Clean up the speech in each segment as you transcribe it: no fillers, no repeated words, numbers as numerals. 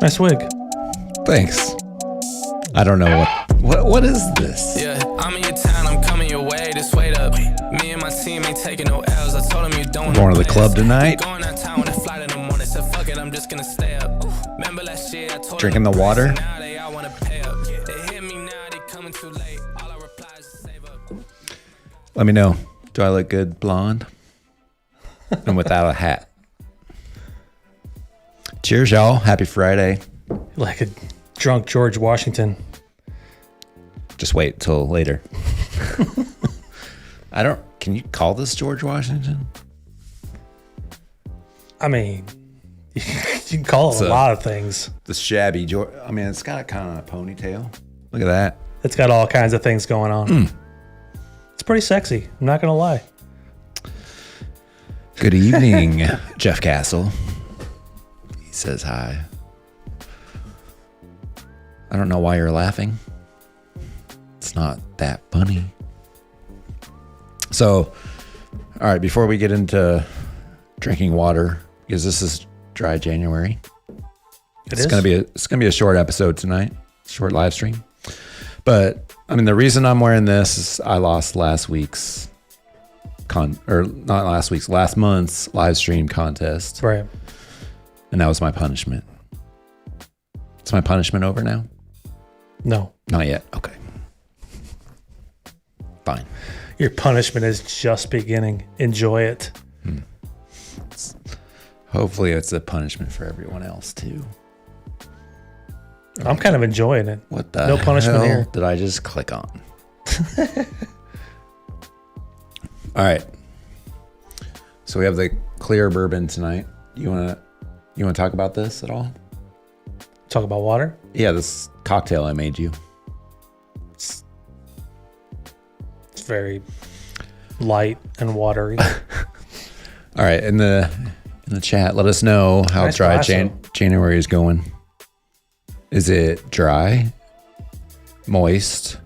Nice wig. Thanks. I don't know what is this? Yeah, I'm in your town, I'm coming your way. Just wait up. Me and my team ain't taking no L's. I told them you don't. Going to the club tonight. Going out town with a flight in the morning. So fuck it, I'm just gonna stay up. Remember last year I told Drinking the water. now they all wanna pay up. They hit me now, they coming too late. All I reply is to save up. Let me know. Do I look good blonde? And without a hat. Cheers, y'all. Happy Friday. Like a drunk George Washington. Just wait till later. Can you call this George Washington? I mean, you can call it a lot of things. The shabby George. I mean, it's got kind of a ponytail. Look at that. It's got all kinds of things going on. It's pretty sexy. I'm not going to lie. Good evening, Jeff Castle. He says hi. I don't know why you're laughing. It's not that funny. So, all right, before we get into drinking water, because this is dry January. It's gonna be a short episode tonight, short live stream. But I mean, the reason I'm wearing this is I lost last month's live stream contest. Right. And that was my punishment. Is my punishment over now? No. Not yet. Okay. Fine. Your punishment is just beginning. Enjoy it. Hopefully it's a punishment for everyone else too. I'm kind of enjoying it. What the No punishment hell here. did I just click on? All right. So we have the clear bourbon tonight. You wanna talk about this at all? Talk about water? Yeah, this cocktail I made you. It's very light and watery. All right, in the chat, let us know how Nice dry glass, January is going. Is it dry, moist,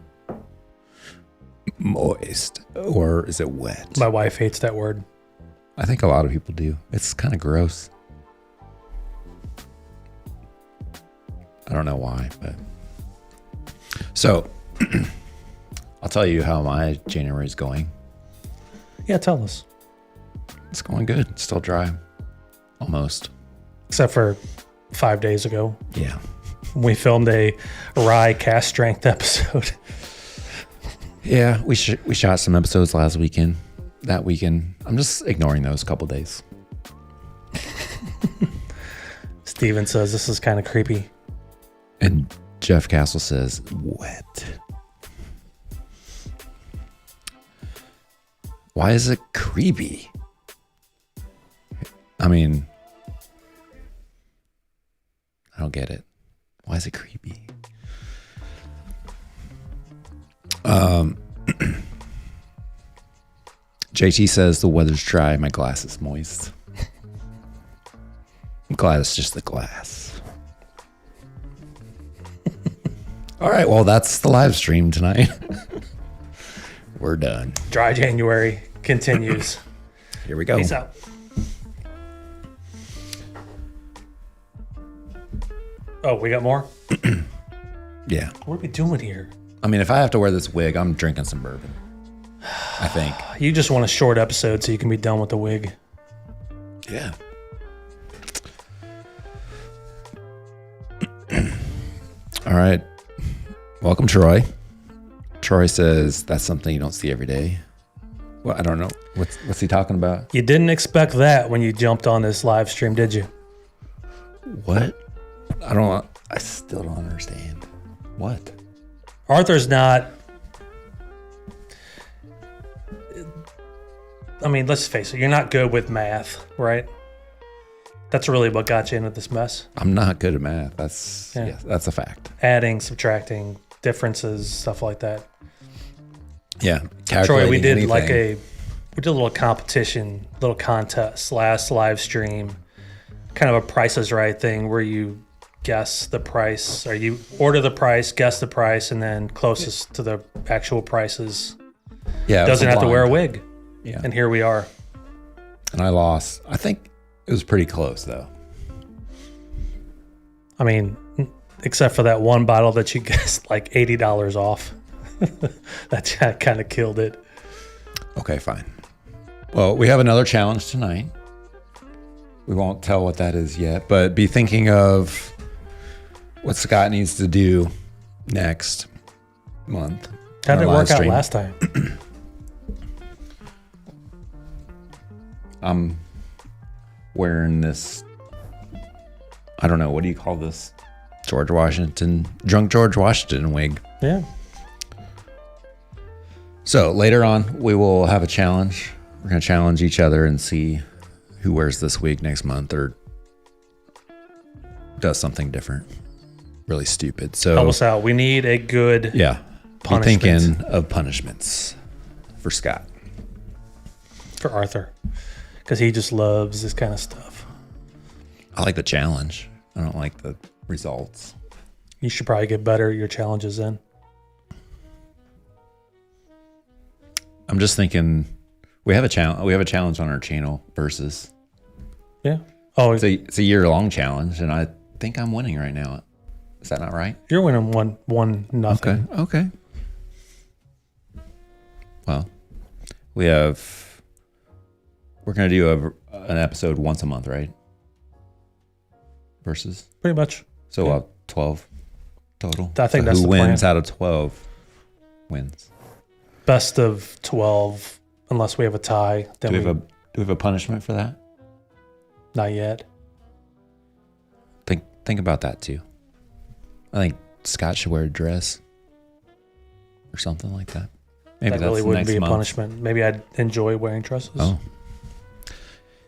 or is it wet? My wife hates that word. I think a lot of people do. It's kind of gross. I don't know why, but so I'll tell you how my January is going. Yeah, tell us. It's going good. It's still dry. Almost. Except for 5 days ago. Yeah. We filmed a rye cast strength episode. Yeah, we shot some episodes last weekend. That weekend. I'm just ignoring those couple days. Steven says this is kind of creepy. And Jeff Castle says, wet. Why is it creepy? I mean, I don't get it. Why is it creepy? JT says the weather's dry. My glass is moist. I'm glad it's just the glass. All right. Well, that's the live stream tonight. We're done. Dry January continues. Here we go. Peace out. Oh, we got more? Yeah. What are we doing here? I mean, if I have to wear this wig, I'm drinking some bourbon. I think. You just want a short episode so you can be done with the wig. Yeah. All right. Welcome, Troy. Troy says that's something you don't see every day. Well, I don't know. What's he talking about? You didn't expect that when you jumped on this live stream, did you? What? I still don't understand. What? Arthur's not... I mean, let's face it. You're not good with math, right? That's really what got you into this mess. I'm not good at math. That's a fact. Adding, subtracting, differences, stuff like that. Yeah. Troy, we did anything. we did a little competition, little contest last live stream, kind of a Price is Right thing where you guess the price, or you order the price, guess the price, and then closest to the actual prices doesn't have to wear a wig. Yeah. And here we are. And I lost. I think it was pretty close though. I mean, except for that one bottle that you guessed like $80 off. That kind of killed it. Okay, fine. Well, we have another challenge tonight. We won't tell what that is yet, but be thinking of what Scott needs to do next month. How did it work out last time? I'm wearing this, I don't know, what do you call this? Drunk George Washington wig. Yeah. So later on, we will have a challenge. We're going to challenge each other and see who wears this wig next month or does something different. Really stupid. So help us out. We need a good punishment. Be thinking of punishments for Scott. For Arthur. Because he just loves this kind of stuff. I like the challenge. I don't like the results. You should probably get better at your challenges then. I'm just thinking we have a challenge on our channel versus. Yeah. Oh, it's a year-long challenge, and I think I'm winning right now. Is that not right? You're winning 1-0. Okay. Well, we're gonna do an episode once a month, right? Versus. Pretty much. So 12 total. I think so that's who the wins plan. out of 12 wins. Best of 12, unless we have a tie. Then Do we have a punishment for that? Not yet. Think about that too. I think Scott should wear a dress or something like that. Maybe That that's really wouldn't next be a month. punishment. Maybe I'd enjoy wearing dresses. Oh,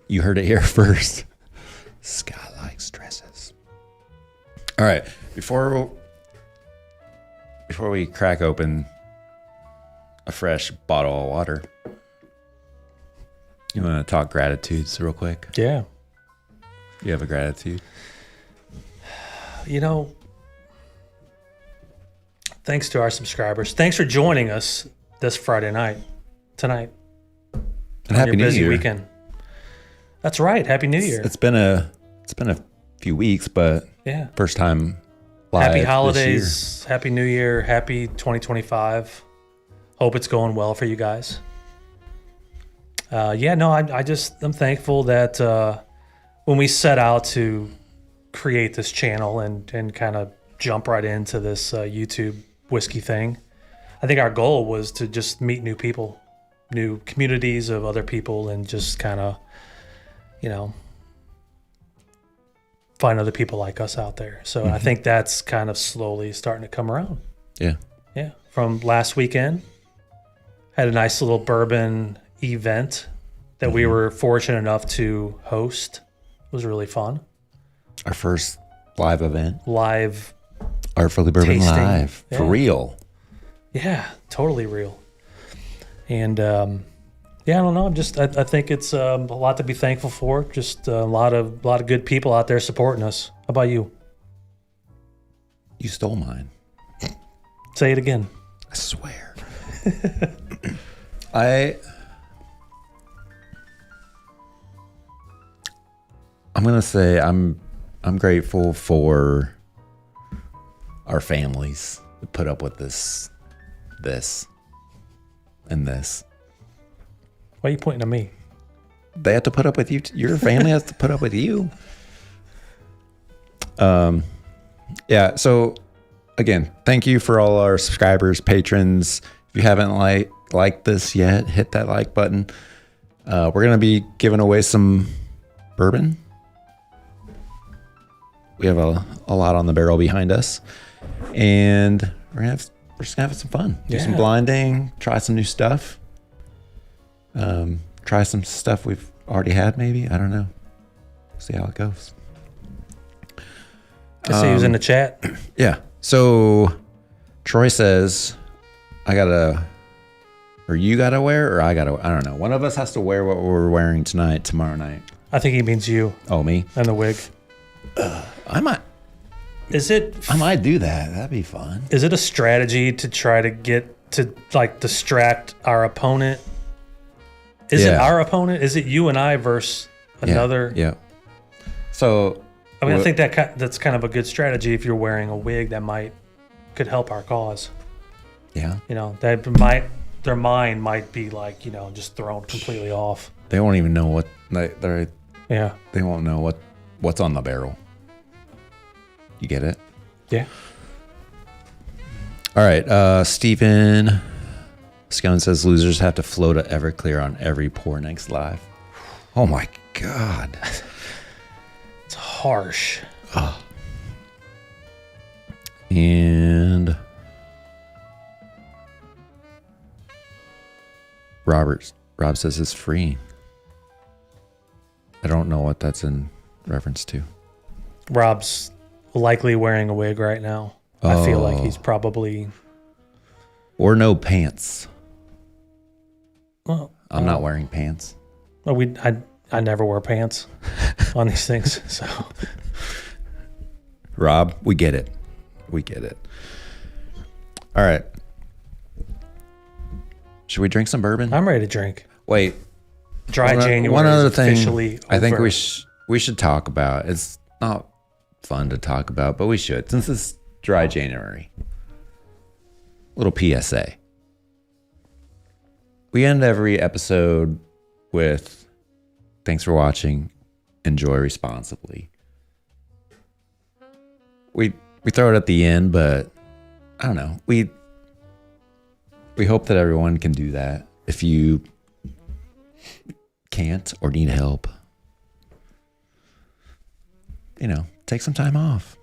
you heard it here first. Scott likes dresses. All right, before we crack open a fresh bottle of water, you want to talk gratitudes real quick? Yeah. You have a gratitude? You know, thanks to our subscribers. Thanks for joining us this Friday night, tonight. And Happy New busy Year. weekend. That's right. Happy New Year. It's been a few weeks, but yeah. First time live Happy this holidays. Happy New Year. Happy 2025. Hope it's going well for you guys. I'm thankful that when we set out to create this channel and kind of jump right into this YouTube whiskey thing, I think our goal was to just meet new people, new communities of other people, and just kind of, find other people like us out there. So I think that's kind of slowly starting to come around. year. Yeah. From last weekend, had a nice little bourbon event that we were fortunate enough to host. It was really fun. Our first live event. Live. Artfully Bourbon tasting. live. For Yeah. real. Yeah, totally real. And I don't know. I think it's a lot to be thankful for. Just a lot of good people out there supporting us. How about you? You stole mine. Say it again. I swear. I'm gonna say I'm grateful for our families to put up with this, and this. Why are you pointing at me? They have to put up with you. Your family has to put up with you. Yeah. So again, thank you for all our subscribers, patrons. If you haven't liked this yet, hit that like button. We're going to be giving away some bourbon. We have a lot on the barrel behind us, and we're just gonna have some fun. Do some Yeah. blinding, try some new stuff. Try some stuff we've already had, maybe. I don't know. See how it goes. I see he was in the chat. Yeah. So Troy says, you gotta wear, or I don't know. One of us has to wear what we're wearing tomorrow night. I think he means you Oh, me? and the wig. I might do that. That'd be fun. Is it a strategy to try to get to distract our opponent? Is it Yeah. our opponent? Is it you and I versus another? Yeah. So I mean, I think that's kind of a good strategy if you're wearing a wig that could help our cause. Yeah. You know, their mind might be like, you know, just thrown completely off. They won't even know what they won't know what's on the barrel. You get it? Yeah. All right. Stephen Scone says losers have to float a Everclear on every Poor Next Live. Oh my God. It's harsh. Oh. And Rob says it's free. I don't know what that's in reference to. Rob's likely wearing a wig right now. I feel like he's probably... Or no pants. Well, I'm not wearing pants. Well, I never wear pants on these things, so... Rob, we get it. We get it. All right. Should we drink some bourbon? I'm ready to drink. Wait. January one other is thing officially I think over. we should talk about. It's not fun to talk about, but we should. Since it's dry January. Little PSA. We end every episode with thanks for watching. Enjoy responsibly. We throw it at the end, but I don't know. We hope that everyone can do that. If you can't or need help, you know, take some time off.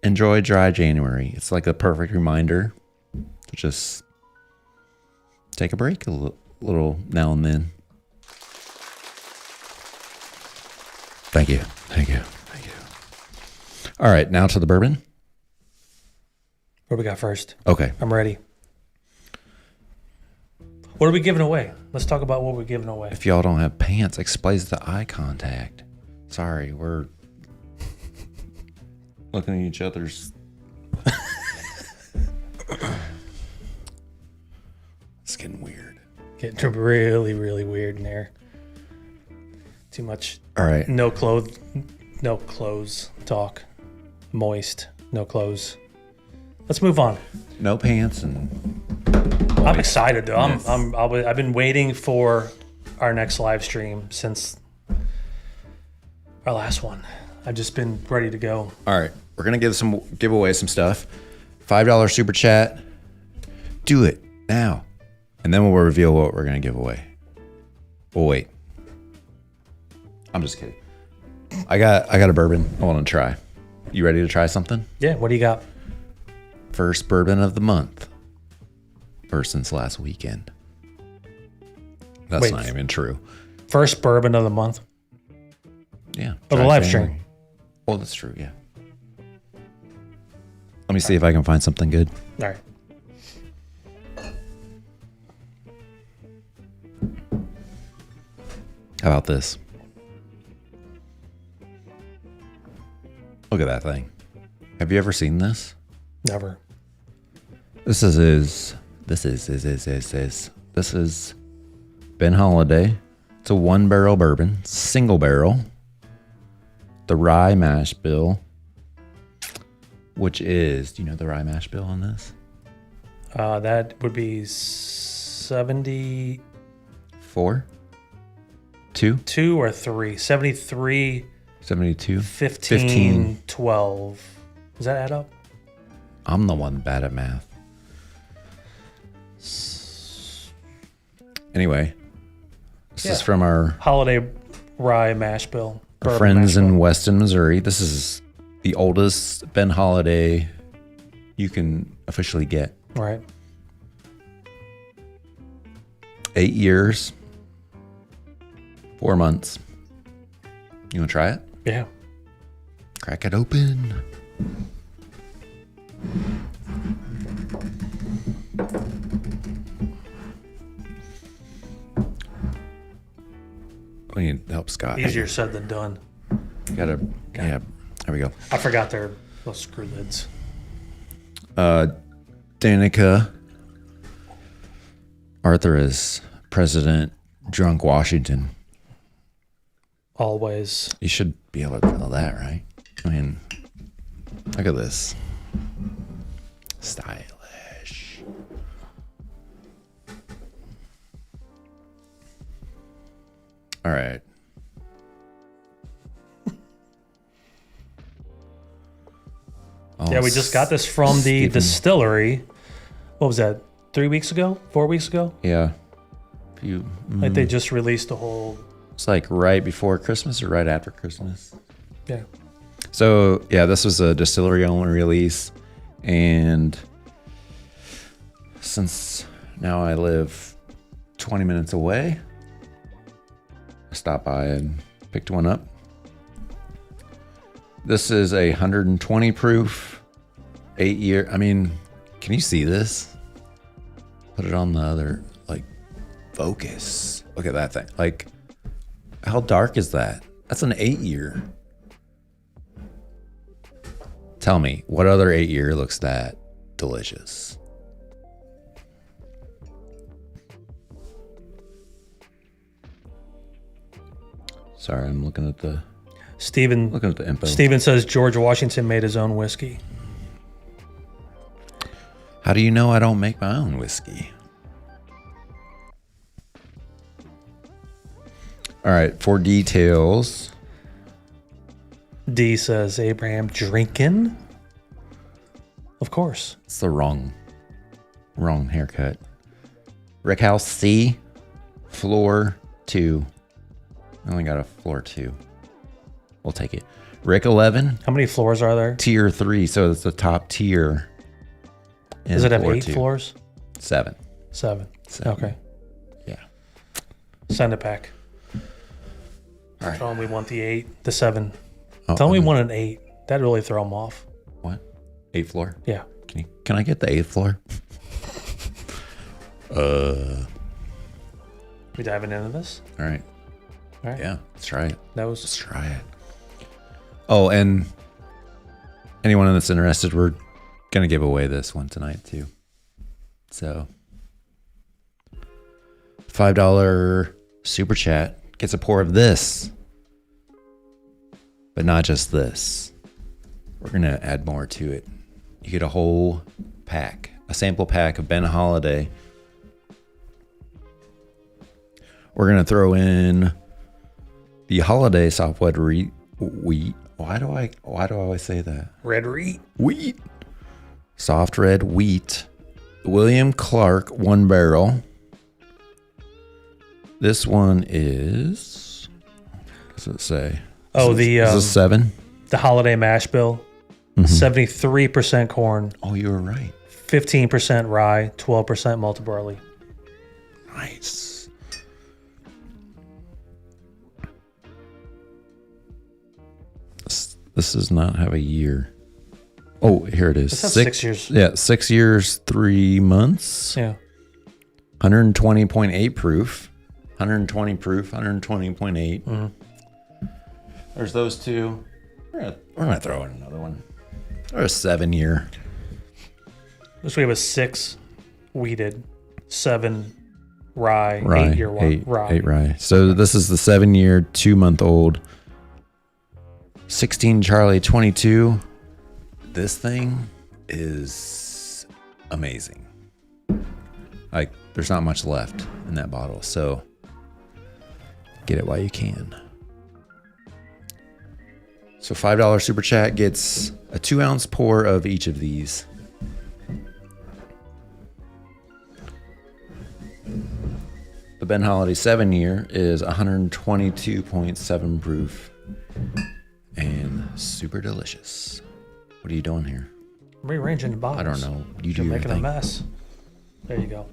Enjoy dry January. It's like a perfect reminder to just take a break a little now and then. Thank you. Thank you. Thank you. All right, now to the bourbon. What do we got first? Okay. I'm ready. What are we giving away? Let's talk about what we're giving away. If y'all don't have pants, explains the eye contact. Sorry, we're looking at each other's. It's getting weird. Getting really, really weird in there. Too much. All right. No clothes talk. Moist. No clothes. Let's move on. No pants and. I'm excited though. Yes. I've been waiting for our next live stream since our last one. I've just been ready to go. All right, we're gonna give away some stuff. $5 super chat. Do it now, and then we'll reveal what we're gonna give away. Oh wait, I'm just kidding. I got a bourbon I want to try. You ready to try something? Yeah. What do you got? First bourbon of the month. First since last weekend. That's Wait. not even true. First bourbon of the month. Yeah. Of the dry live January. stream. Oh, that's true. Yeah. Let me see if I can find something good. All right. How about this? Look at that thing. Have you ever seen this? Never. This is Ben Holiday. It's a 1-barrel bourbon, single barrel. The rye mash bill, which is, do you know the rye mash bill on this? That would be 72 2? or 3. 73, 72? 15, 12. Does that add up? I'm the one bad at math. Anyway, this is from our Holiday rye mash bill. Bourbon friends mash in bill. Weston, Missouri. This is the oldest Ben Holiday you can officially get. Right. 8 years, 4 months. You want to try it? Yeah. Crack it open. We need help, Scott. Easier said than done. Yeah, there we go. I forgot their little screw lids. Danica Arthur is President Drunk Washington. Always. You should be able to know that, right? I mean, look at this. Stylish. All right. Yeah, we just got this from the distillery. What was that? 3 weeks ago? 4 weeks ago? Yeah. Like they just released the whole. It's like right before Christmas or right after Christmas. Yeah. So yeah, this was a distillery only release, and since now I live 20 minutes away, I stopped by and picked one up. This is a 120 proof, 8 year. I mean, can you see this? Put it on the other, like, focus. Look at that thing. Like, how dark is that? That's an 8 year. Tell me, what other 8 year looks that delicious? Sorry, I'm looking at the info. Steven says George Washington made his own whiskey. How do you know I don't make my own whiskey? All right, for details. D says Abraham drinking. Of course. It's the wrong haircut. Rickhouse C, floor 2. I only got a floor 2. We'll take it. Rick 11. How many floors are there? Tier 3, so it's the top tier. Does it have floor 8 2. floors? 7. 7. Okay. Yeah. Send it back. All right. Tell them we want the 8, the 7. Oh, Tell them we want an 8. That'd really throw them off. What? 8th floor? Yeah. Can I get the 8th floor? We diving into this? All right. All right. Yeah, let's try it. Let's try it. Oh, and anyone that's interested, we're going to give away this one tonight too. So $5 super chat gets a pour of this, but not just this. We're going to add more to it. You get a whole pack, a sample pack of Ben Holiday. We're going to throw in the Holiday soft red wheat. Why do I always say that? Red wheat. Wheat. Soft red wheat. William Clark 1 barrel. This one is, what does it say? Oh, is this 7? The holiday mash bill. 73% corn. Oh, you were right. 15% rye. 12% malted barley. Nice. This does not have a year. Oh, here it is. This has 6 years. Yeah, 6 years, 3 months. Yeah. 120.8 proof. 120 proof, 120.8. Mm-hmm. There's those two. We're gonna throw in another one. Or a 7 year. This we have a 6 wheated, 7 rye, 8 year rye. 8 rye. So this is the 7 year, 2 month old. 16 Charlie 22. This thing is amazing. Like, there's not much left in that bottle, so get it while you can. So $5 super chat gets a 2-ounce pour of each of these. The Ben Holiday 7 year is 122.7 proof and super delicious. What are you doing here? Rearranging the bottles. I don't know. You do You're your making thing. a mess. There you go.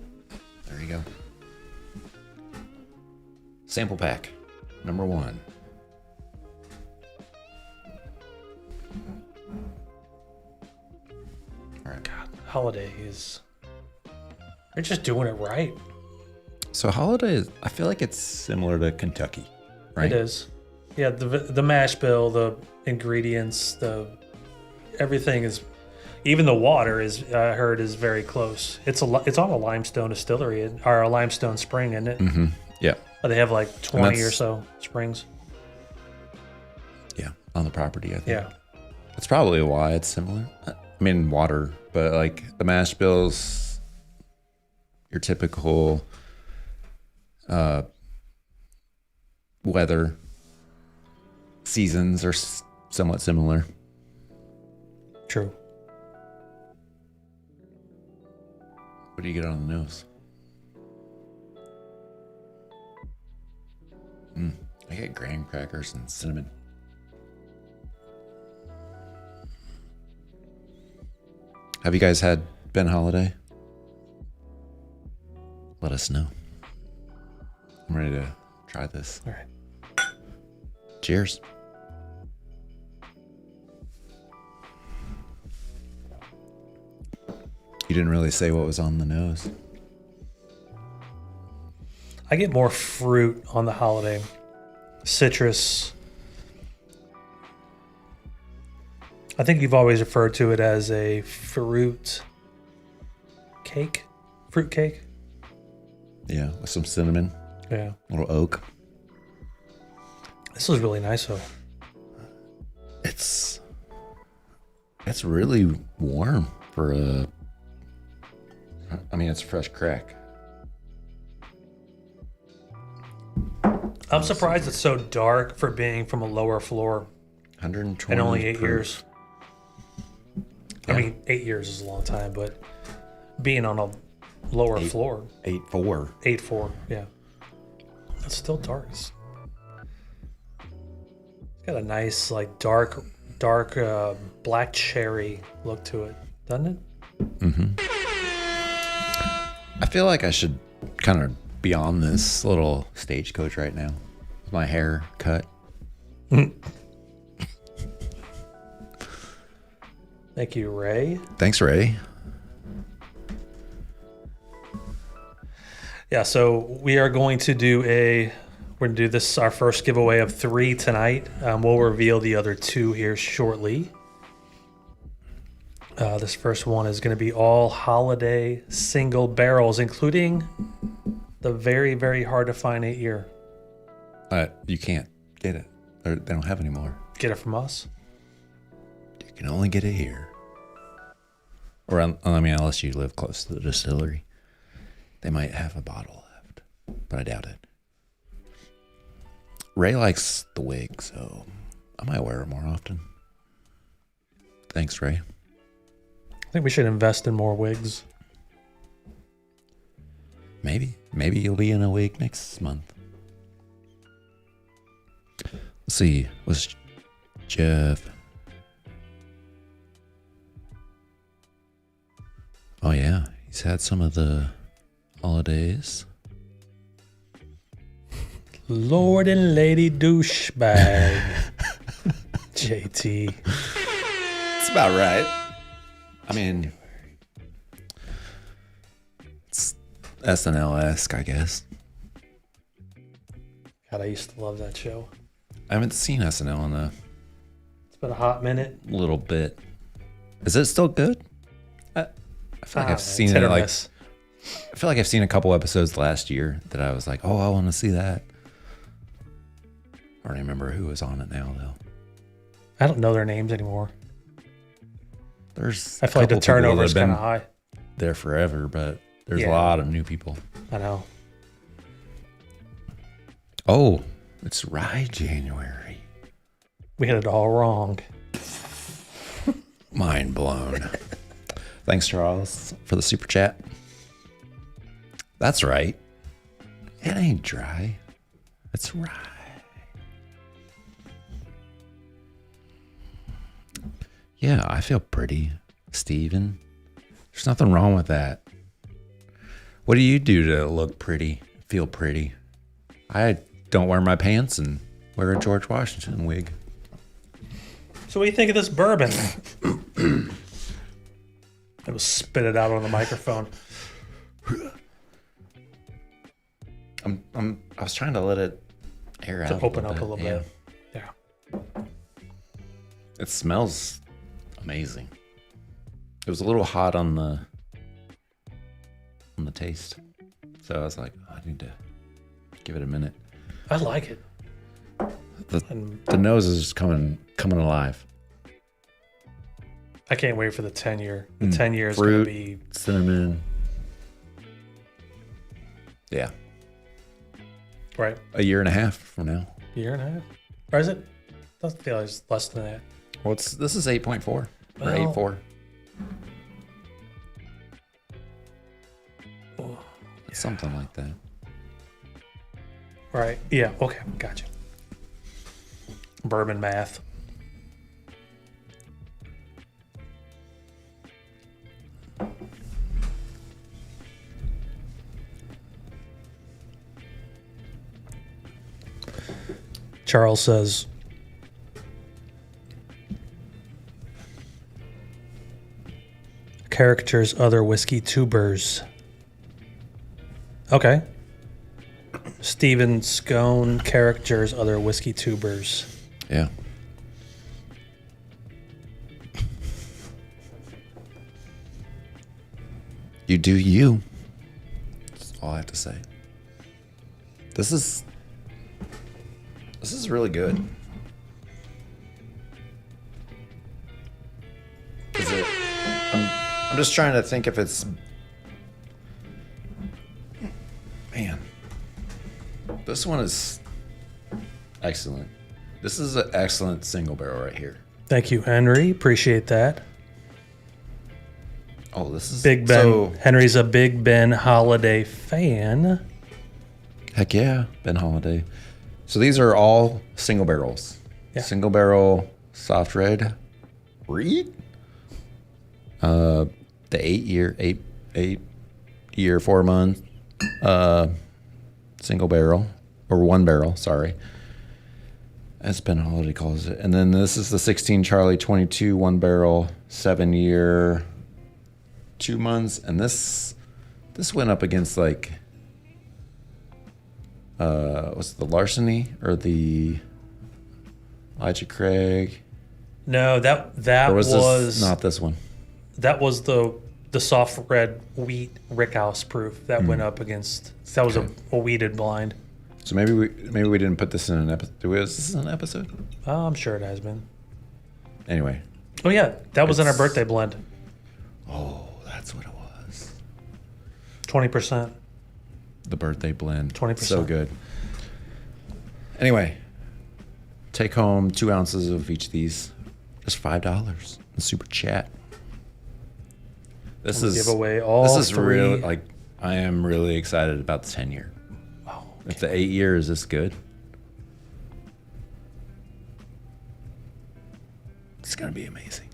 There you go. Sample pack number 1. All right. God, holiday is. They're just doing it right. So Holiday is, I feel like it's similar to Kentucky, right? It is. Yeah, the mash bill, the ingredients, everything is, even the water is, I heard, is very close. It's on a limestone distillery or a limestone spring, isn't it? Mm-hmm. Yeah. They have like 20 or so springs. Yeah, on the property, I think. Yeah. That's probably why it's similar. I mean, water, but like the mash bills, your typical weather seasons are somewhat similar. True. What do you get on the nose? I get graham crackers and cinnamon. Have you guys had Ben Holiday? Let us know. I'm ready to try this. All right. Cheers. You didn't really say what was on the nose. I get more fruit on the holiday. Citrus. I think you've always referred to it as a fruit cake. Fruit cake. Yeah, with some cinnamon, Yeah. a little oak. This is really nice though. It's really warm for a. I mean, it's fresh crack. I'm surprised it's so dark for being from a lower floor 120 and only 8 proof. years. Yeah. I mean, 8 years is a long time, but being on a lower floor, 8.4. 8.4, yeah, it's still dark. It's got a nice, like dark black cherry look to it, doesn't it? I feel like I should kind of be on this little stagecoach right now with my hair cut. Thank you, Ray. Thanks, Ray. Yeah, so we are going to we're going to do this, our first giveaway of 3 tonight. We'll reveal the other 2 here shortly. This first one is going to be all holiday single barrels, including the very, very hard to find 8-year. You can't get it. They don't have any more. Get it from us. You can only get it here. Or, I mean, unless you live close to the distillery. They might have a bottle left, but I doubt it. Ray likes the wig, so I might wear it more often. Thanks, Ray. I think we should invest in more wigs. Maybe you'll be in a wig next month. Let's see. What's Jeff? Oh yeah, he's had some of the holidays. Lord and Lady Douchebag. JT. That's about right. I mean, it's SNL-esque, I guess. God, I used to love that show. I haven't seen SNL in a It's been a hot minute. little bit. Is it still good? I feel like I've seen it's it hit or like miss. I feel like I've seen a couple episodes last year that I was like, oh, I want to see that. I don't remember who was on it now though. I don't know their names anymore. There's I feel like the turnover is kind of high. there forever, but there's a Yeah. lot of new people. I know. Oh, it's Rye January. We had it all wrong. Mind blown. Thanks, Charles, for the super chat. That's right. It ain't dry. It's rye. Yeah, I feel pretty, Steven. There's nothing wrong with that. What do you do to look pretty, feel pretty? I don't wear my pants and wear a George Washington wig. So what do you think of this bourbon? It was spit it out on the microphone. I was trying to let it air out. To open up a little bit. Yeah. It smells amazing. It was a little hot on the taste, so I was like, I need to give it a minute. I like it. The nose is coming alive. I can't wait for the 10-year. The 10-year is Fruit, going to be cinnamon. Yeah. right. A year and a half from now. Year and a half, or is it? Doesn't feel like it's less than that. Well, this is 8.4 or Well, 8.4. Oh, Something like that. right. Yeah. Okay. Gotcha. Bourbon math. Charles says, characters, other whiskey tubers. Okay. Stephen Scone, characters, other whiskey tubers. Yeah. You do you. That's all I have to say. This is really good. Is it? I'm just trying to think if it's. Man, this one is excellent. This is an excellent single barrel right here. Thank you, Henry. Appreciate that. Oh, this is Big Ben. So, Henry's a Big Ben Holiday fan. heck yeah, Ben Holiday. So these are all single barrels. Yeah. Single barrel soft red reed. The 8 year 4 month single barrel or 1 barrel, sorry. As Ben Holiday calls it. And then this is the 16 Charlie 22 1 barrel 7 year 2 months, and this went up against like was it the Larceny or the Elijah Craig? No, that Or was this, not this one. that was the soft red wheat Rickhouse proof that went up against. That was a wheated blind. So maybe we didn't put this in an episode. Was this an episode? I'm sure it has been. Anyway. Oh yeah, that was in our It's- birthday blend. Oh, that's what it was. 20%. The birthday blend. 20%. So good. Anyway, take home 2 ounces of each of these. Just $5 in super chat. This is give away all This is three. real. Like, I am really excited about the 10 year. Oh, If the 8 year is this good, it's gonna be amazing.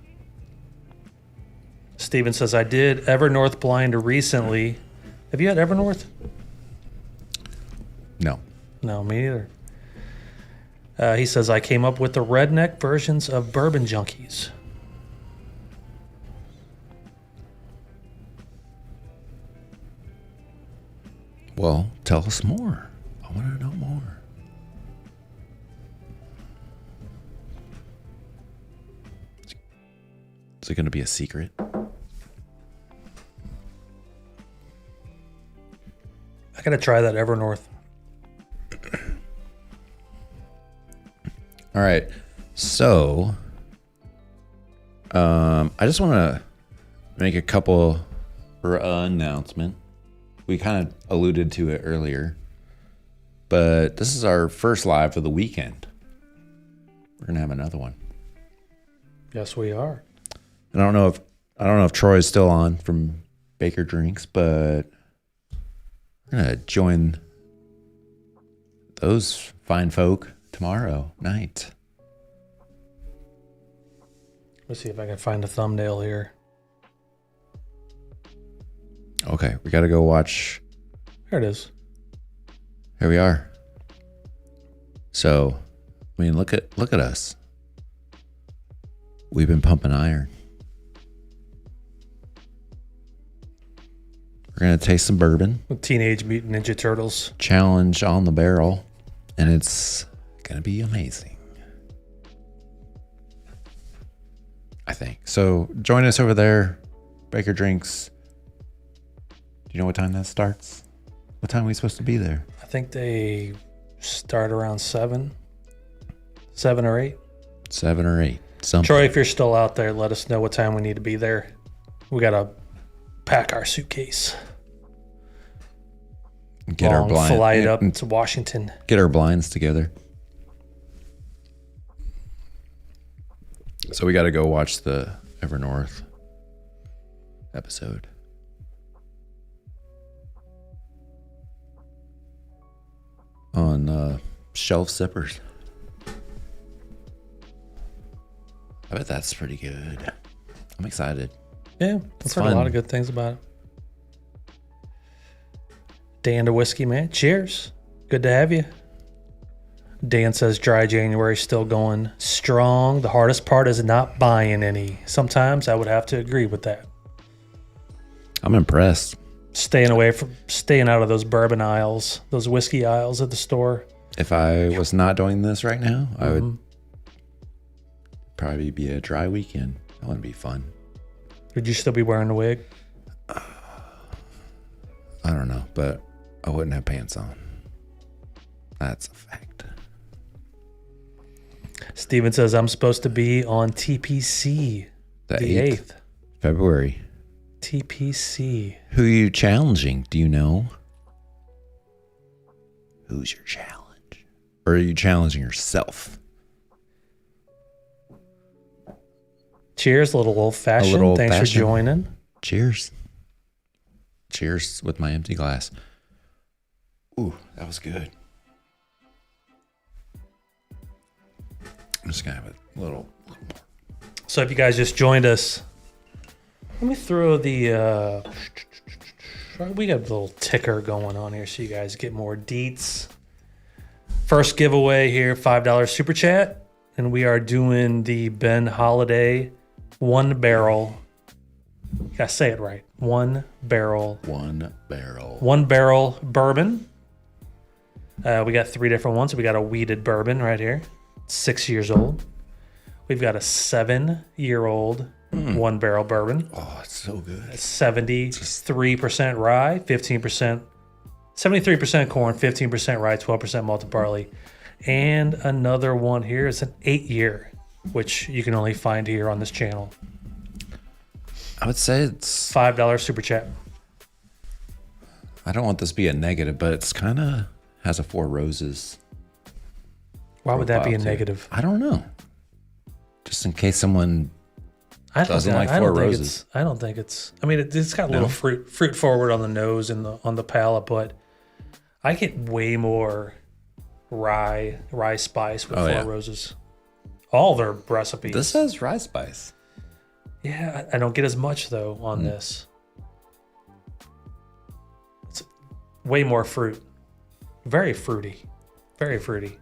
Steven says, I did Evernorth blind recently. Have you had Evernorth? No. No, me neither. He says, I came up with the redneck versions of Bourbon Junkies. Well, tell us more. I want to know more. Is it going to be a secret? I got to try that Evernorth. All right. So, I just want to make a couple announcement. We kind of alluded to it earlier, but this is our first live of the weekend. We're gonna have another one. Yes, we are. And I don't know if Troy's still on from Baker Drinks, but we're gonna join those fine folk tomorrow night. Let's see if I can find a thumbnail here. Okay, we got to go watch. There it is. Here we are. So, I mean, look at us. We've been pumping iron. We're gonna taste some bourbon. With Teenage Mutant Ninja Turtles. Challenge on the barrel, and it's gonna be amazing. I think so. Join us over there, Baker Drinks. Do you know what time that starts? What time are we supposed to be there? I think they start around 7 or 8. 7 or 8. Something. Troy, if you're still out there, let us know what time we need to be there. We got to pack our suitcase. Get our blind flight up to Washington. Get our blinds together. So we got to go watch the Evernorth episode. On Shelf Sippers. I bet that's pretty good. I'm excited. Yeah, I've heard a lot of good things about it. Dan to Whiskey, man. Cheers. Good to have you. Dan says dry January still going strong. The hardest part is not buying any. Sometimes I would have to agree with that. I'm impressed. Staying out of those bourbon aisles, those whiskey aisles at the store. If I was not doing this right now, I would probably be a dry weekend. That wouldn't be fun. Would you still be wearing the wig? I don't know, but I wouldn't have pants on. That's a fact. Steven says I'm supposed to be on TPC The 8th. February. TPC. Who are you challenging? Do you know? Who's your challenge? Or are you challenging yourself? Cheers, a little old-fashioned. Thanks for joining. Cheers. Cheers with my empty glass. Ooh, that was good. I'm just going to have a little more. So if you guys just joined us, let me throw the... we got a little ticker going on here so you guys get more deets. First giveaway here, $5 Super Chat. And we are doing the Ben Holiday one barrel. You gotta say it right. One barrel bourbon. We got 3 different ones. We got a weeded bourbon right here. 6 years old. We've got a 7-year-old one barrel bourbon. Oh, it's so good. 73% rye, 15%, 73% corn, 15% rye, 12% malted barley. And another one here is an 8-year, which you can only find here on this channel. I would say it's $5 Super Chat. I don't want this to be a negative, but it's kind of has a Four Roses. Why would that be a too. negative? I don't know. Just in case someone doesn't like Four Roses. I don't think it's. I mean, it's got a little fruit forward on the nose and on the palate, but I get way more rye spice with Four Roses. All their recipes. This has rye spice. Yeah, I don't get as much though on this. It's way more fruit. Very fruity. Very fruity.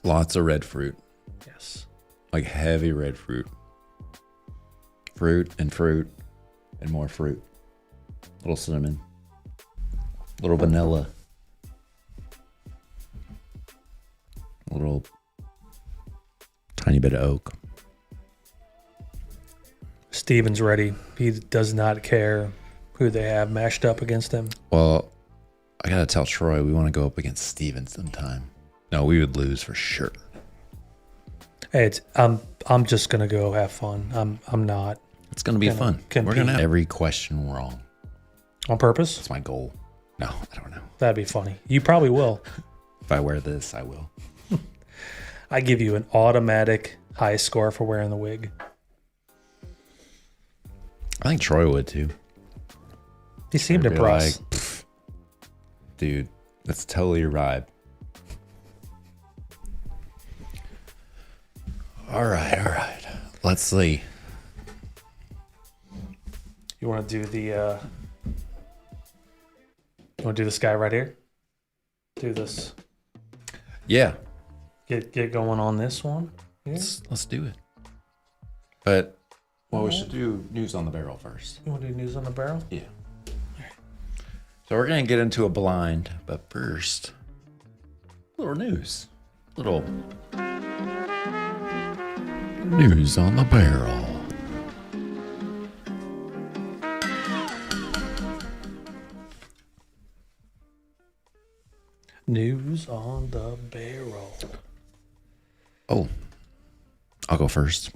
Lots of red fruit. Yes. Like heavy red fruit. Fruit and more fruit. Little cinnamon. Little vanilla. Little tiny bit of oak. Steven's ready. He does not care who they have mashed up against him. Well, I gotta tell Troy we want to go up against Steven sometime. No, we would lose for sure. Hey, I'm just gonna go have fun. I'm not. It's gonna be fun. Compete. We're gonna have every question wrong. On purpose? That's my goal. No, I don't know. That'd be funny. You probably will. If I wear this, I will. I give you an automatic high score for wearing the wig. I think Troy would too. He seemed impressed. Like, dude, that's totally your vibe. All right. Let's see. You want to do the? You want to do this guy right here? Do this. Yeah. Get going on this one. Yeah. Let's do it. But we should do news on the barrel first. You want to do news on the barrel? Yeah. So we're gonna get into a blind, but first, little news. Little news on the barrel. News on the barrel. Oh, I'll go first.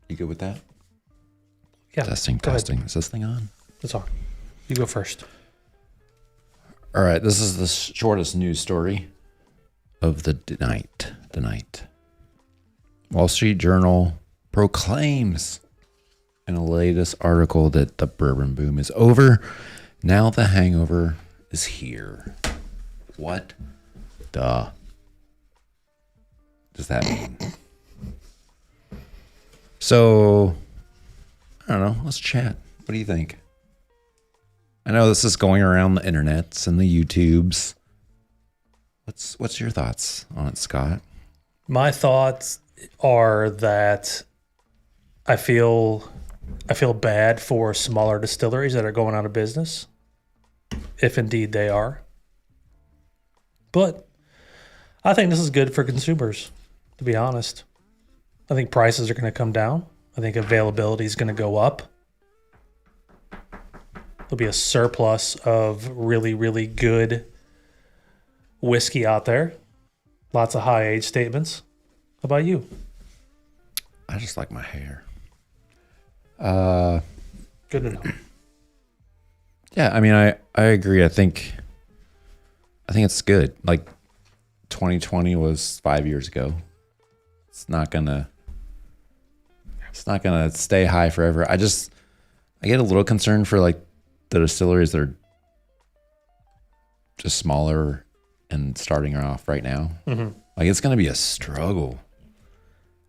You good with that? Yeah. Testing. Is this thing on? It's on. You go first. All right. This is the shortest news story of the night. Wall Street Journal proclaims in a latest article that the bourbon boom is over. Now the hangover is here. What the does that mean? So, I don't know. Let's chat. What do you think? I know this is going around the internets and the YouTubes. What's your thoughts on it, Scott? My thoughts are that I feel bad for smaller distilleries that are going out of business, if indeed they are. But I think this is good for consumers, to be honest. I think prices are going to come down. I think availability is going to go up. There'll be a surplus of really, really good whiskey out there. Lots of high age statements. How about you? I just like my hair. Good to know. Yeah, I mean, I agree. I think it's good. Like 2020 was 5 years ago. It's not gonna stay high forever. I get a little concerned for like the distilleries that are just smaller and starting off right now. Mm-hmm. Like it's gonna be a struggle.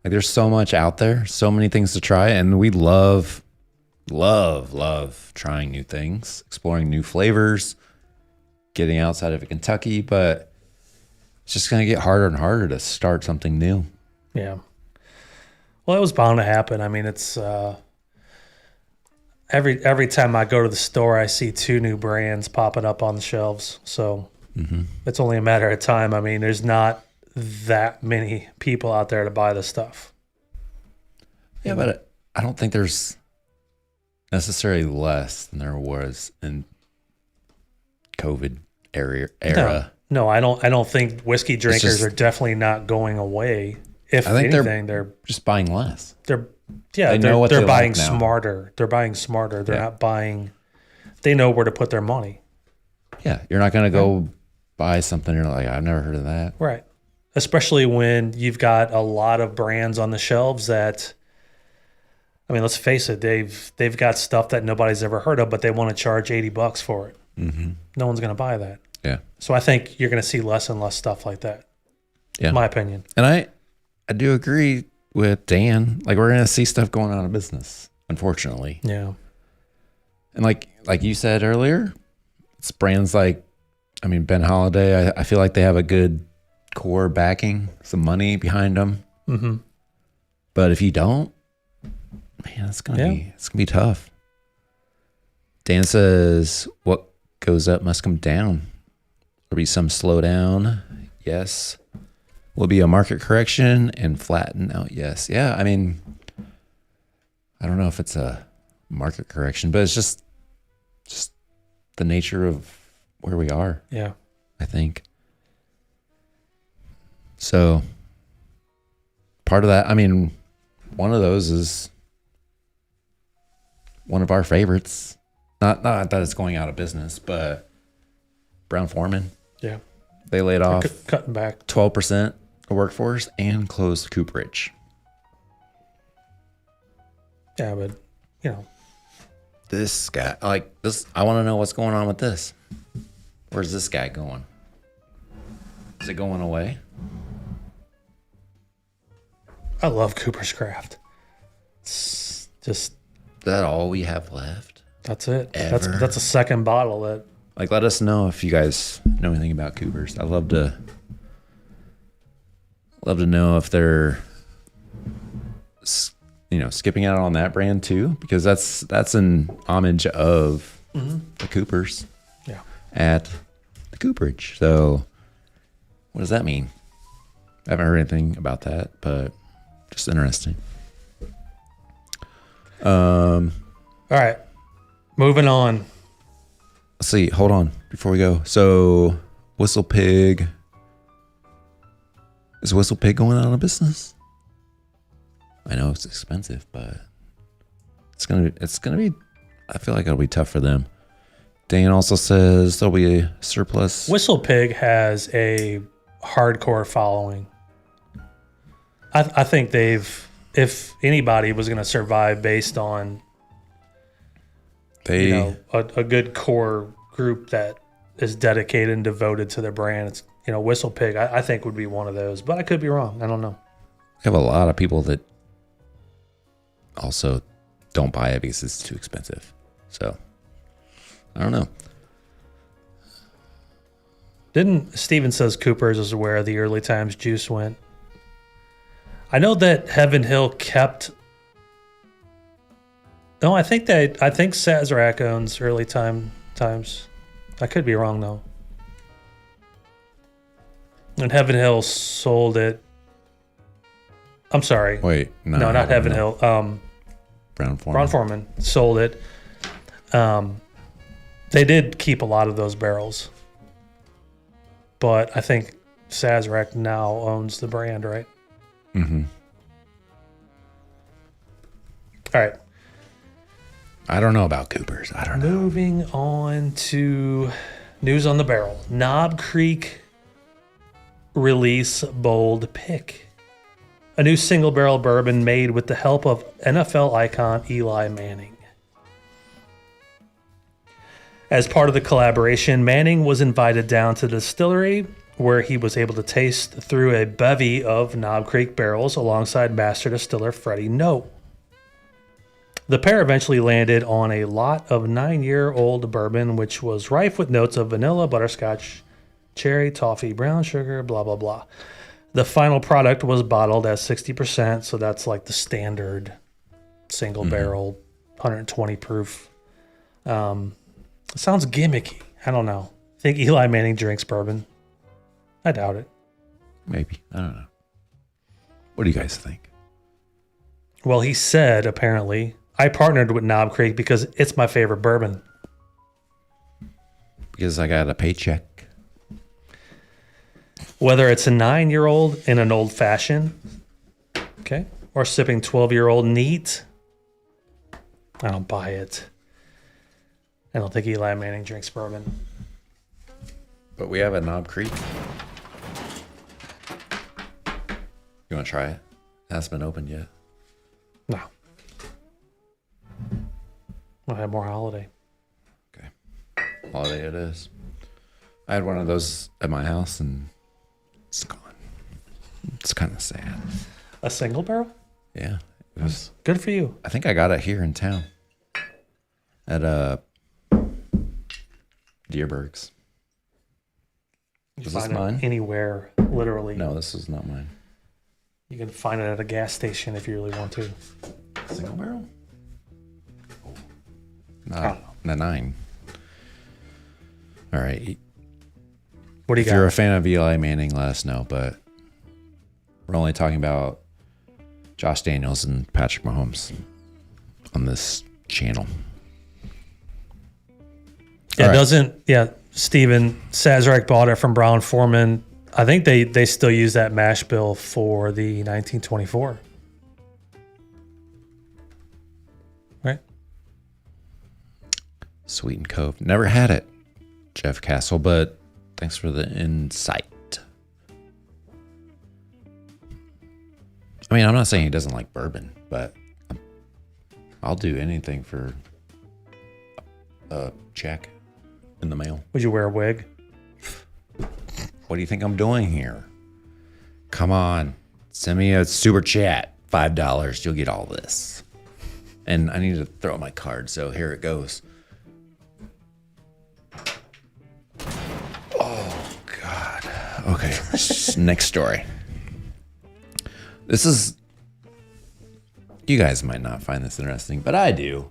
Like there's so much out there, so many things to try, and we love trying new things, exploring new flavors, getting outside of Kentucky, but it's just going to get harder and harder to start something new. Yeah. Well, it was bound to happen. I mean, it's every time I go to the store, I see 2 new brands popping up on the shelves. So It's only a matter of time. I mean, there's not that many people out there to buy this stuff. Yeah, but I don't think there's necessarily less than there was in COVID era. No, I don't think whiskey drinkers are definitely not going away. If I think anything, they're just buying less. They're they buying like now. smarter. They're buying smarter. They're not buying. They know where to put their money. Yeah, you're not going to go buy something. You're like, I've never heard of that. Right. Especially when you've got a lot of brands on the shelves that, I mean, let's face it, they've got stuff that nobody's ever heard of, but they want to charge $80 for it. Mm-hmm. No one's going to buy that. Yeah. So I think you're going to see less and less stuff like that. Yeah. In my opinion. And I do agree with Dan. Like we're going to see stuff going out of business, unfortunately. Yeah. And like you said earlier, it's brands like, I mean, Ben Holiday, I feel like they have a good core backing, some money behind them. Mm-hmm. But if you don't, man, it's gonna be tough. Dan says, "What goes up must come down. There'll be some slowdown. Yes. Will be a market correction and flatten out. Yes. Yeah. I mean, I don't know if it's a market correction, but it's just the nature of where we are. Yeah. I think. So part of that, I mean, one of those is one of our favorites. Not that it's going out of business, but Brown-Forman. Yeah. They laid off cutting back 12% of workforce and closed cooperage. Yeah, but this guy, like this, I want to know what's going on with this. Where's this guy going? Is it going away? I love Cooper's Craft. It's just, Is that all we have left? That's it. Ever? That's a second bottle that. Like, let us know if you guys know anything about Cooper's. I'd love to know if they're, skipping out on that brand too, because that's an homage of the Coopers. Yeah. At the cooperage. So, what does that mean? I haven't heard anything about that, but just interesting. All right. Moving on. Let's see. Hold on before we go. So, Whistle Pig. Is Whistle Pig going out of business? I know it's expensive, but it's gonna be. I feel like it'll be tough for them. Dan also says there'll be a surplus. Whistle Pig has a hardcore following. I think if anybody was going to survive based on a good core group that is dedicated and devoted to their brand, it's Whistle Pig. I think would be one of those, but I could be wrong. I don't know. I have a lot of people that also don't buy it because it's too expensive. So I don't know. Didn't Steven says Cooper's is where the early times juice went? I know that Heaven Hill kept. No, I think Sazerac owns early times. I could be wrong though. And Heaven Hill sold it. I'm sorry. Wait, no, not Heaven Hill. Brown Foreman sold it. They did keep a lot of those barrels, but I think Sazerac now owns the brand, right? Mm-hmm. All right. I don't know about Cooper's. I don't know. Moving on to news on the barrel. Knob Creek release bold pick. A new single barrel bourbon made with the help of NFL icon Eli Manning. As part of the collaboration, Manning was invited down to the distillery where he was able to taste through a bevy of Knob Creek barrels alongside master distiller Freddie Noe. The pair eventually landed on a lot of 9-year-old bourbon, which was rife with notes of vanilla, butterscotch, cherry, toffee, brown sugar, blah, blah, blah. The final product was bottled at 60%, so that's like the standard single barrel, 120 proof. It sounds gimmicky. I don't know. Think Eli Manning drinks bourbon? I doubt it. Maybe. I don't know. What do you guys think? Well, he said, apparently, I partnered with Knob Creek because it's my favorite bourbon. Because I got a paycheck. Whether it's a 9-year-old in an old fashioned, okay, or sipping 12-year-old neat, I don't buy it. I don't think Eli Manning drinks bourbon. But we have a Knob Creek. You want to try it? It hasn't been opened yet. No. We'll have more holiday. Okay. Holiday it is. I had one of those at my house and it's gone. It's kind of sad. A single barrel? Yeah. It was good for you. I think I got it here in town. At Deerberg's. You Is this find mine? it anywhere, literally. No, this is not mine. You can find it at a gas station if you really want to. Single barrel? I don't know. A 9. All right. What do you If got? you're a fan of Eli Manning, let us know. But we're only talking about Josh Daniels and Patrick Mahomes on this channel. Yeah, All right. Steven Sazerac bought it from Brown Foreman. I think they still use that mash bill for the 1924. Right? Sweet and Cove. Never had it, Jeff Castle, but thanks for the insight. I mean, I'm not saying he doesn't like bourbon, but I'll do anything for a check in the mail. Would you wear a wig? What do you think I'm doing here? Come on. Send me a super chat. $5. You'll get all this. And I need to throw my card, so here it goes. Oh, God. Okay. Next story. This is... You guys might not find this interesting, but I do.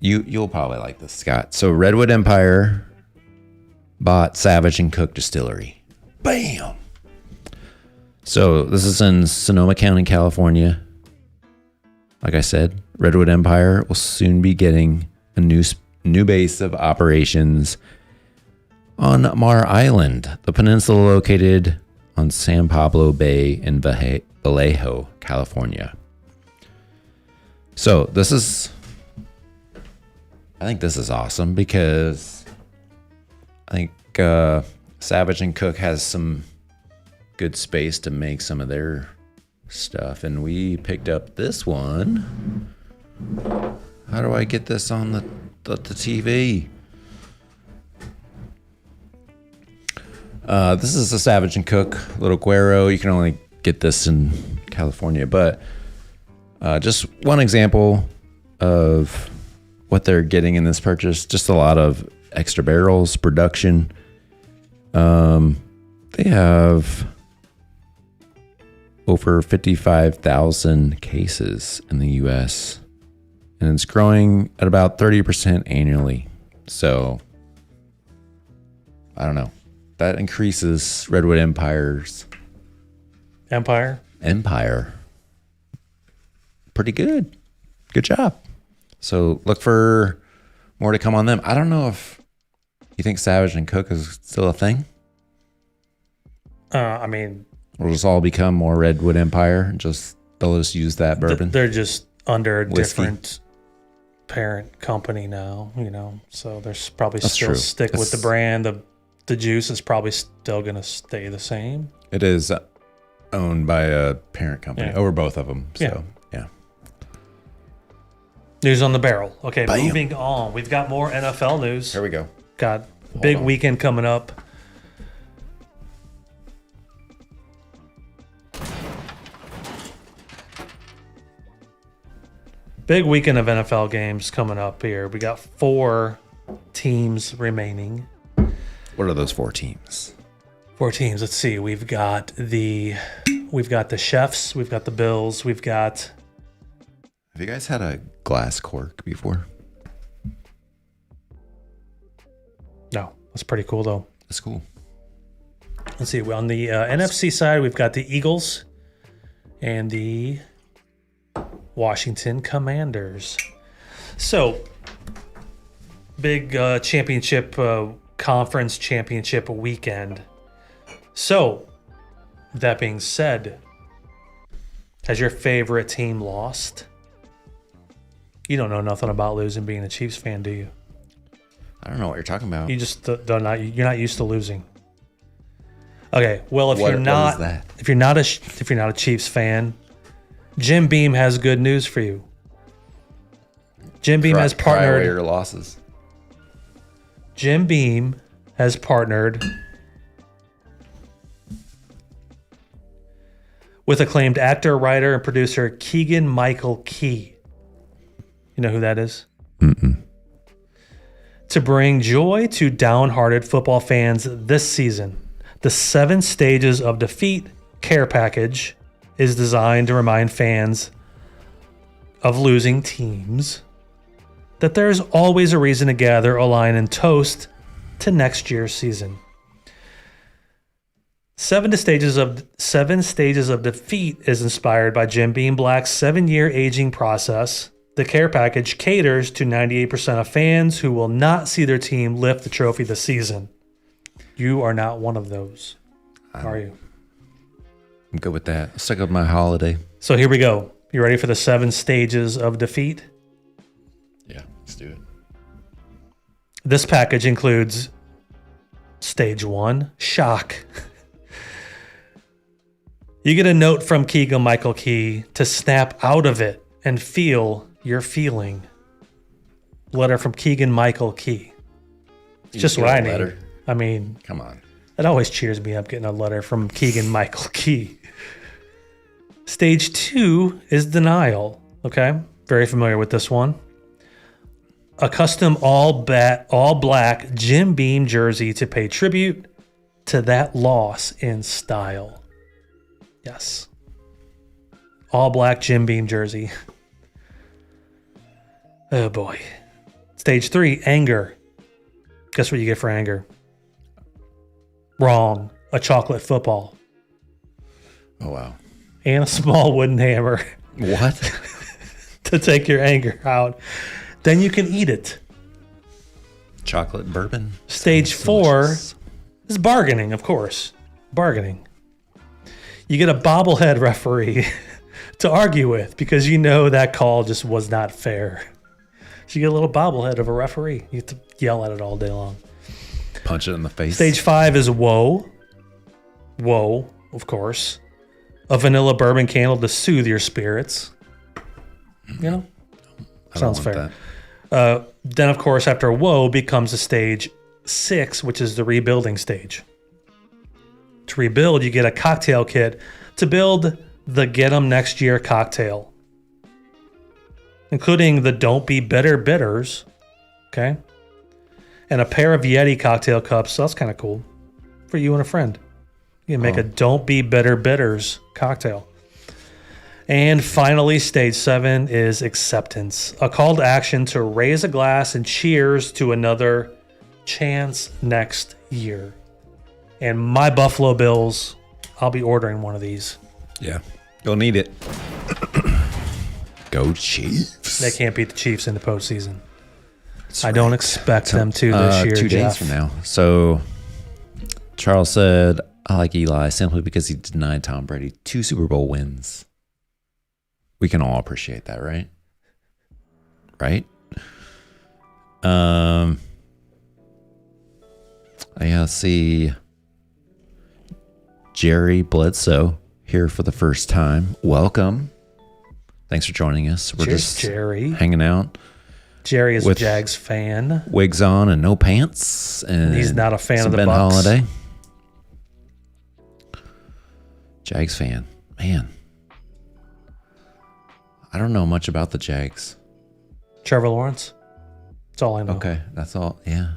You'll probably like this, Scott. So Redwood Empire bought Savage and Cook Distillery. Bam! So this is in Sonoma County, California. Like I said, Redwood Empire will soon be getting a new base of operations on Mar Island, the peninsula located on San Pablo Bay in Vallejo, California. So I think this is awesome because I think Savage and Cook has some good space to make some of their stuff, and we picked up this one. How do I get this on the TV? This is a Savage and Cook Little Guero. You can only get this in California, but just one example of what they're getting in this purchase. Just a lot of extra barrels, production. They have over 55,000 cases in the U.S., and it's growing at about 30% annually. So, I don't know. That increases Redwood Empire's Empire. Pretty good. Good job. So look for more to come on them. I don't know if you think Savage and Cook is still a thing. I mean, Will this all become more Redwood Empire? They'll just use that bourbon. They're just under a Whiskey. different parent company now, so there's probably That's still true. stick with the brand. The juice is probably still going to stay the same. It is owned by a parent company over both of them. So, yeah. News on the barrel. Okay, Bam. moving on. We've got more NFL news. Here we go. Got big on. weekend coming up. Big weekend of NFL games coming up here. We got 4 teams remaining. What are those 4 teams? 4 teams. Let's see. We've got the Chefs. We've got the Bills. We've got. Have you guys had a glass cork before? No, that's pretty cool though. That's cool. Let's see. On the NFC side, we've got the Eagles and the Washington Commanders. So big championship, conference championship weekend. So that being said, has your favorite team lost? You don't know nothing about losing being a Chiefs fan, do you? I don't know what you're talking about. You just you're not used to losing. Okay, well if What you're is not that? if you're not a Chiefs fan, Jim Beam has good news for you. Jim Beam has Cry away partnered. your losses. Jim Beam has partnered with acclaimed actor, writer, and producer Keegan-Michael Key. You know who that is? Mm-mm. To bring joy to downhearted football fans this season, the 7 Stages of Defeat care package is designed to remind fans of losing teams that there's always a reason to gather, align, and toast to next year's season. 7 Stages of Defeat is inspired by Jim Beam Black's 7-year aging process. The care package caters to 98% of fans who will not see their team lift the trophy this season. You are not one of those, are you? I'm good with that. Let's take up my holiday. So here we go. You ready for the 7 Stages of Defeat? Yeah, let's do it. This package includes Stage 1, shock. You get a note from Keegan-Michael Key to snap out of it and feel your feeling. Letter from Keegan-Michael Key. It's just what I need. Letter. I mean, Come on. it always cheers me up getting a letter from Keegan-Michael Key. Stage 2 is denial. Okay, very familiar with this one. A custom all black Jim Beam jersey to pay tribute to that loss in style. Yes. All black Jim Beam jersey. Oh boy. Stage 3, anger. Guess what you get for anger? Wrong. A chocolate football. Oh, wow. And a small wooden hammer What? to take your anger out. Then you can eat it. Chocolate bourbon? Stage Sounds 4 delicious. is bargaining, of course. Bargaining. You get a bobblehead referee to argue with because you know that call just was not fair. So you get a little bobblehead of a referee. You have to yell at it all day long. Punch it in the face. Stage 5 is woe. Woe, of course. A vanilla bourbon candle to soothe your spirits. You know? Sounds fair. Then, of course, after woe becomes a stage 6, which is the rebuilding stage. To rebuild, you get a cocktail kit to build the Get 'em Next Year cocktail, including the Don't Be Bitter bitters, okay? And a pair of Yeti cocktail cups. So that's kind of cool for you and a friend. You can make a Don't Be Bitter bitters cocktail. And finally, stage 7 is acceptance, a call to action to raise a glass and cheers to another chance next year. And my Buffalo Bills, I'll be ordering one of these. Yeah, you'll need it. Go Chiefs. They can't beat the Chiefs in the postseason. I don't expect them to this year, 2 days Jeff. from now. So Charles said, I like Eli simply because he denied Tom Brady 2 Super Bowl wins. We can all appreciate that, right? Right? I see Jerry Bledsoe here for the first time. Welcome. Thanks for joining us. We're Cheers, just Jerry. hanging out. Jerry is with a Jags fan. Wigs on and no pants. And He's not a fan some of the Ben Bucs. Holiday. Jags fan. Man. I don't know much about the Jags. Trevor Lawrence. That's all I know. Okay, that's all. Yeah.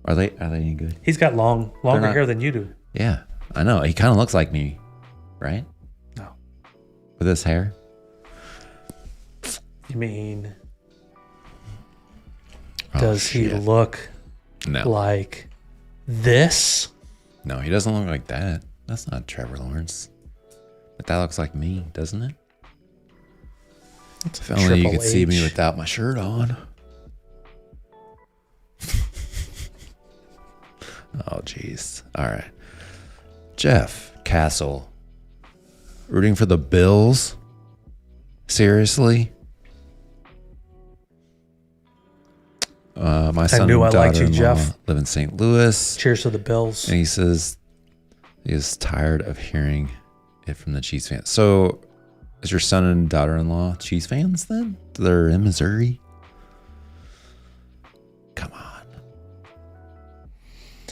Are they any good? He's got longer not- hair than you do. Yeah, I know. He kind of looks like me, right? No. With his hair. You mean, Oh, does he shit. look No. like this? No, he doesn't look like that. That's not Trevor Lawrence. But that looks like me, doesn't it? If only you Triple could see me H. without my shirt on. Oh, jeez. All right. Jeff Castle. Rooting for the Bills? Seriously? My son knew and I liked you, daughter-in-law Jeff. live in St. Louis. Cheers to the Bills. And he says he is tired of hearing it from the Chiefs fans. So is your son and daughter-in-law Chiefs fans then? They're in Missouri? Come on.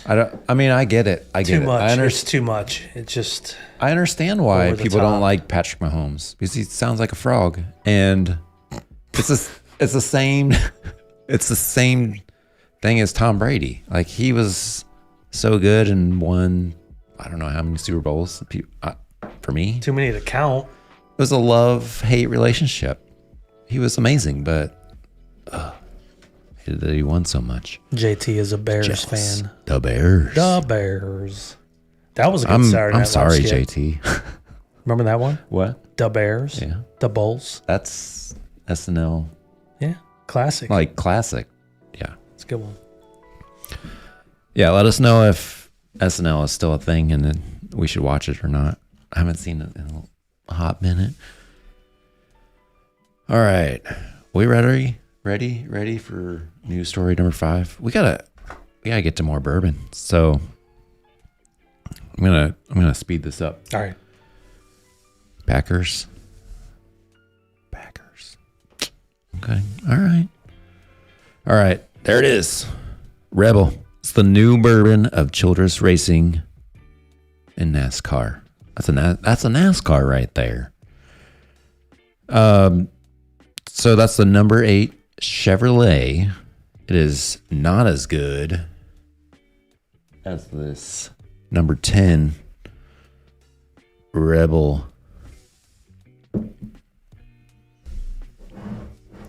I get it. I get Too it. much. It's too much. It just I understand why over the people top. don't like Patrick Mahomes because he sounds like a frog, and it's the same it's the same thing as Tom Brady. Like he was so good and won I don't know how many Super Bowls. For me, too many to count. it was a love-hate relationship. He was amazing, but hated that he won so much. JT is a Bears Jealous. fan. The Bears. The Bears. That was a good Saturday Night I'm Live sorry, skit. JT. Remember that one? What? The Bears. Yeah. The Bulls. That's SNL. Yeah. Classic. Like classic. Yeah. It's a good one. Yeah, let us know if SNL is still a thing and then we should watch it or not. I haven't seen it in a hot minute. All right. We ready? Ready for news story number 5? We gotta get to more bourbon. So I'm gonna speed this up. All right. Packers. Okay. All right. There it is. Rebel. It's the new bourbon of Childress Racing and NASCAR. That's a NASCAR right there. So that's the number 8 Chevrolet. It is not as good as this number 10 Rebel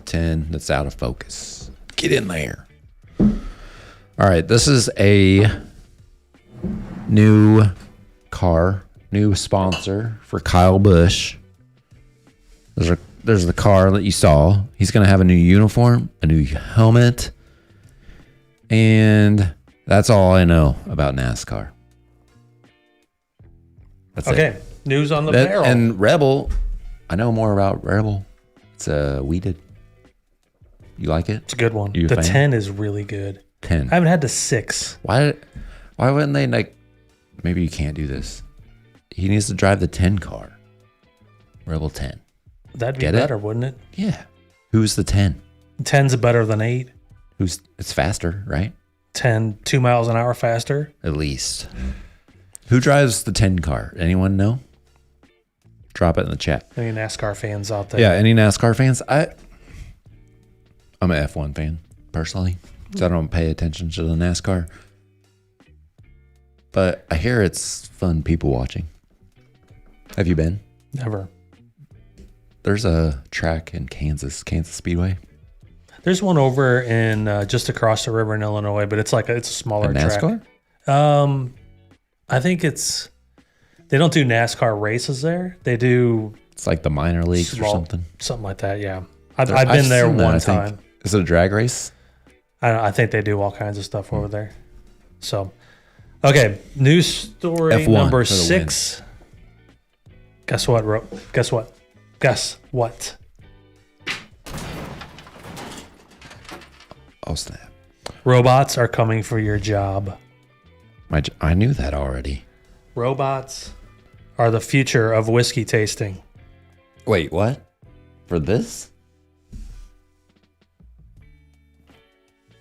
10 that's out of focus. Get in there. All right, this is a new car, new sponsor for Kyle Busch. There's the car that you saw. He's going to have a new uniform, a new helmet, and that's all I know about NASCAR. That's Okay, it. news on the barrel. And Rebel, I know more about Rebel. It's weeded. You like it? It's a good one. You a The fan? 10 is really good. 10. I haven't had the 6. Why wouldn't they like? Maybe you can't do this. He needs to drive the 10 car. Rebel 10. That'd be Get it? better, wouldn't it? Yeah. Who's the 10? 10's better than 8. It's faster, right? 10, 2 miles an hour faster. At least. Who drives the 10 car? Anyone know? Drop it in the chat. Any NASCAR fans out there? Yeah, any NASCAR fans? I'm an F1 fan, personally. So I don't pay attention to the NASCAR. But I hear it's fun people watching. Have you been? Never. There's a track in Kansas Speedway. There's one over in just across the river in Illinois, but it's a smaller A NASCAR? track. I think they don't do NASCAR races there. They do It's like the minor leagues or something. something like that. Yeah, I've been there seen that, one I think. time. Is it a drag race? I think they do all kinds of stuff over there. So, okay, news story F1 number for the 6. Guess what? Guess what? Oh, snap. Robots are coming for your job. I knew that already. Robots are the future of whiskey tasting. Wait, what? For this?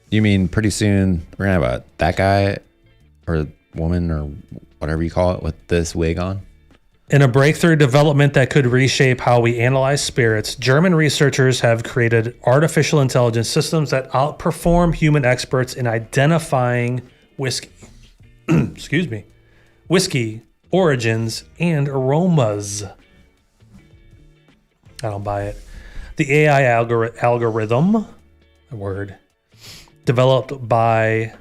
You mean pretty soon we're going to have that guy or woman or whatever you call it with this wig on? In a breakthrough development that could reshape how we analyze spirits, German researchers have created artificial intelligence systems that outperform human experts in identifying whiskey. Excuse me. Whiskey origins and aromas. I don't buy it. The AI algorithm, a word, developed by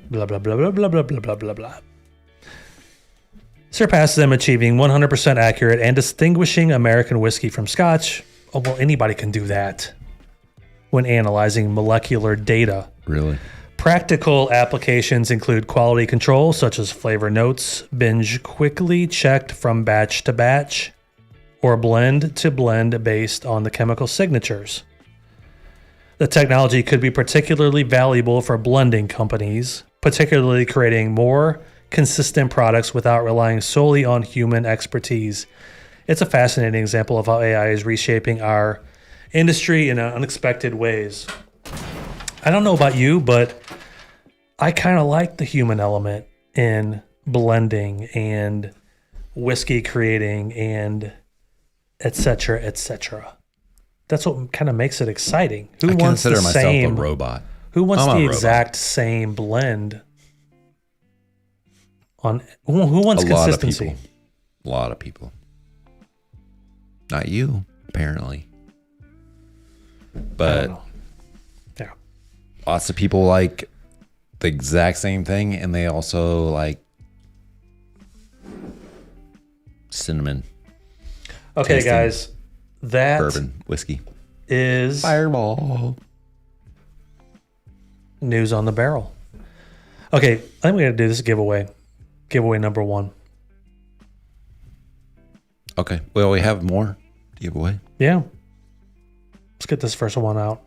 blah, blah, blah, blah, blah, blah, blah, blah, blah, blah, surpasses them, achieving 100% accurate and distinguishing American whiskey from Scotch. Oh, well, anybody can do that when analyzing molecular data. Really? Practical applications include quality control, such as flavor notes, binge quickly checked from batch to batch, or blend to blend based on the chemical signatures. The technology could be particularly valuable for blending companies, particularly creating more consistent products without relying solely on human expertise. It's a fascinating example of how AI is reshaping our industry in unexpected ways. I don't know about you, but I kind of like the human element in blending and whiskey creating and et cetera, et cetera. That's what kind of makes it exciting. Who I wants consider the myself same a robot. Who wants I'm a the robot. exact same blend? Who wants consistency? A lot of people. Not you, apparently. But Yeah. lots of people like the exact same thing, and they also like cinnamon, Okay, tasting guys, that bourbon, whiskey. is Fireball. news on the barrel. Okay, I think we're gonna do this giveaway. Giveaway number 1. Okay. Well, we have more to give away. Yeah. Let's get this first one out.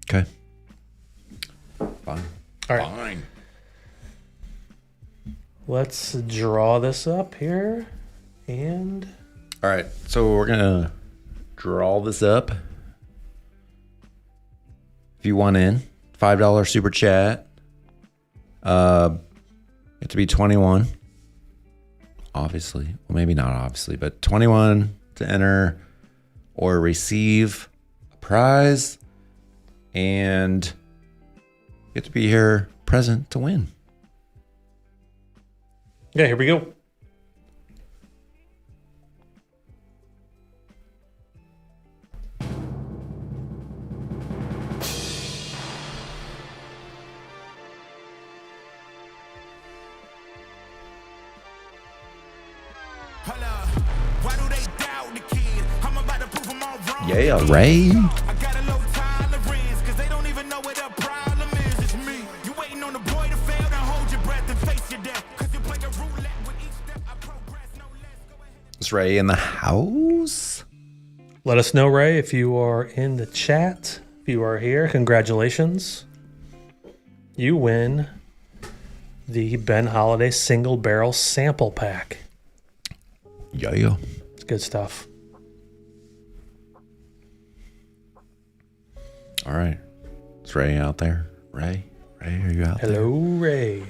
Okay. Fine. All right. Fine. Let's draw this up here. And All right. So we're going to draw this up. If you want in, $5 super chat. You have to be 21. Obviously. Well, maybe not obviously, but 21 to enter or receive a prize. And you have to be here present to win. yeah, here we go. Why do they doubt the kid? I'm about to prove them all wrong. Yeah, Ray. I got a low tolerance, cause they don't even know what the problem is. It's me. You waiting on the boy to fail, then hold your breath and face your death. Cause you play a roulette with each step. I progress no less. That's Ray in the house. Let us know, Ray, if you are in the chat. If you are here, congratulations. You win the Ben Holiday single barrel sample pack. Yeah. It's good stuff. All right. Is Ray out there? Ray, are you out there? Hello, Ray.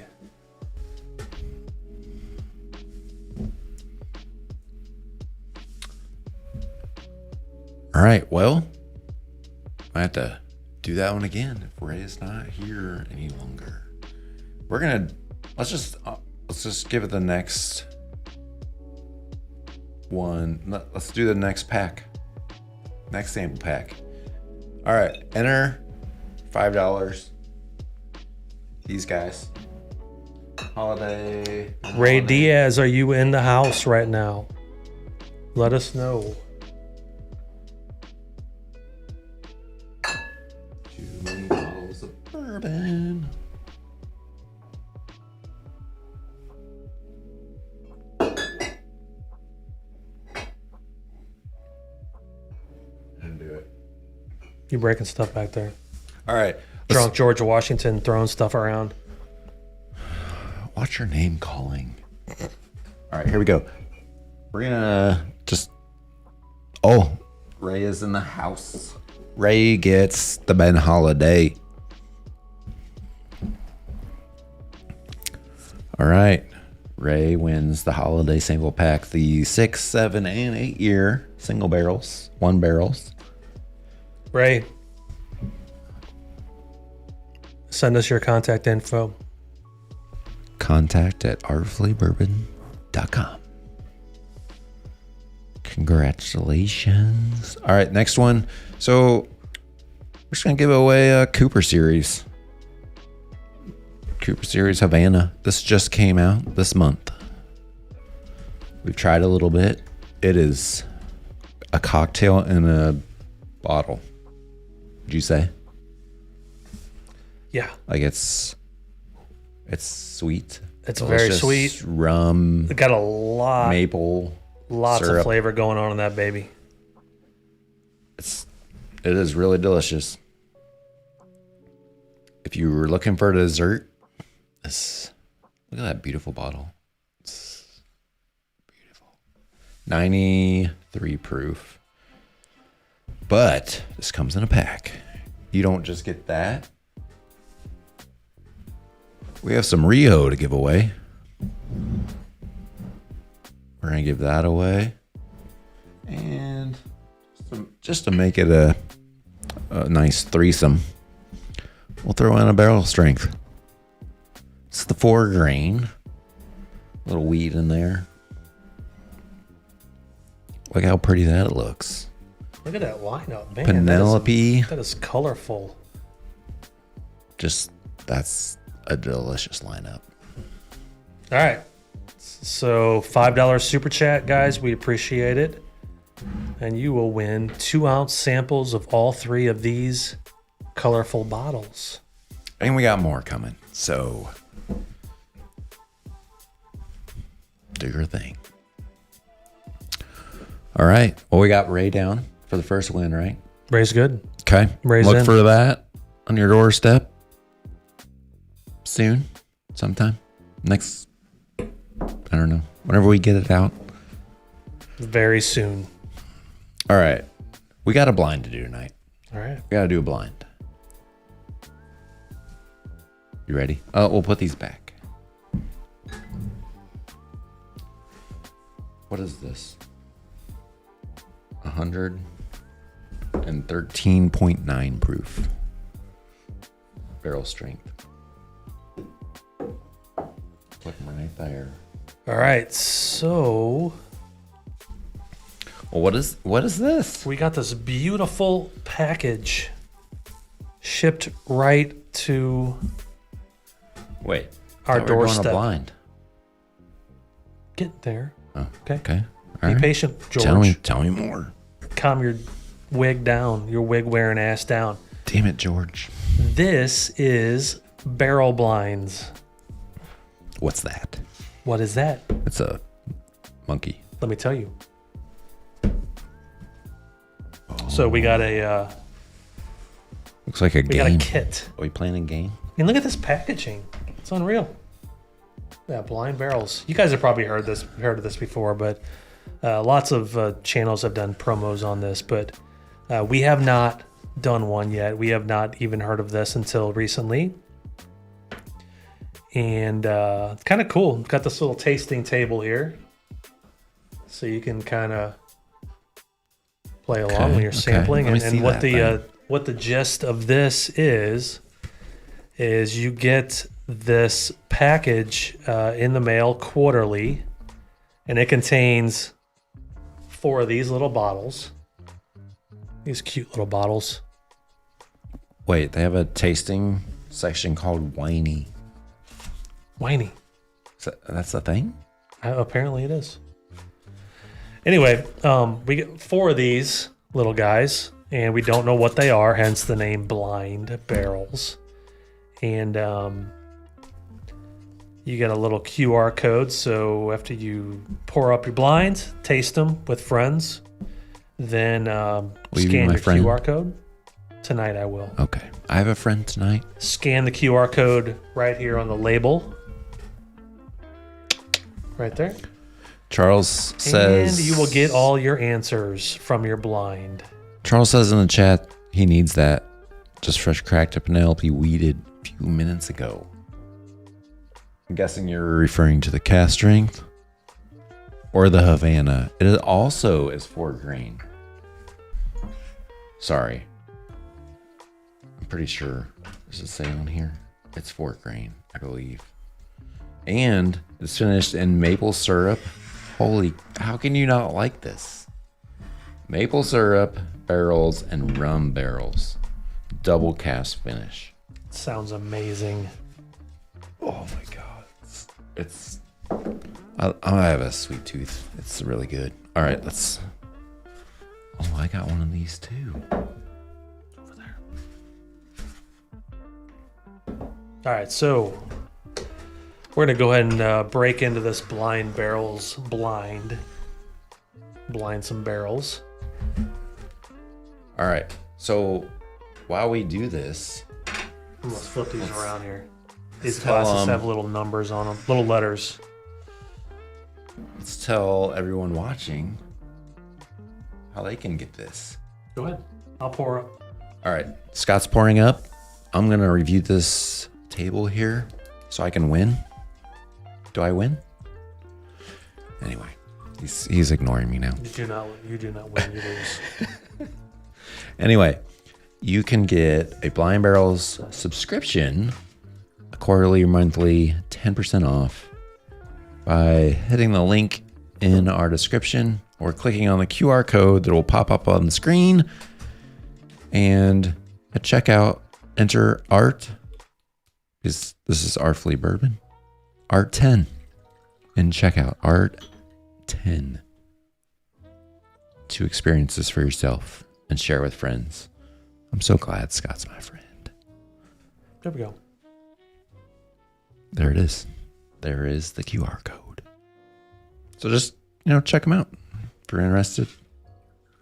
All right. Well, I have to do that one again if Ray is not here any longer. We're gonna let's just give it the next one. Let's do the next pack. Next sample pack. All right. Enter $5. These guys. Holiday. Ray Diaz, are you in the house right now? Let us know. Too many bottles of bourbon. And do it. You breaking stuff back there. All right. Drunk George Washington throwing stuff around. Watch your name calling. All right, here we go. We're gonna just. Oh, Ray is in the house. Ray gets the Ben Holiday. All right. Ray wins the holiday single pack, the 6, 7, and 8 year single barrels, 1 barrels. Ray, send us your contact info. Contact at ARTFULLYBOURBON.com. Congratulations. All right, next one. So we're just going to give away a Cooper Series. Cooper Series Havana. This just came out this month. We've tried a little bit. It is a cocktail in a bottle. Would you say? Yeah, Like it's sweet. it's very Delicious. sweet. Rum, It got a lot, maple, lots syrup. of flavor going on in that baby. It is really delicious. If you were looking for a dessert, look at that beautiful bottle. It's beautiful. 93 proof. But this comes in a pack. You don't just get that. We have some Rio to give away. We're going to give that away. And just to make it a nice threesome, we'll throw in a barrel strength. It's the 4 grain. Little weed in there. Look how pretty that looks. Look at that lineup, man. Penelope. That is colorful. That's a delicious lineup. All right. So $5 super chat, guys. We appreciate it. And you will win 2-ounce samples of all 3 of these colorful bottles. And we got more coming. So do your thing. All right. Well, we got Ray down for the first win, right? Ray's good. Okay. Ray's Look in. for that on your doorstep soon, sometime. Next, I don't know. Whenever we get it out. Very soon. All right. We got a blind to do tonight. All right. We got to do a blind. You ready? We'll put these back. What is this? 113.9 proof. Barrel strength. Put them right there. All right. So Well, what is this? we got this beautiful package shipped right to Wait. our I thought we were going doorstep. a blind. Get there. Oh, Okay. okay. Be All right. patient, George. Tell me more. Calm your wig down, your wig wearing ass down. Damn it, George. This is barrel blinds. What's that? What is that? It's a monkey. Let me tell you. So we got a Looks like a we game. got a kit. Are we playing a game? And look at this packaging. It's unreal. Yeah, blind barrels. You guys have probably heard of this before, but lots of channels have done promos on this, but we have not done one yet. We have not even heard of this until recently. And it's kind of cool. We've got this little tasting table here. So you can kind of play along when you're sampling. And what the gist of this is you get this package in the mail quarterly, and it contains 4 of these little bottles. These cute little bottles. Wait, they have a tasting section called Whiny. Whiny. That's a thing? Apparently it is. Anyway, we get 4 of these little guys, and we don't know what they are, hence the name Blind Barrels. And you get a little QR code, so after you pour up your blinds, taste them with friends, then scan your QR code. Tonight I will. Okay. I have a friend tonight. Scan the QR code right here on the label. Right there. Charles says... And you will get all your answers from your blind. Charles says in the chat he needs that. Just fresh cracked to Penelope weeded a few minutes ago. I'm guessing you're referring to the cast strength or the Havana. It also is 4 grain. Sorry. I'm pretty sure. Does it say on here? It's 4 grain, I believe. And it's finished in maple syrup. Holy, how can you not like this? Maple syrup barrels and rum barrels. Double cast finish. Sounds amazing. Oh my God. I have a sweet tooth. It's really good. All right, let's... Oh, I got one of these too. Over there. All right, so we're going to go ahead and break into this blind barrels blind some barrels. All right, so while we do this... Let's flip these around here. These tell, glasses have little numbers on them, little letters. Let's tell everyone watching how they can get this. Go ahead. I'll pour up. All right, Scott's pouring up. I'm going to review this table here so I can win. Do I win? Anyway, he's ignoring me now. You do not win, you lose. Anyway, you can get a Blind Barrels subscription, a quarterly or monthly, 10% off by hitting the link in our description or clicking on the QR code that will pop up on the screen. And at checkout, enter ART. This is Artfully Bourbon. ART10 in checkout. ART10 to experience this for yourself and share with friends. I'm so glad Scott's my friend. There we go. There it is. There is the QR code. So just, check them out. If you're interested,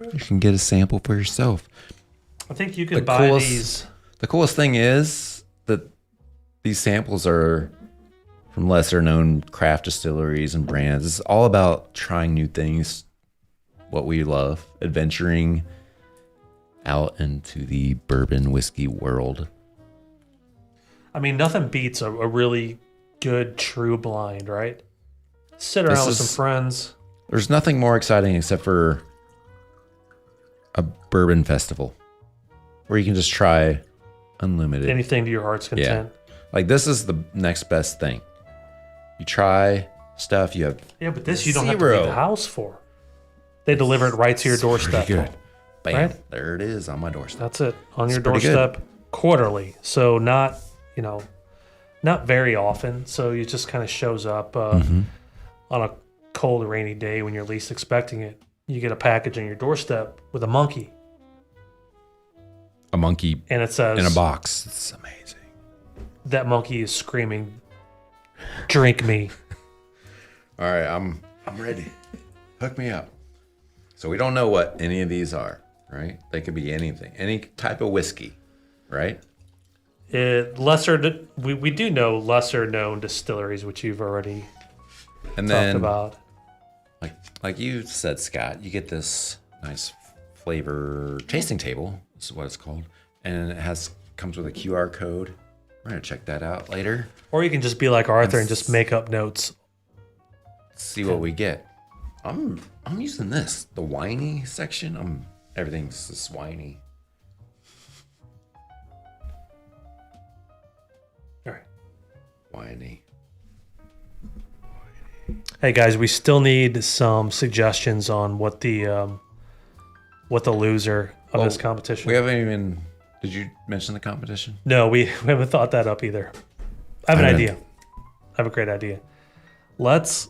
you can get a sample for yourself. I think you can buy these. The coolest thing is that these samples are from lesser known craft distilleries and brands. It's all about trying new things, what we love, adventuring out into the bourbon whiskey world. I mean, nothing beats a really good true blind, right? Sit around with some friends. There's nothing more exciting except for a bourbon festival where you can just try unlimited. Anything to your heart's content. Yeah. Like this is the next best thing. You try stuff, you have... Yeah, but this you don't have to leave the house for. They deliver it right to your doorstep. Pretty good. Bam, right? There it is on my doorstep. That's it. On your doorstep quarterly. So not very often. So it just kind of shows up on a cold, rainy day when you're least expecting it. You get a package on your doorstep with a monkey. A monkey and it says in a box. It's amazing. That monkey is screaming, "Drink me." All right, I'm ready. Hook me up. So we don't know what any of these are. right? They could be anything, any type of whiskey, right? We do know lesser known distilleries, which you've already And talked then, about. like you said, Scott, you get this nice flavor tasting table. This is what it's called, and it comes with a QR code. We're gonna check that out later. Or you can just be like Arthur and just make up notes. See what we get. I'm using this, the winey section. Everything's just winey. All right. Winey. Hey guys, we still need some suggestions on what the loser of this competition. We haven't even. Did you mention the competition? No, we haven't thought that up either. I have an idea. I have a great idea. Let's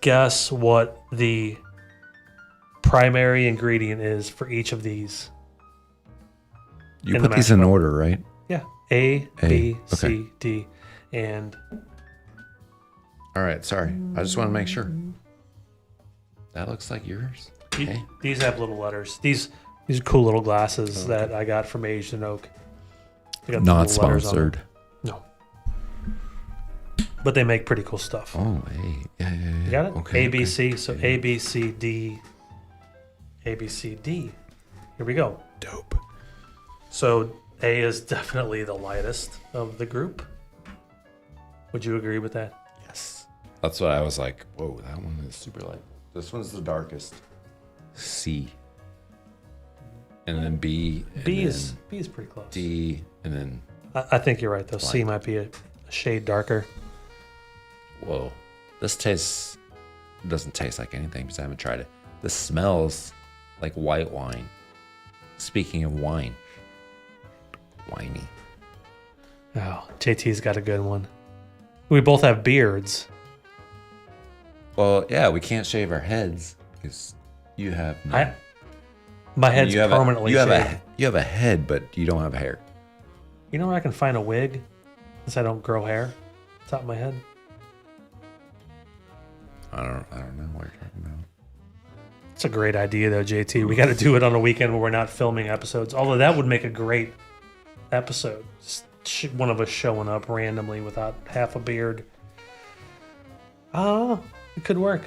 guess what the primary ingredient is for each of these. You put these in order, right? Yeah. A, B, okay. C, D, and All right. Sorry, I just want to make sure. That looks like yours. Okay. these have little letters. These are cool little glasses that I got from Asian Oak. They got Not little letters on them. sponsored. No. But they make pretty cool stuff. Oh, hey. Yeah. You got it? Okay. A, B, C. So A, B, C, D. A, B, C, D. Here we go. Dope. So A is definitely the lightest of the group. Would you agree with that? Yes. That's what I was like. Whoa, that one is super light. This one's the darkest. C. And then B. And B then is pretty close. D. And then I think you're right though. C Light. might be a shade darker. whoa. This doesn't taste like anything because I haven't tried it. This smells like white wine. Speaking of wine. Winey. Oh, JT's got a good one. We both have beards. Well, yeah, we can't shave our heads because you have none. My head's permanently shaved. You have a head, but you don't have hair. You know where I can find a wig since I don't grow hair? Top of my head. I don't know what you're talking about. It's a great idea though, JT. We got to do it on a weekend where we're not filming episodes. Although that would make a great episode. Just one of us showing up randomly without half a beard. Oh, it could work.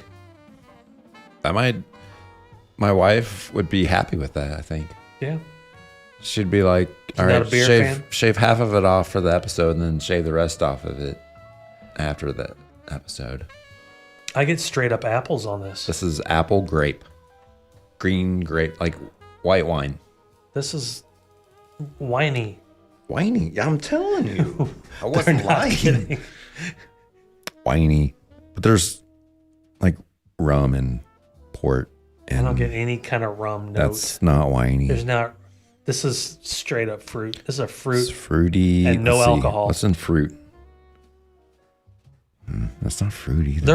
My wife would be happy with that, I think. Yeah. She'd be like, all not right, a beer fan? shave half of it off for the episode and then shave the rest off of it after that episode. I get straight up apples on this. This is apple grape. Green grape, like white wine. This is whiny. Whiny. I'm telling you. I They're wasn't not lying. kidding. Whiny. But there's like rum and port. And I don't get any kind of rum note. that's not whiny. There's not. This is straight up fruit. This is a fruit. It's fruity. And no Let's see. alcohol. What's in fruit? That's not fruit either.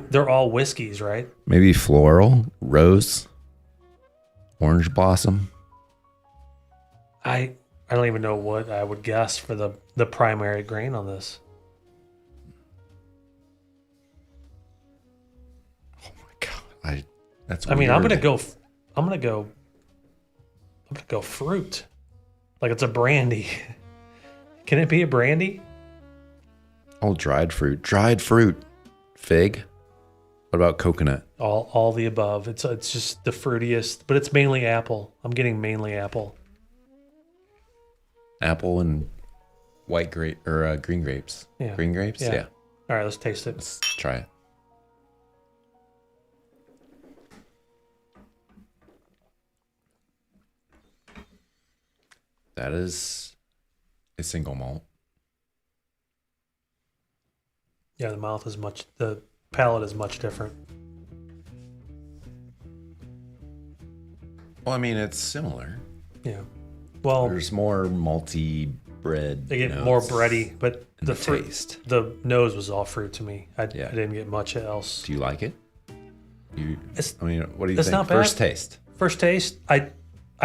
They're all whiskeys, right? Maybe floral, rose, orange blossom. I don't even know what I would guess for the primary grain on this. Oh my god! That's. I mean, I'm weird. gonna go fruit. Like it's a brandy. Can it be a brandy? Oh, dried fruit. Dried fruit. Fig. What about coconut? All the above. It's just the fruitiest, but it's mainly apple. I'm getting mainly apple. Apple and white grape or green grapes. Yeah. Green grapes. Yeah. Yeah. All right, let's taste it. Let's try it. That is a single malt. Yeah, the palate is much different. Well, I mean, it's similar. Yeah. Well, There's more malty bread. they get notes more bready, but in the the taste. the nose was all fruit to me. I Yeah. didn't get much else. Do you like it? What do you it's think? not bad. First taste. First taste, I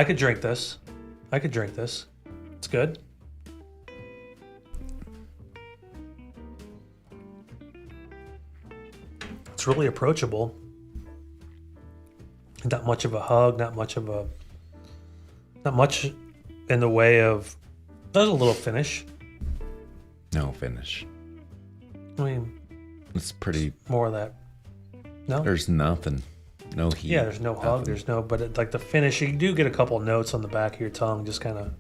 could drink this. It's good. It's really approachable. Not much of a hug, not much in the way of. There's a little finish. No finish. I mean, It's pretty. more of that. No. There's nothing. No heat. Yeah, there's no hug. There's no, but like the finish, you do get a couple notes on the back of your tongue, just kind of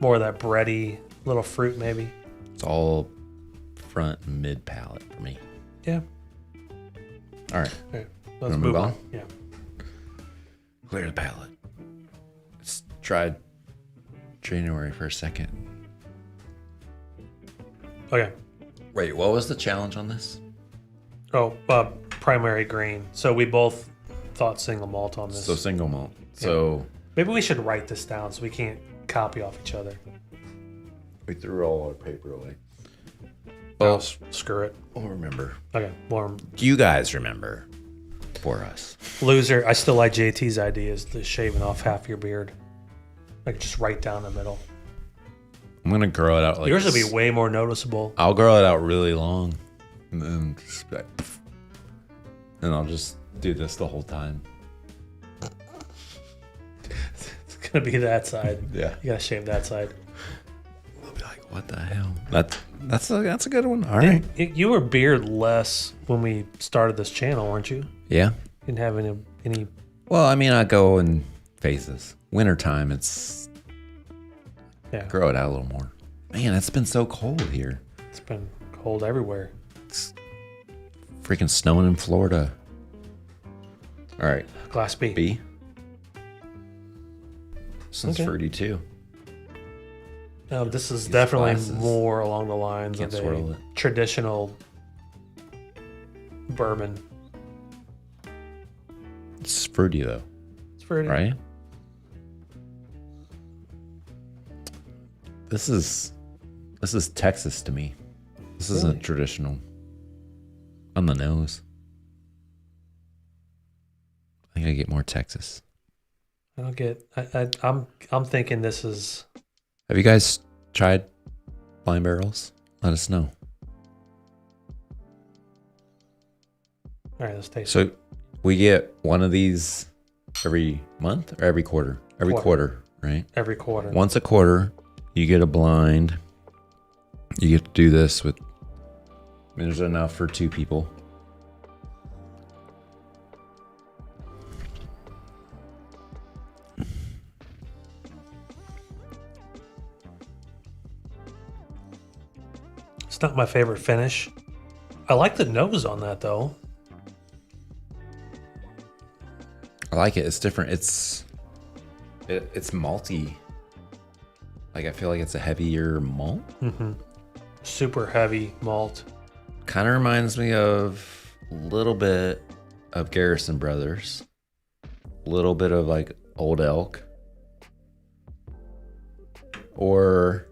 more of that bready little fruit, maybe. It's all front and mid palate for me. Yeah. All right. Okay, let's Wanna move move on. on? Yeah. Clear the palate. It's tried January for a second. Okay. Wait, what was the challenge on this? Oh, primary grain. So we both thought single malt on this. So single malt. So Maybe we should write this down so we can't copy off each other. we threw all our paper away. Well, screw it. We'll remember. Okay. Well, Do you guys remember for us? loser. I still like JT's idea is the shaving off half your beard. Like just right down the middle. I'm going to grow it out like Yours will this. be way more noticeable. I'll grow it out really long. And then just be like, and I'll just do this the whole time. It's going to be that side. Yeah. You got to shave that side. We'll be like, what the hell? That's a good one. All right. You were beardless when we started this channel, weren't you? Yeah. Didn't have any. Well, I mean, I go in phases. Wintertime, it's Yeah. grow it out a little more. Man, it's been so cold here. It's been cold everywhere. Freaking snowing in Florida. All right. Glass B. B. This one's Okay. fruity too. This is definitely glasses. more along the lines Can't of swirl a it. traditional bourbon. It's fruity though, It's pretty. right? This is Texas to me. This isn't Really? traditional. On the nose. I think I get more Texas. I don't get. I'm thinking this is. Have you guys tried blind barrels? Let us know. All right, let's taste. So we get one of these every month or every quarter? Every quarter, right? Every quarter. Once a quarter, you get a blind. You get to do this with, I mean, there's enough for 2 people. It's not my favorite finish. I like the nose on that though. I like it. It's different. It's malty. Like, I feel like it's a heavier malt. Super heavy malt. Kind of reminds me of a little bit of Garrison Brothers. A little bit of like Old Elk. Or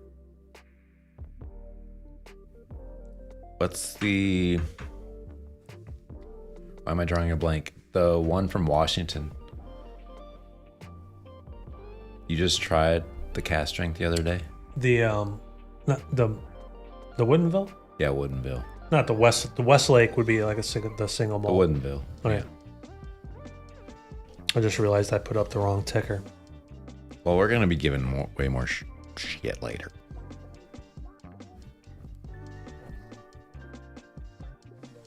what's the... Why am I drawing a blank? The one from Washington. You just tried the cast strength the other day? The not the Woodinville? Yeah, Woodinville. Not the West. The Westlake would be like the single The malt. Woodinville. Okay. I just realized I put up the wrong ticker. Well, we're gonna be giving way more shit later.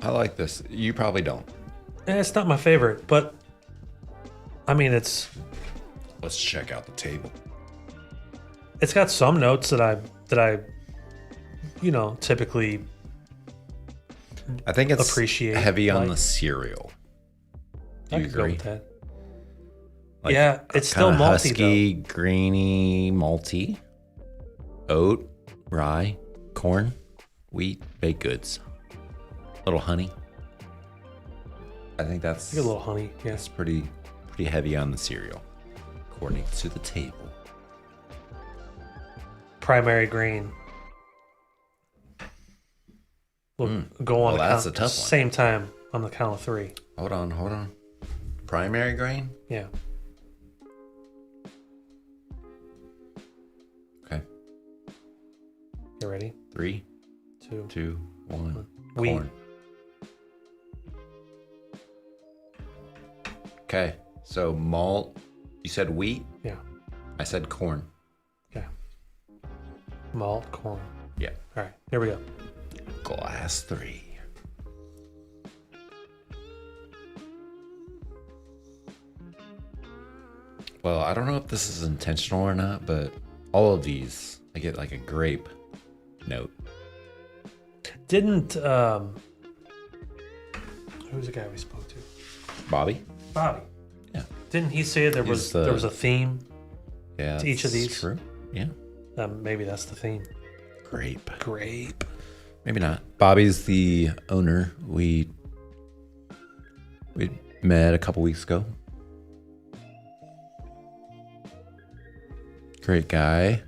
I like this. You probably don't. It's not my favorite, but I mean it's Let's check out the table. got some notes that I typically I think it's appreciate, heavy on like- the cereal. Do I you could go agree? with that. Like, Yeah, it's still kinda malty, husky, grainy, malty. Oat, rye, corn, wheat, baked goods. Little honey. I think that's Get a little honey. Yeah. It's pretty heavy on the cereal, according to the table. Primary grain. We'll go on. Well, the that's count, a tough one. Same time on the count of 3. Hold on. Primary grain? Yeah. Okay. You ready? 3, 2. 2, 1. Wheat. Corn. Okay. So malt, you said wheat? Yeah. I said corn. Okay. Malt, corn. Yeah. All right, here we go. Glass 3. Well, I don't know if this is intentional or not, but all of these, I get like a grape note. Didn't who was the guy we spoke to? Bobby? Bobby. Yeah. Didn't he say there was a theme Yeah. to each of that's these? True. Yeah. Maybe that's the theme. Grape. Grape. Maybe not. Bobby's the owner. We met a couple weeks ago. Great guy.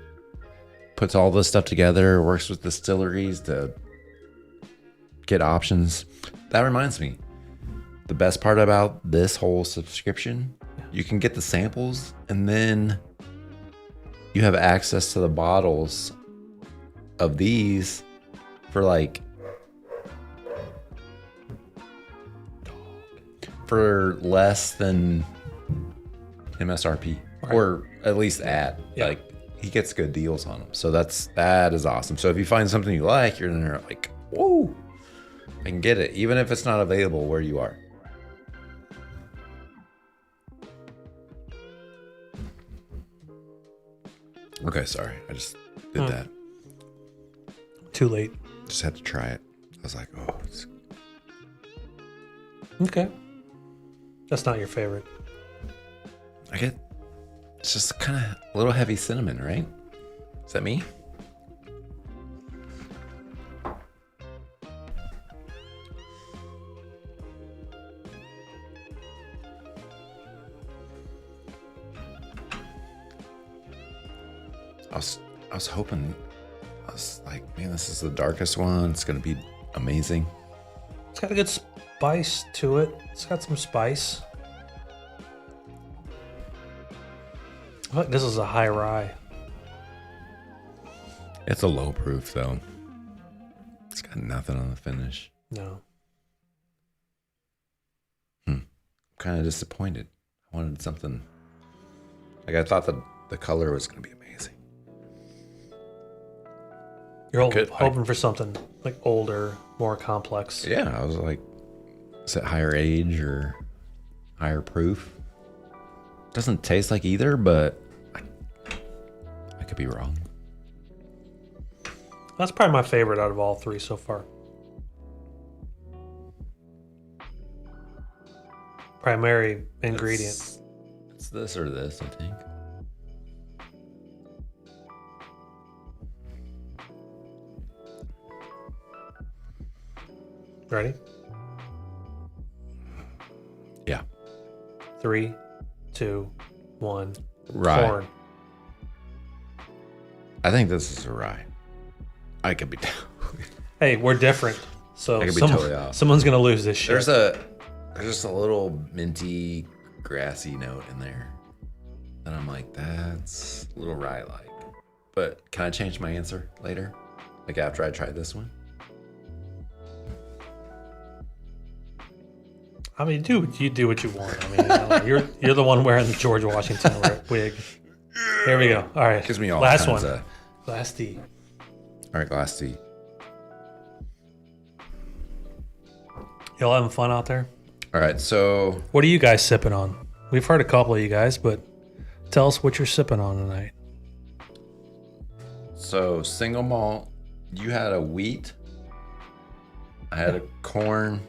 Puts all this stuff together, works with distilleries to get options. That reminds me. The best part about this whole subscription, you can get the samples and then you have access to the bottles of these for less than MSRP, Right. or at least at Yeah. like he gets good deals on them. So that is awesome. So if you find something you like, you're in there like, whoa, I can get it, even if it's not available where you are. Okay, sorry, I just did that. Too late. Just had to try it. I was like, oh, Okay. That's not your favorite. it's just kind of a little heavy cinnamon, right? Is that me? I was hoping, I was like, man, this is the darkest one. It's gonna be amazing. It's got a good spice to it. It's got some spice. I feel like this is a high rye. It's a low proof though. It's got nothing on the finish. No. I'm kind of disappointed. I wanted something. Like I thought the color was gonna be amazing. You're Good. hoping for something like older, more complex. Yeah, I was like, is it higher age or higher proof? Doesn't taste like either, but I could be wrong. That's probably my favorite out of all three so far. Primary ingredient. It's this or this, I think. Ready? Yeah. 3, 2, 1. Rye. Corn. I think this is a rye. I could be. Hey, we're different. So I could be totally off. someone's gonna lose this shit. There's just a little minty, grassy note in there. And I'm like, that's a little rye-like. But can I change my answer later? Like after I try this one? I mean, dude, you do what you want. I mean, I don't know. you're the one wearing the George Washington wig. Here we go. All right, Gives me all last kinds one. of. Glass D. All right, glass tea. Y'all having fun out there? All right, so What are you guys sipping on? We've heard a couple of you guys, but tell us what you're sipping on tonight. single malt. You had a wheat. I had a corn,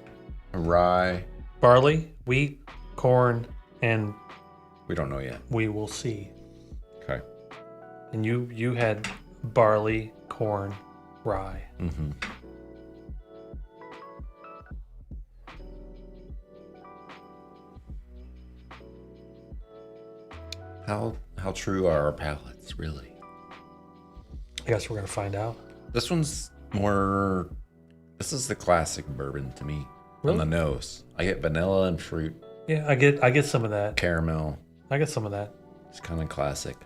a rye. Barley, wheat, corn, and We don't know yet. we will see. Okay. And you had barley, corn, rye. Mm-hmm. How true are our palates, really? I guess we're gonna find out. This one's more. This is the classic bourbon to me. Really? On the nose, I get vanilla and fruit, Yeah, I get some of that. caramel. I get some of that. It's kind of classic.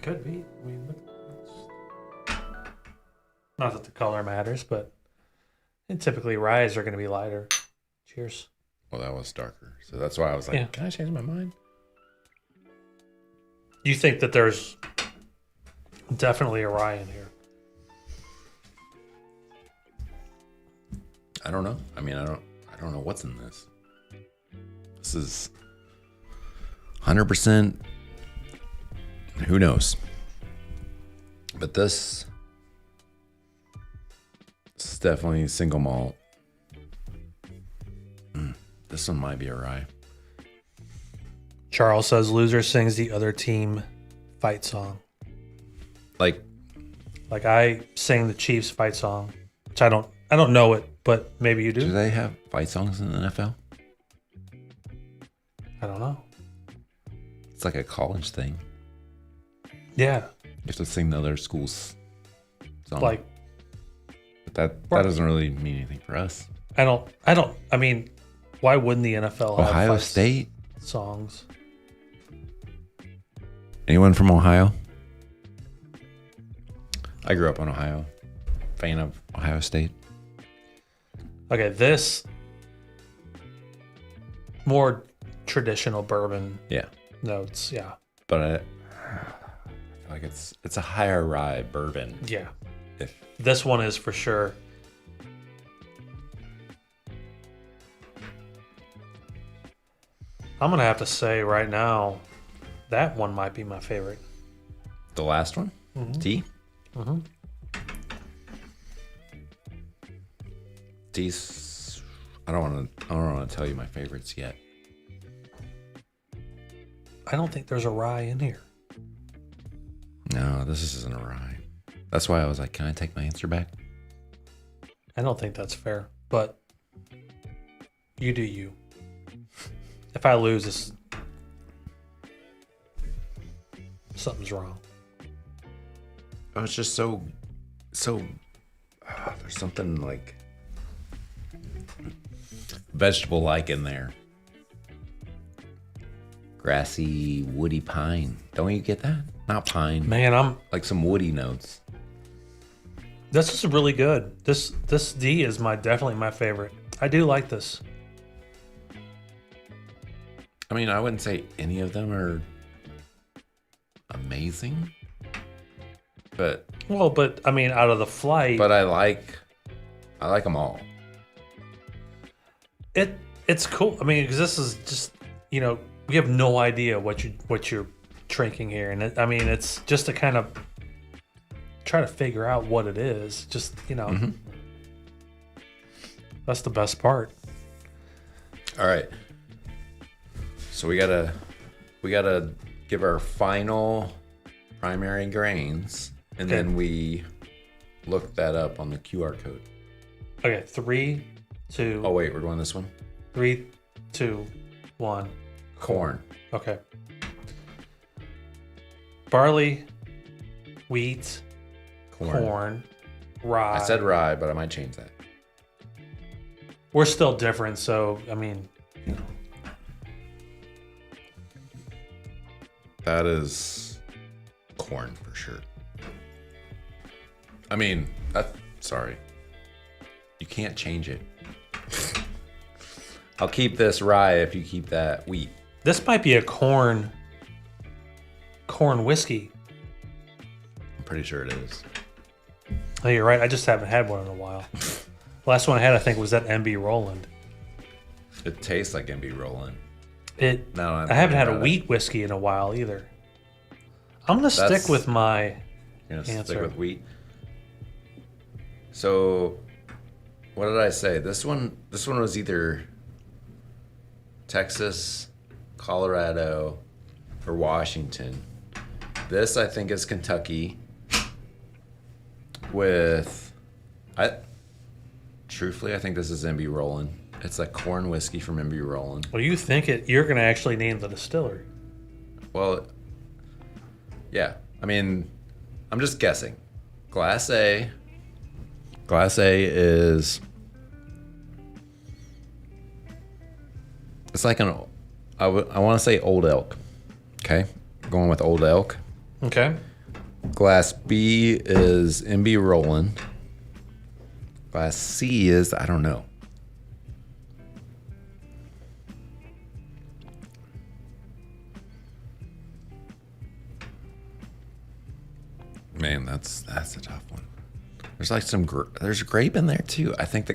Could be. I mean, not that the color matters, but typically ryes are going to be lighter. Cheers. Well, that was darker. So that's why I was like, Yeah. can I change my mind? You think that there's definitely a rye in here? I don't know. I mean, I don't know what's in this. This is 100%. Who knows? But this is definitely single malt. This one might be a rye. Charles says loser sings the other team fight song. Like, I sing the Chiefs fight song, which I don't know it, but maybe you do do. they have fight songs in the NFL? I don't know. It's like a college thing. Yeah, You have to sing the other school's song. like but that doesn't really mean anything for us. I mean, why wouldn't the NFL have Ohio fight State. songs? Anyone from Ohio? I grew up in Ohio. Fan of Ohio State. Okay, this more traditional bourbon Yeah, notes. Yeah, but I feel like it's a higher rye bourbon. yeah. If This one is for sure. I'm gonna have to say right now, that one might be my favorite. the last one, T. Mhm. T's. I don't want to tell you my favorites yet. I don't think there's a rye in here. No, this isn't a rye. That's why I was like, can I take my answer back? I don't think that's fair, but you do you. If I lose, something's wrong. Oh, it's just so. There's something like vegetable-like in there. Grassy, woody pine. Don't you get that? Not pine. Man, Like some woody notes. this is really good. This D is definitely my favorite. I do like this. I mean, I wouldn't say any of them are amazing, but Well, but I mean, out of the flight, I like them all. it's cool. I mean, because this is just, we have no idea what you're drinking here, and it's just to kind of try to figure out what it is. Just that's the best part. All right. So we gotta give our final primary grains, and then we look that up on the QR code. Okay, 3, 2. Oh wait, we're doing this one. 3, 2, 1. Corn. Okay. Barley, wheat, corn, rye. I said rye, but I might change that. We're still different, so I mean, That is corn for sure. I mean, sorry. You can't change it. I'll keep this rye if you keep that wheat. this might be a corn whiskey. I'm pretty sure it is. Oh, you're right. I just haven't had one in a while. Last one I had, I think, was that MB Roland. It tastes like MB Roland. No, I haven't had a wheat whiskey in a while either. I'm gonna stick with my You're gonna answer. stick with wheat. So, what did I say? This one was either Texas, Colorado, or Washington. This I think is Kentucky. Truthfully, I think this is MB Roland. It's a corn whiskey from MB Roland. Well, you think you're gonna actually name the distillery. Well, yeah. I mean, I'm just guessing. Class A is. It's like I want to say Old Elk. Okay, going with Old Elk. Okay. Class B is MB Roland. Class C is I don't know. Man, that's a tough one. There's like there's grape in there too. I think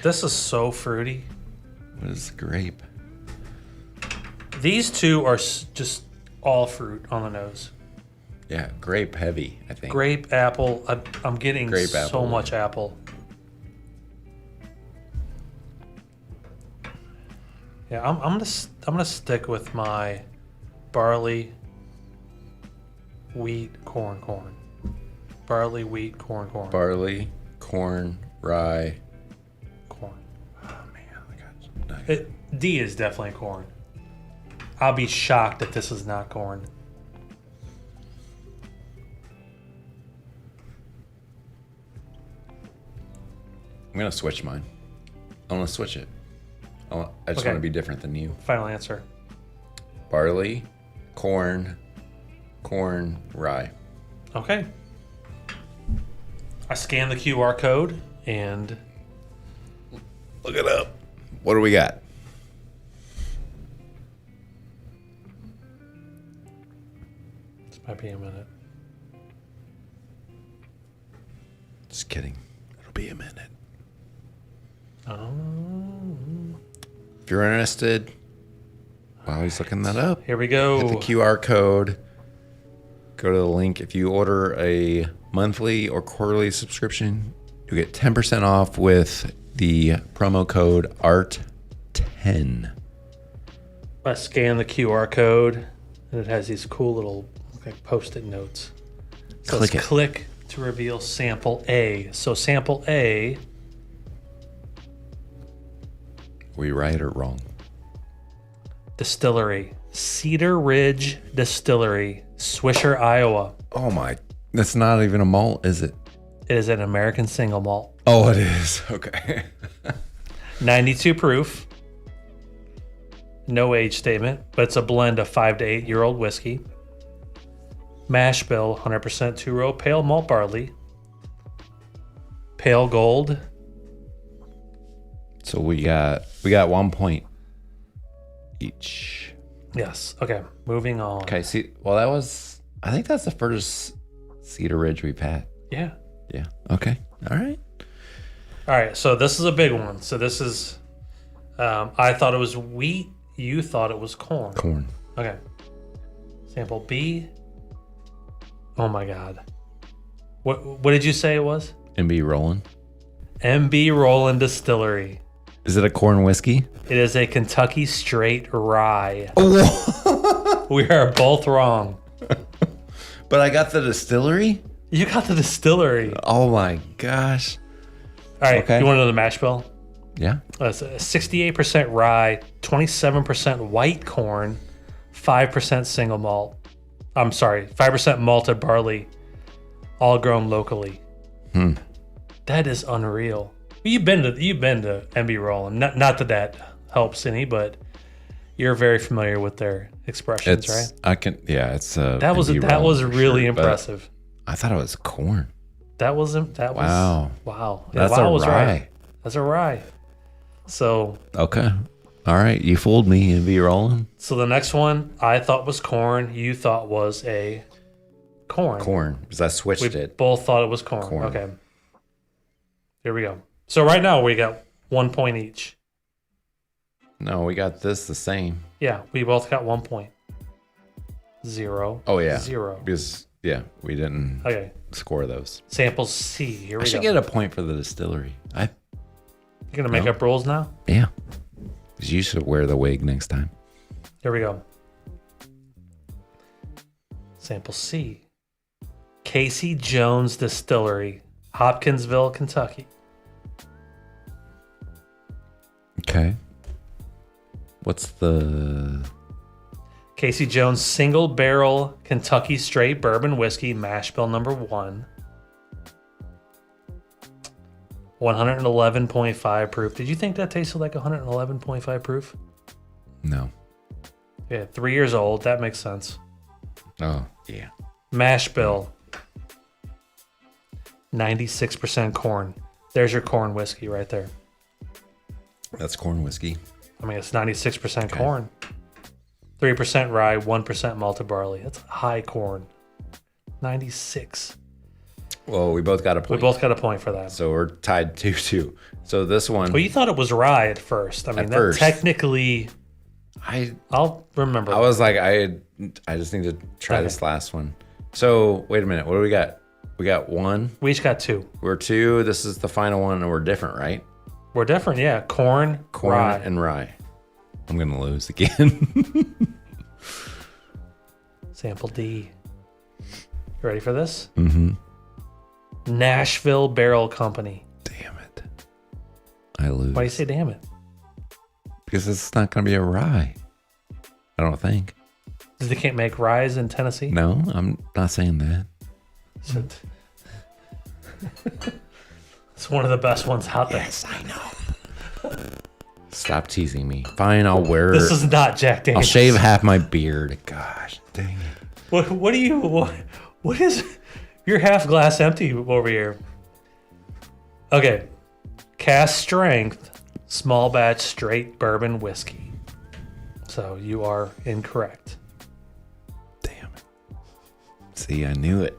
This is so fruity. what is grape? These two are just all fruit on the nose. Yeah, grape heavy, I think. Grape, apple. I'm getting Grape, so apple. much apple. Yeah, I'm gonna stick with my barley, wheat, corn. Barley, wheat, corn. Barley, corn, rye. Corn. Oh man, I got D is definitely corn. I'll be shocked if this is not corn. I'm gonna switch mine. I'm gonna switch it. I just Okay. want to be different than you. Final answer. Barley, corn, rye. Okay. I scanned the QR code and Look it up. What do we got? this might be a minute. Just kidding. It'll be a minute. If you're interested, while he's looking that up, Here we go. hit the QR code. Go to the link. If you order a monthly or quarterly subscription, you get 10% off with the promo code ART10. I scan the QR code and it has these cool little like post-it notes. So Click it's it. click to reveal sample A. So sample A, Were we right or wrong? distillery, Cedar Ridge Distillery, Swisher, Iowa. Oh my, that's not even a malt, is it? It is an American single malt. Oh, it is. Okay. 92 proof. No age statement, but it's a blend of 5 to 8 year old whiskey. Mash bill, 100% two-row pale malt barley. Pale gold. So we got 1 point each. Yes. Okay. Moving on. Okay. See, well, I think that's the first Cedar Ridge we've had. Yeah. Yeah. Okay. All right. All right. So this is a big one. So this is, I thought it was wheat. You thought it was corn. Corn. Okay. Sample B. Oh my God. What did you say it was? MB Rolling. MB Roland Distillery. Is it a corn whiskey? It is a Kentucky straight rye. We are both wrong. But I got the distillery? You got the distillery. Oh my gosh. All right. Okay. You want to know the mash bill? Yeah. It's 68% rye, 27% white corn, 5% single malt. I'm sorry, 5% malted barley, all grown locally. That is unreal. You've been to MB Rollin'. Not that helps any, but you're very familiar with their expressions, right? It's That was MB that was Rolling for really sure, but impressive. I thought it was corn. That was Wow. wow. Yeah, That's wow a was rye. right. That's a rye. So Okay. All right. You fooled me, MB Rolling. So the next one I thought was corn. You thought was a corn. Corn. Because I switched We it. both thought it was corn. Corn. Okay. Here we go. So right now we got 1 point each. No, we got this the same. Yeah, we both got 1 point. 0. Oh, yeah. 0. Because, yeah, we didn't Okay. score those. Sample C. Here I we should go. get a point for the distillery. You're gonna make No. up rules now? Yeah. 'Cause you should wear the wig next time. Here we go. Sample C. Casey Jones Distillery, Hopkinsville, Kentucky. Okay. What's the... Casey Jones single barrel Kentucky straight bourbon whiskey, mash bill number 1. 111.5 proof. Did you think that tasted like 111.5 proof? No. Yeah, 3 years old. That makes sense. Oh, yeah. Mash bill. 96% corn. There's your corn whiskey right there. That's corn whiskey. I mean, it's 96% corn. 3% rye, 1% malted barley. That's high corn. 96. Well, we both got a We point. both got a point for that. So we're tied 2-2. So this one, Well, you thought it was rye at first. I mean, At that first. technically, I'll remember. I was like, I just need to try this last one. So wait a minute. What do we got? We got 1. We each got 2. We're 2. This is the final one, and we're different, right? We're different, yeah. Corn, rye. and rye. I'm gonna lose again. Sample D. You ready for this? Mm-hmm. Nashville Barrel Company. Damn it. I lose. Why do you say damn it? Because it's not gonna be a rye. I don't think. Because they can't make ryes in Tennessee? No, I'm not saying that. It's one of the best ones out there. Yes, I know. Stop teasing me. Fine, I'll wear. This is not Jack I'll Daniels. shave half my beard. Gosh, dang it. What do you what is you're half glass empty over here. Okay. Cast strength, small batch straight bourbon whiskey. So you are incorrect. Damn it. See, I knew it.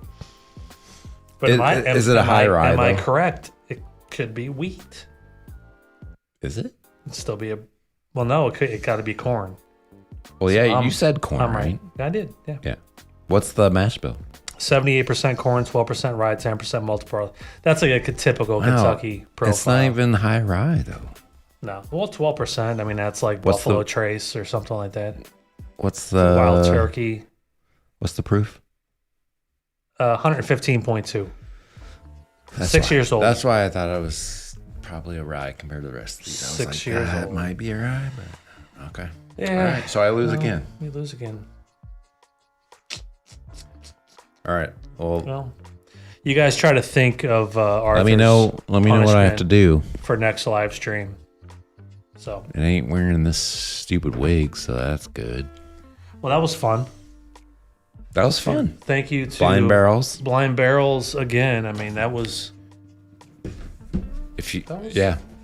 But Is it a high rye? Am I though? correct? It could be wheat. Is it? It'd still be a well no, it got to be corn. Well, yeah, I'm- you said corn, I'm right? right. I did. Yeah. Yeah. What's the mash bill? 78% corn, 12% rye, 10% multiple. That's like a typical Kentucky profile. It's not even high rye though. No. Well, 12%. I mean, that's like What's Buffalo the- Trace or something like that. What's the Wild Turkey. What's the proof? 115.2. That's 6 why- years old. That's why I thought it was probably a rye compared to the rest of these. I was 6 like, years "Ah, it old." might be a rye, but okay. Yeah. All right, so I lose again. We lose again. All right. Well, Well, you guys try to think of Arthur's let me know what I have to do. for next live stream. So, It ain't wearing this stupid wig, so that's good. well, that was fun. That was fun. Thank you to Blind barrels. Blind Barrels again. I mean, that was If you That was-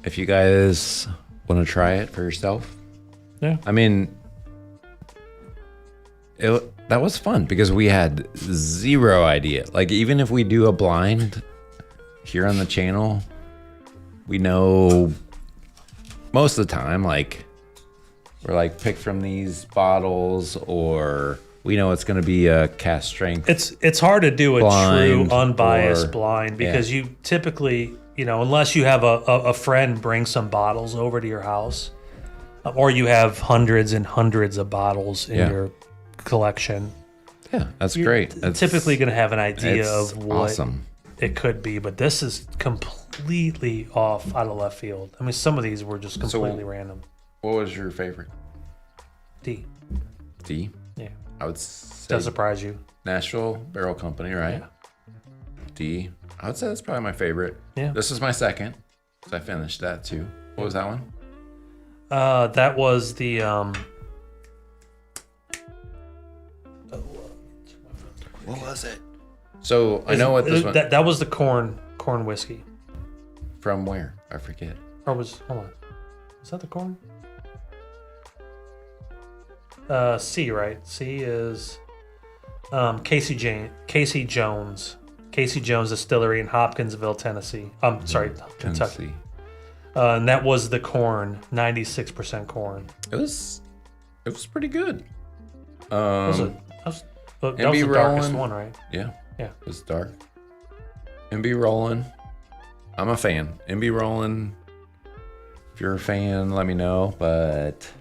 if you guys want to try it for yourself, yeah. I mean, that was fun because we had zero idea. Like even if we do a blind here on the channel, we know most of the time, like we're like pick from these bottles, or we know it's going to be a cast strength. It's hard to do a Blind true unbiased or- blind because you typically, unless you have a friend bring some bottles over to your house, or you have hundreds and hundreds of bottles in Yeah. your collection, Yeah, that's you're great. That's typically going to have an idea it's of what awesome. it could be. But this is completely off out of left field. I mean, some of these were just completely random. What was your favorite? D. D. Yeah. I would say Does surprise you. Nashville Barrel Company, right? Yeah. D. I would say that's probably my favorite. Yeah. This is my second. So I finished that too. What was that one? That was the What was it? So I know what this one that was the corn whiskey. from where? I forget. Or was hold on. Was that the corn? C, right? C is Casey Jones Distillery in Hopkinsville, Tennessee. Sorry, Kentucky. Tennessee. And that was the corn, 96% corn. It was pretty good. That was the be darkest rolling. one, right? Yeah. Yeah. It was dark. MB Rolling. I'm a fan. MB Rolling. If you're a fan, let me know, but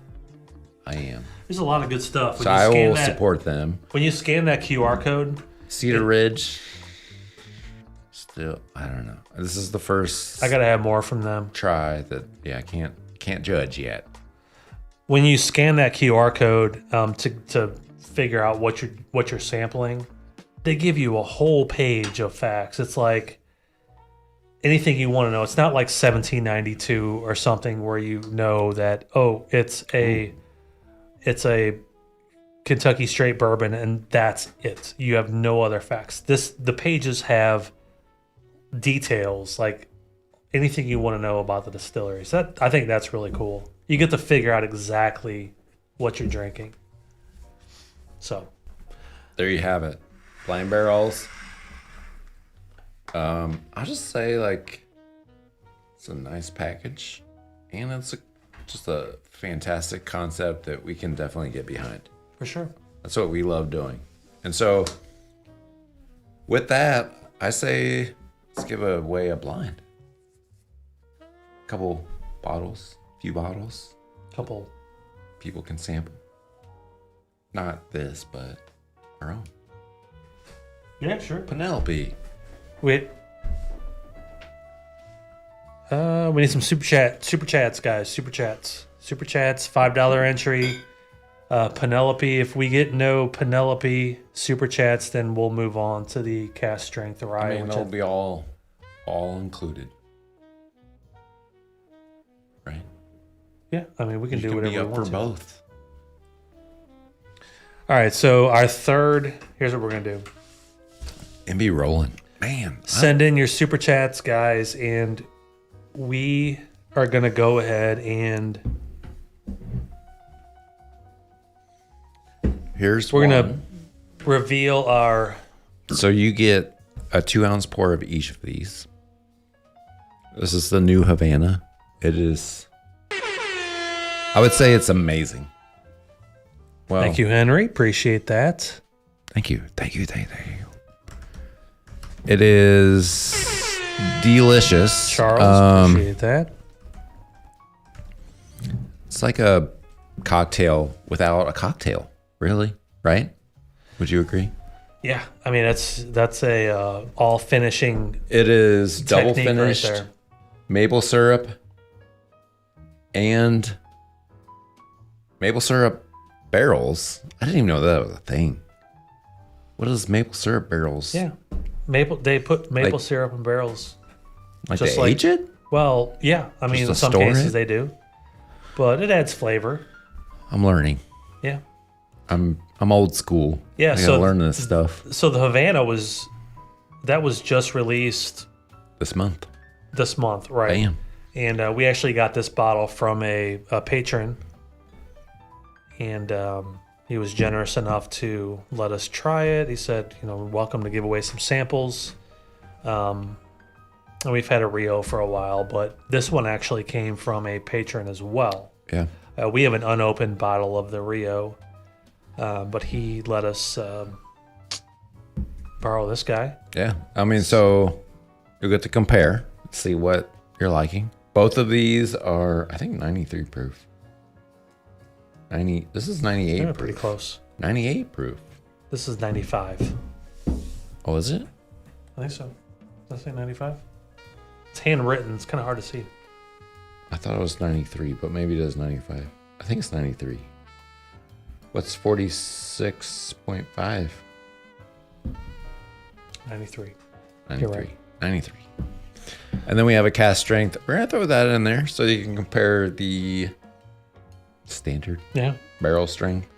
I am. There's a lot of good stuff. When So you I scan will that- support them. When you scan that QR code, Cedar Ridge. Still, I don't know. This is the first I gotta have more from them. try that. Yeah, I can't judge yet. When you scan that QR code to figure out what you're sampling, they give you a whole page of facts. It's like anything you want to know. It's not like 1792 or something where you know that it's a Kentucky straight bourbon and that's it. You have no other facts. The pages have details like anything you want to know about the distillery. So I think that's really cool. You get to figure out exactly what you're drinking. So There you have it. Blind barrels. I'll just say like it's a nice package, and it's just a fantastic concept that we can definitely get behind. For sure. That's what we love doing. And so with that, I say let's give away a blind. Couple bottles, few bottles. Couple. People can sample. Not this, but our own. Yeah, sure. Penelope. Wait. We need some super chats, guys. Super chats, $5 entry. Penelope. If we get no Penelope super chats, then we'll move on to the cast strength rye. I mean, they'll be all included, right? Yeah, I mean we can You do can whatever be we up want for to. both. All right, so our third. Here's what we're gonna do. And be rolling, man. Send in your super chats, guys, and we are gonna go ahead and We're gonna reveal our. So you get a 2-ounce pour of each of these. This is the new Havana. It is. I would say it's amazing. Well, Thank you, Henry. Appreciate that. Thank you. It is delicious. Charles, appreciate that. It's like a cocktail without a cocktail, really, right? Would you agree? Yeah, I mean that's a all finishing. It is double technique right finished there. maple syrup and maple syrup barrels. I didn't even know that was a thing. What is maple syrup barrels? Yeah, maple. They put maple Like- syrup in barrels. Like just they like- age it? Well, yeah. I mean, to in some store cases it? they do, but it adds flavor. I'm learning. Yeah. I'm old school. Yeah, I gotta so- learn this stuff So the Havana was just released this month. this month, right? Bam. And we actually got this bottle from a patron, and he was generous enough to let us try it. He said, "We're welcome to give away some samples." And we've had a Rio for a while, but this one actually came from a patron as well. Yeah. We have an unopened bottle of the Rio, but he let us borrow this guy. Yeah. I mean, so you'll get to compare, see what you're liking. Both of these are, I think, 93 proof. This is 98 Yeah, proof. pretty close. 98 proof. This is 95. Oh, is it? I think so. Did I say 95? It's handwritten. It's kind of hard to see. I thought it was 93, but maybe it is 95. I think it's 93. What's 46.5? 93. 93. You're right. 93. And then we have a cast strength. We're going to throw that in there so you can compare the standard Yeah. barrel strength.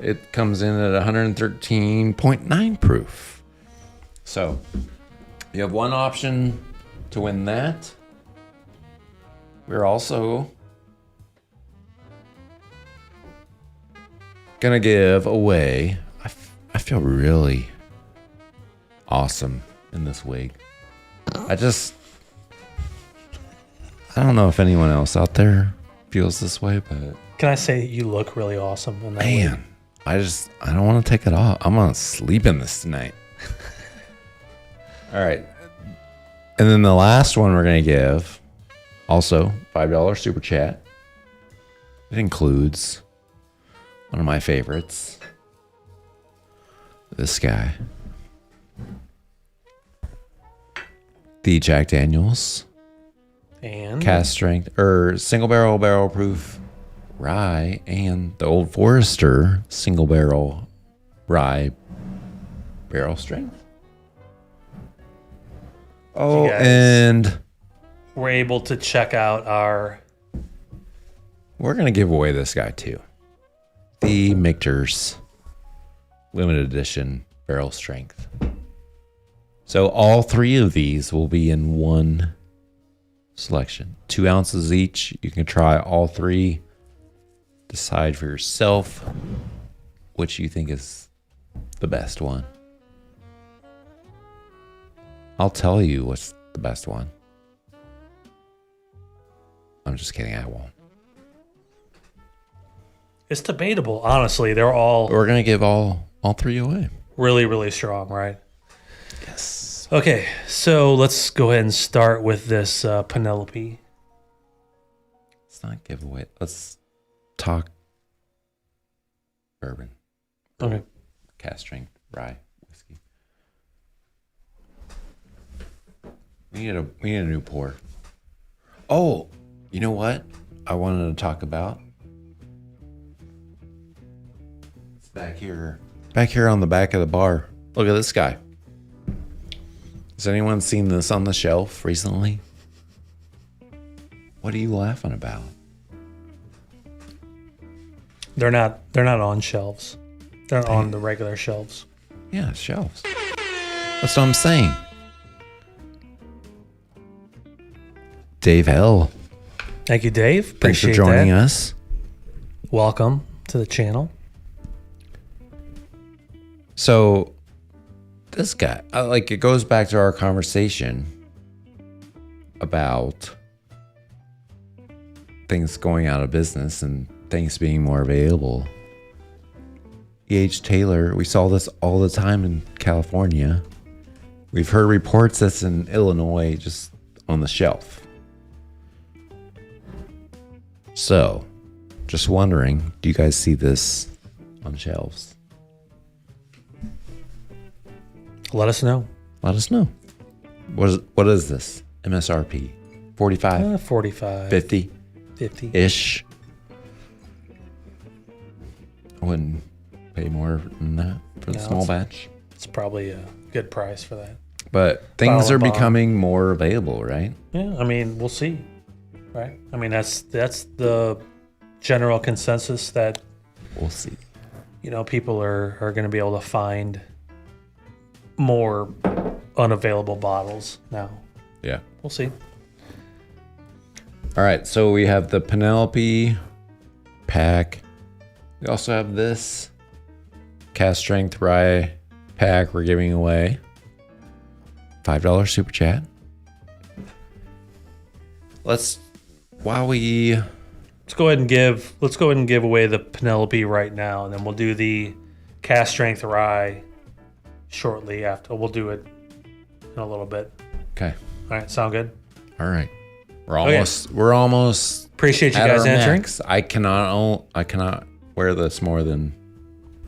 It comes in at 113.9 proof. So you have one option to win that. We're also gonna give away. I feel really awesome in this wig. I don't know if anyone else out there feels this way, but Can I say you look really awesome in that way? man, I don't want to take it off. I'm gonna sleep in this tonight. All right. And then the last one we're gonna give, also $5 super chat. It includes one of my favorites. This guy. The Jack Daniels And cast strength or single barrel proof rye and the Old Forester single barrel rye barrel strength. Oh, guys- and we're able to check out our we're going to give away this guy too. The Michter's limited edition barrel strength. So all three of these will be in one selection. 2 ounces each. You can try all three. Decide for yourself which you think is the best one. I'll tell you what's the best one. I'm just kidding. I won't. It's debatable. Honestly, they're all We're gonna give all three away. really, really strong, right? Yes. Okay, so let's go ahead and start with this Penelope. Let's not give away. Let's talk bourbon. Okay. Cast strength rye whiskey. We need a new pour. Oh, you know what? I wanted to talk about. It's back here. Back here on the back of the bar. Look at this guy. Has anyone seen this on the shelf recently? What are you laughing about? They're not on shelves. They're on the regular shelves. Yeah, shelves. That's what I'm saying. Dave L. Thank you, Dave. Thanks Appreciate for joining that. us. Welcome to the channel. So, this guy, it goes back to our conversation about things going out of business and things being more available. E.H. Taylor, we saw this all the time in California. We've heard reports that's in Illinois just on the shelf. So, just wondering, do you guys see this on shelves? Let us know. Let us know. What is this? MSRP? 45? 45. 50? 50. Ish. I wouldn't pay more than that for the No, small batch. It's probably a good price for that. But things Bottle are of bond. becoming more available, right? Yeah, I mean, we'll see. Right? I mean, that's the general consensus that, We'll see. people are going to be able to find more unavailable bottles now. Yeah. We'll see. All right. So we have the Penelope pack. We also have this cast strength rye pack we're giving away. $5 super chat. Let's go ahead and give away the Penelope right now, and then we'll do the cast strength rye shortly after. We'll do it in a little bit. Okay. All right, sound good? All right. We're almost Appreciate you at guys our answering. max. I cannot wear this more than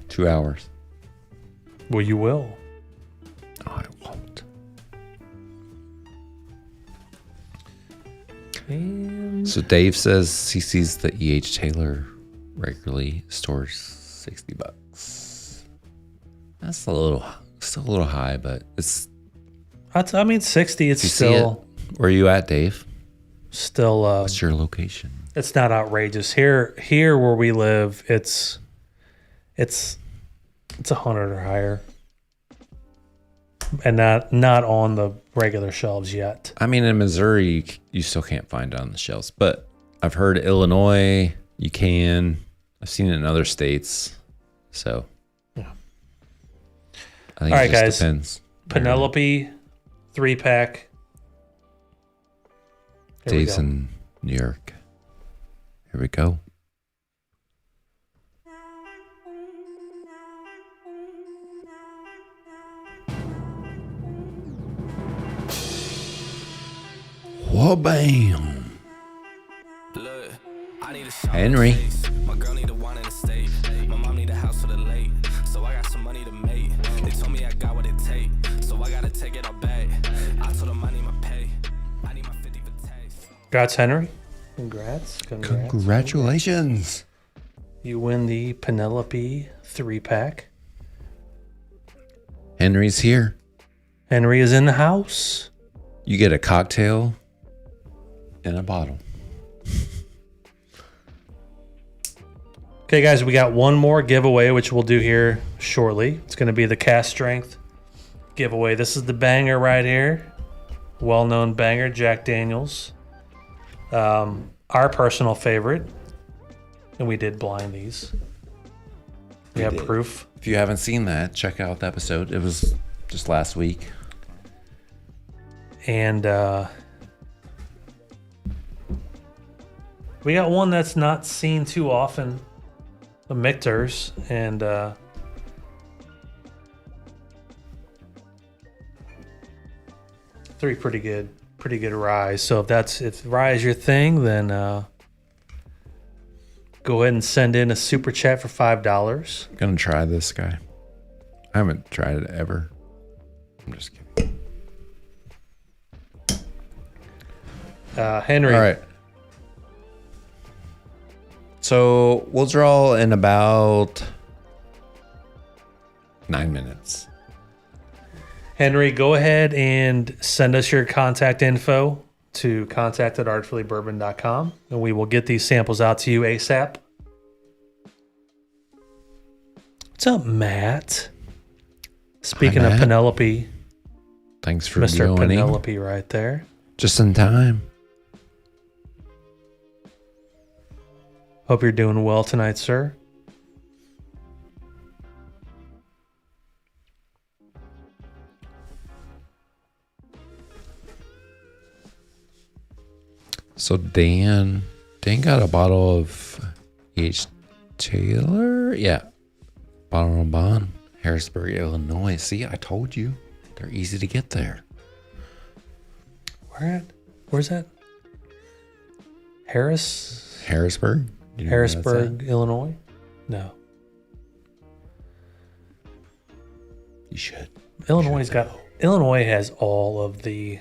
2 hours. Well, you will. No, I won't. And So Dave says he sees the E.H. Taylor regularly stores $60. That's still a little high, but it's. 60. It's You see it? Where are you at, Dave? still. What's your location? It's not outrageous here. Here where we live, it's 100 or higher, and not on the regular shelves yet. I mean, in Missouri, you still can't find it on the shelves, but I've heard Illinois, you can. I've seen it in other states. So, Yeah. I think All it right, just guys. depends. Penelope 3-pack. Here we Dave's go. in New York. Here we go. Whoa, bam. Look, I need a shower Henry. place. My girl need a wine in the state. My mom need a house for the late. So I got some money to make. They told me I got what it take. So I gotta take it all back. I told them I need my pay. I need my 50 for taste. Congrats, Henry. Congrats. Congratulations. You win the Penelope 3-pack. Henry's here. Henry is in the house. You get a cocktail in a bottle. Okay, guys, we got one more giveaway, which we'll do here shortly. It's going to be the cast strength giveaway. This is the banger right here. Well-known banger, Jack Daniels. Our personal favorite. And we did blind these. We have did. proof. If you haven't seen that, check out the episode. It was just last week. And we got one that's not seen too often, the Michter's, and three pretty good rye. So if rye is your thing, then go ahead and send in a super chat for $5. Gonna try this guy. I haven't tried it ever. I'm just kidding. Henry. All right. So we'll draw in about 9 minutes. Henry, go ahead and send us your contact info to contact@artfullybourbon.com, and we will get these samples out to you ASAP. What's up, Matt? Speaking Matt. of Penelope, Thanks for Mr. joining. Penelope right there. Just in time. Hope you're doing well tonight, sir. So Dan got a bottle of H. Taylor. Yeah. Bon, Harrisburg, Illinois. See, I told you. They're easy to get there. Where's that? Harrisburg? Do you know where that's Harrisburg, Illinois? No. at? You should. Illinois has all of the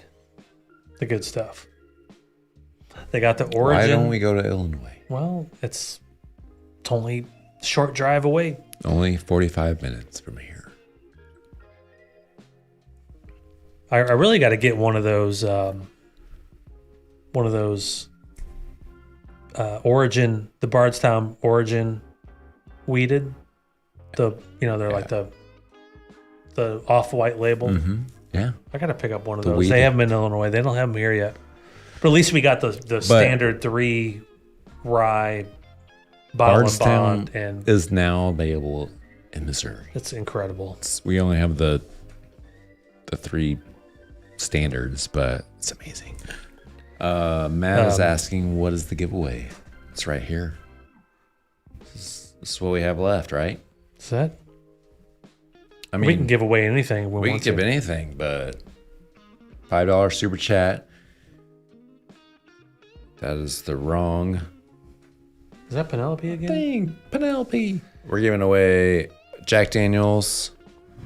good stuff. They got the origin. Why don't we go to Illinois? Well, it's only a short drive away. Only 45 minutes from here. I really got to get one of those origin, the Bardstown origin weeded. They're like the off-white label. Mm-hmm. Yeah. I got to pick up one of The those. weeded. They have them in Illinois. They don't have them here yet. But at least we got the standard 3 rye bottle and bond, and is now available in Missouri. it's incredible. We only have the 3 standards, but it's amazing. Matt is asking, what is the giveaway? It's right here. This is what we have left, right? Is that? I mean, We can give away anything we can want give to. anything, but $5 super chat. That is the wrong Is that Penelope again? thing. Penelope. We're giving away Jack Daniels,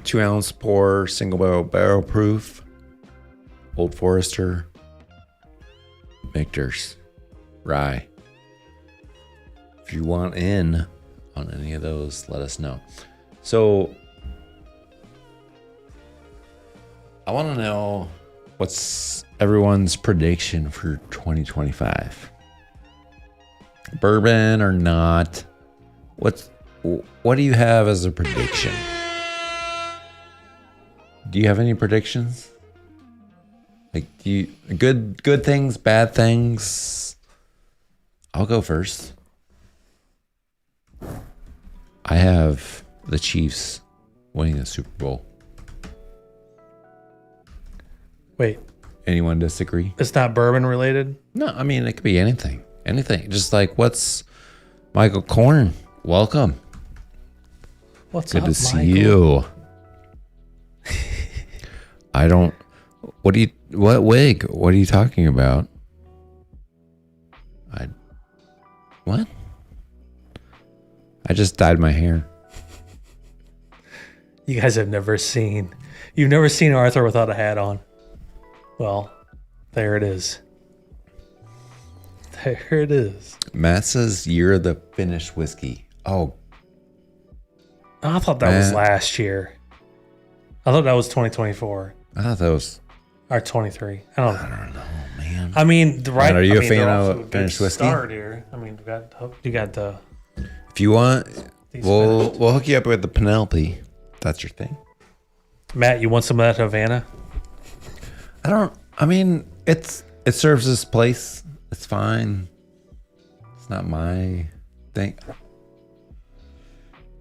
2-ounce pour, single barrel proof, Old Forester, Michter's rye. If you want in on any of those, let us know. So I want to know what's everyone's prediction for 2025. Bourbon or not? What do you have as a prediction? Do you have any predictions? Like, good things, bad things? I'll go first. I have the Chiefs winning the Super Bowl. Wait, Anyone disagree? it's not bourbon related? No, I mean, it could be anything. Anything. Just like, what's Michael Korn? Welcome. What's Good up, to see Michael? you. I don't. What wig? What are you talking about? What? I just dyed my hair. You guys have you've never seen Arthur without a hat on. Well, there it is. There it is. Matt says year of the finished whiskey. Oh, I thought that was Matt. last year. I thought that was 2024 I thought that was. or 23. I don't know. I don't know, man. I mean, Matt, are you a fan they're of off to a good finished whiskey? Start here. I mean, you got the If you want, these we'll finished. hook you up with the Penelope. If that's your thing. Matt. You want some of that Havana? I mean, it serves this place. It's fine. It's not my thing.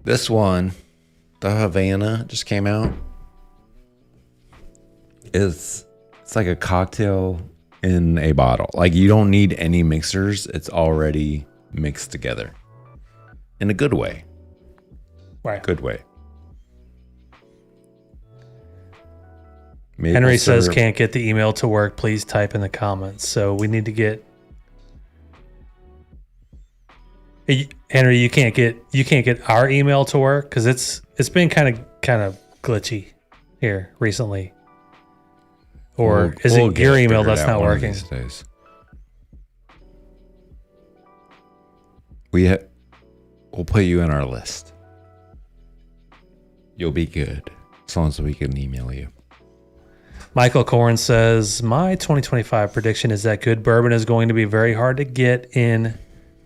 This one, the Havana, just came out. It's It's like a cocktail in a bottle. Like you don't need any mixers. It's already mixed together in a good way. Right. Good way. Henry says can't get the email to work. Please type in the comments. So we need to get Henry. You can't get our email to work because it's been kind of glitchy here recently. Or is it your email that's not working? These days. We'll put you in our list. You'll be good as long as we can email you. Michael Corn says, my 2025 prediction is that good bourbon is going to be very hard to get in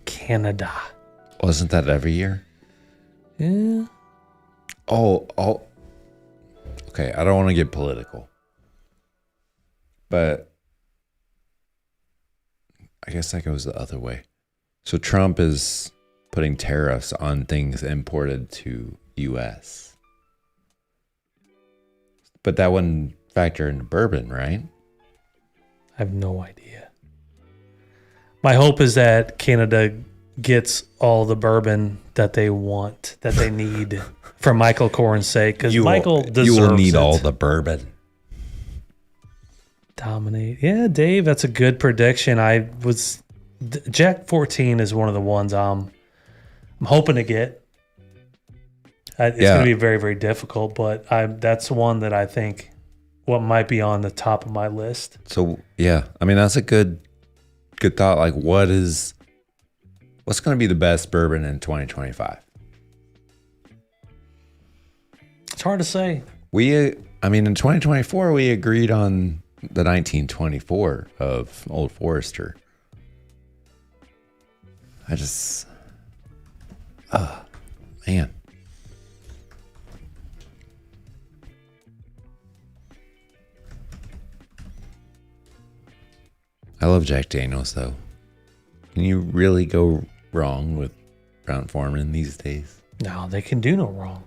Canada. Wasn't that every year? Yeah. Oh. Okay, I don't want to get political. But I guess that goes the other way. So Trump is putting tariffs on things imported to U.S. But that wouldn't factor into bourbon, right? I have no idea. My hope is that Canada gets all the bourbon that they want, that they need, for Michael Corn's sake, because Michael deserves it. You will need all the bourbon. Dominate. Yeah, Dave, that's a good prediction. Jack 14 is one of the ones I'm hoping to get. It's going to be very, very difficult, but that's one that I think what might be on the top of my list. So yeah, I mean that's a good thought. Like what's going to be the best bourbon in 2025? It's hard to say. In 2024 we agreed on the 1924 of Old Forester. Man. I love Jack Daniels though. Can you really go wrong with Brown-Forman these days? No, they can do no wrong.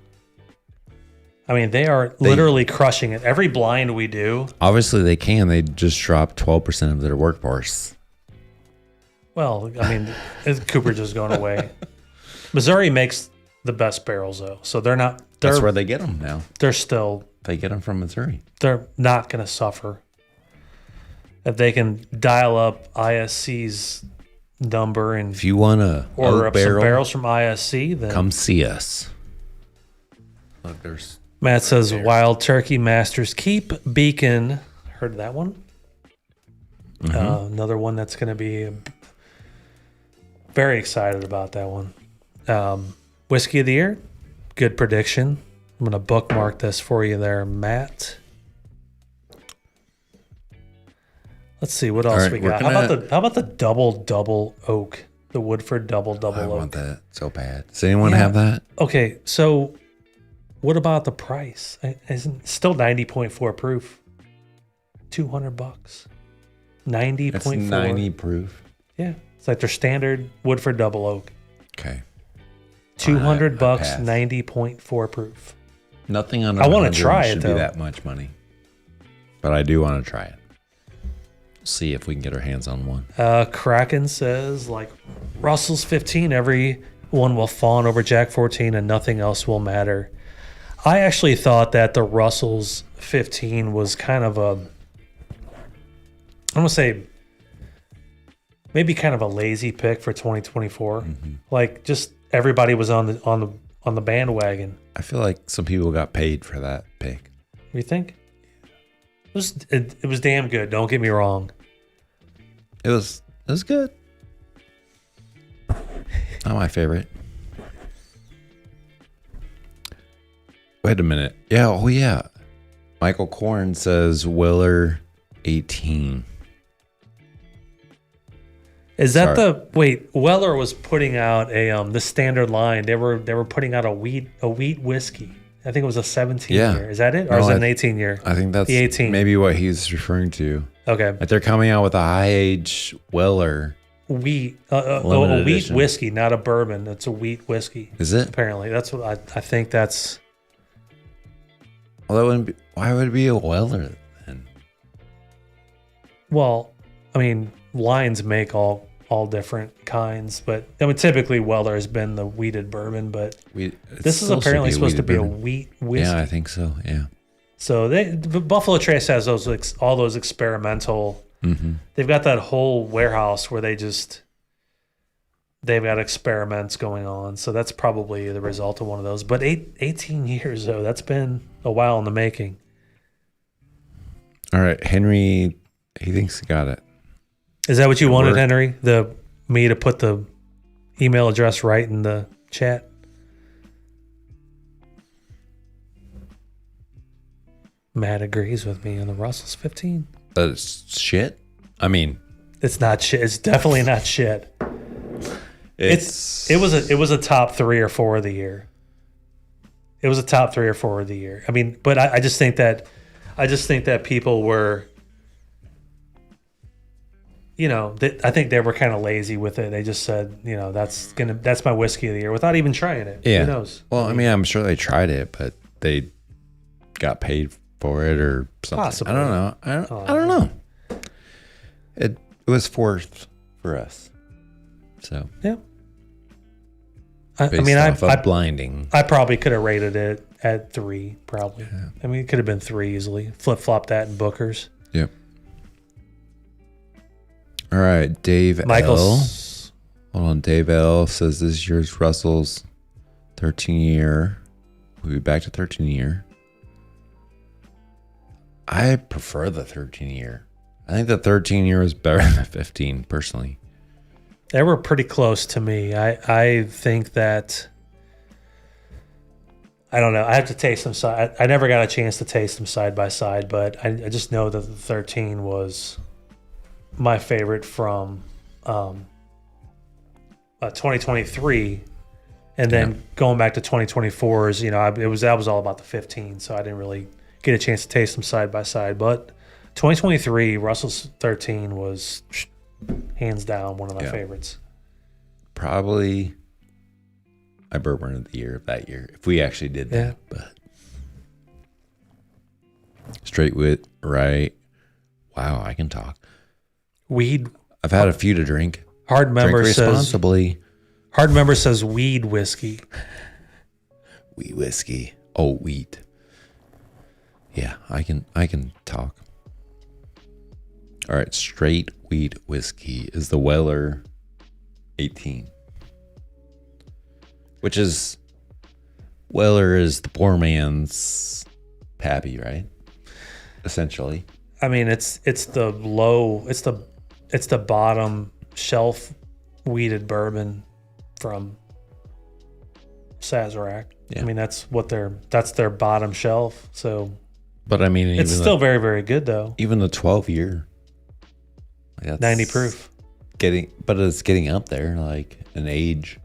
I mean, they are literally crushing it. Every blind we do. Obviously they can. They just dropped 12% of their workforce. Well, I mean, Cooperage is going away. Missouri makes the best barrels though. So they're not. That's where they get them now. They get them from Missouri. They're not going to suffer. If they can dial up ISC's number and if you want to order up some barrels from ISC, then come see us. Look, there's Matt says Wild Turkey Masters Keep Beacon. Heard of that one? Mm-hmm. Another one that's going to be very excited about that one. Whiskey of the Year. Good prediction. I'm going to bookmark this for you there, Matt. Let's see what else we got. How about the double oak? The Woodford double oak. I want that so bad. Does anyone have that? Okay, so what about the price? Isn't still 90.4 proof? $200. 90.4. It's 90 proof. Yeah, it's like their standard Woodford double oak. Okay. $200, 90.4 proof. Nothing under. I want to try it should though. Be that much money, but I do want to try it. See if we can get our hands on one. Kraken says, like Russell's 15, everyone will fawn over Jack 14 and nothing else will matter. I actually thought that the Russell's 15 was kind of I'm going to say maybe kind of a lazy pick for 2024. Mm-hmm. Like just everybody was on the bandwagon. I feel like some people got paid for that pick. You think? It was damn good. Don't get me wrong. It was good. Not my favorite. Wait a minute. Yeah. Oh yeah. Michael Korn says Weller 18. Is that Weller was putting out the standard line. They were putting out a wheat whiskey. I think it was a 17 year. Is that it? Or is it an 18 year? I think that's the 18. Maybe what he's referring to. Okay. Like they're coming out with a high age Weller. Wheat. A wheat whiskey, not a bourbon. It's a wheat whiskey. Is it? Apparently. That's what I think that's. Well, that wouldn't be. Why would it be a Weller then? Well, I mean, Lions make all different kinds, but I mean, typically Weller has been the wheated bourbon, but this is apparently supposed to be a wheat whiskey. Yeah, I think so. Yeah. So the Buffalo Trace has all those experimental. Mm-hmm. They've got that whole warehouse where they've got experiments going on. So that's probably the result of one of those. But 18 years though, that's been a while in the making. All right, Henry, he thinks he got it. Is that what you wanted, Henry? Me to put the email address right in the chat? Matt agrees with me on the Russell's 15. That's shit. I mean, it's not shit. It's definitely not shit. It was a top 3 or 4 of the year. It was a top 3 or 4 of the year. I mean, but I just think that people were, I think they were kind of lazy with it. They just said, that's my whiskey of the year without even trying it. Yeah. Who knows? Well, I mean, I'm sure they tried it, but they got paid for it or something. Possibly. I don't know. I don't know. It was 4th for us. So yeah. blinding. I probably could have rated it at 3, probably. Yeah. I mean, it could have been 3 easily. Flip-flop that in Booker's. Yep. All right, Dave Michael's. L. Hold on, Dave L. says this year's Russell's 13-year. We'll be back to 13-year. I prefer the 13-year. I think the 13-year is better than the 15, personally. They were pretty close to me. I think that, I don't know. I have to taste them side. I never got a chance to taste them side by side, but I just know that the 13 was my favorite from 2023, and then going back to 2024's. That was all about the 15, so I didn't really get a chance to taste them side by side. But 2023, Russell's 13 was hands down one of my favorites. Probably my bourbon of the year of that year, if we actually did that. But straight wit, right? Wow, I can talk. Weed. I've had a few to drink. Hard member drink responsibly. Hard member says weed whiskey. Wheat whiskey. Oh, wheat. Yeah, I can talk. All right, straight wheat whiskey is the Weller 18, which is Weller is the poor man's Pappy, right? Essentially. I mean, it's the bottom shelf weeded bourbon from Sazerac. Yeah. I mean, that's their bottom shelf. So, but I mean, it's still very, very good though. Even the 12-year. 90 proof. But it's getting up there, like an age.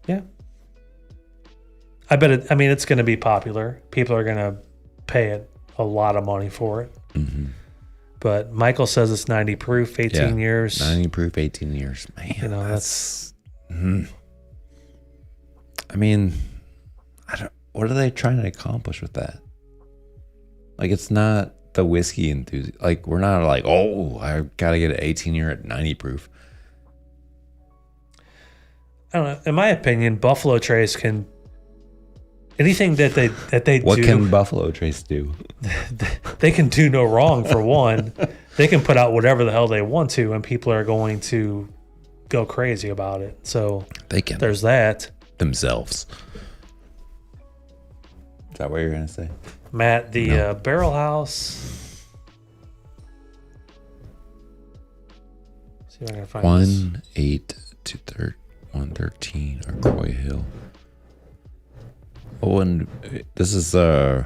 Yeah. I bet it. I mean, it's going to be popular. People are going to pay it a lot of money for it. Mm-hmm. But Michael says it's 90 proof, 18 years. 90 proof, 18 years. Man, that's. I mean, what are they trying to accomplish with that? Like, it's not the whiskey enthusiast. Like, we're not like, oh, I gotta get an 18-year at 90 proof. I don't know. In my opinion, Buffalo Trace can anything that they what do. What can Buffalo Trace do? They can do no wrong. For one, they can put out whatever the hell they want to, and people are going to go crazy about it. So they can. There's that themselves. Is that what you're gonna say? Matt, the Barrel House. See if I can find 1-8-113 or Coy Hill. Oh, and this is this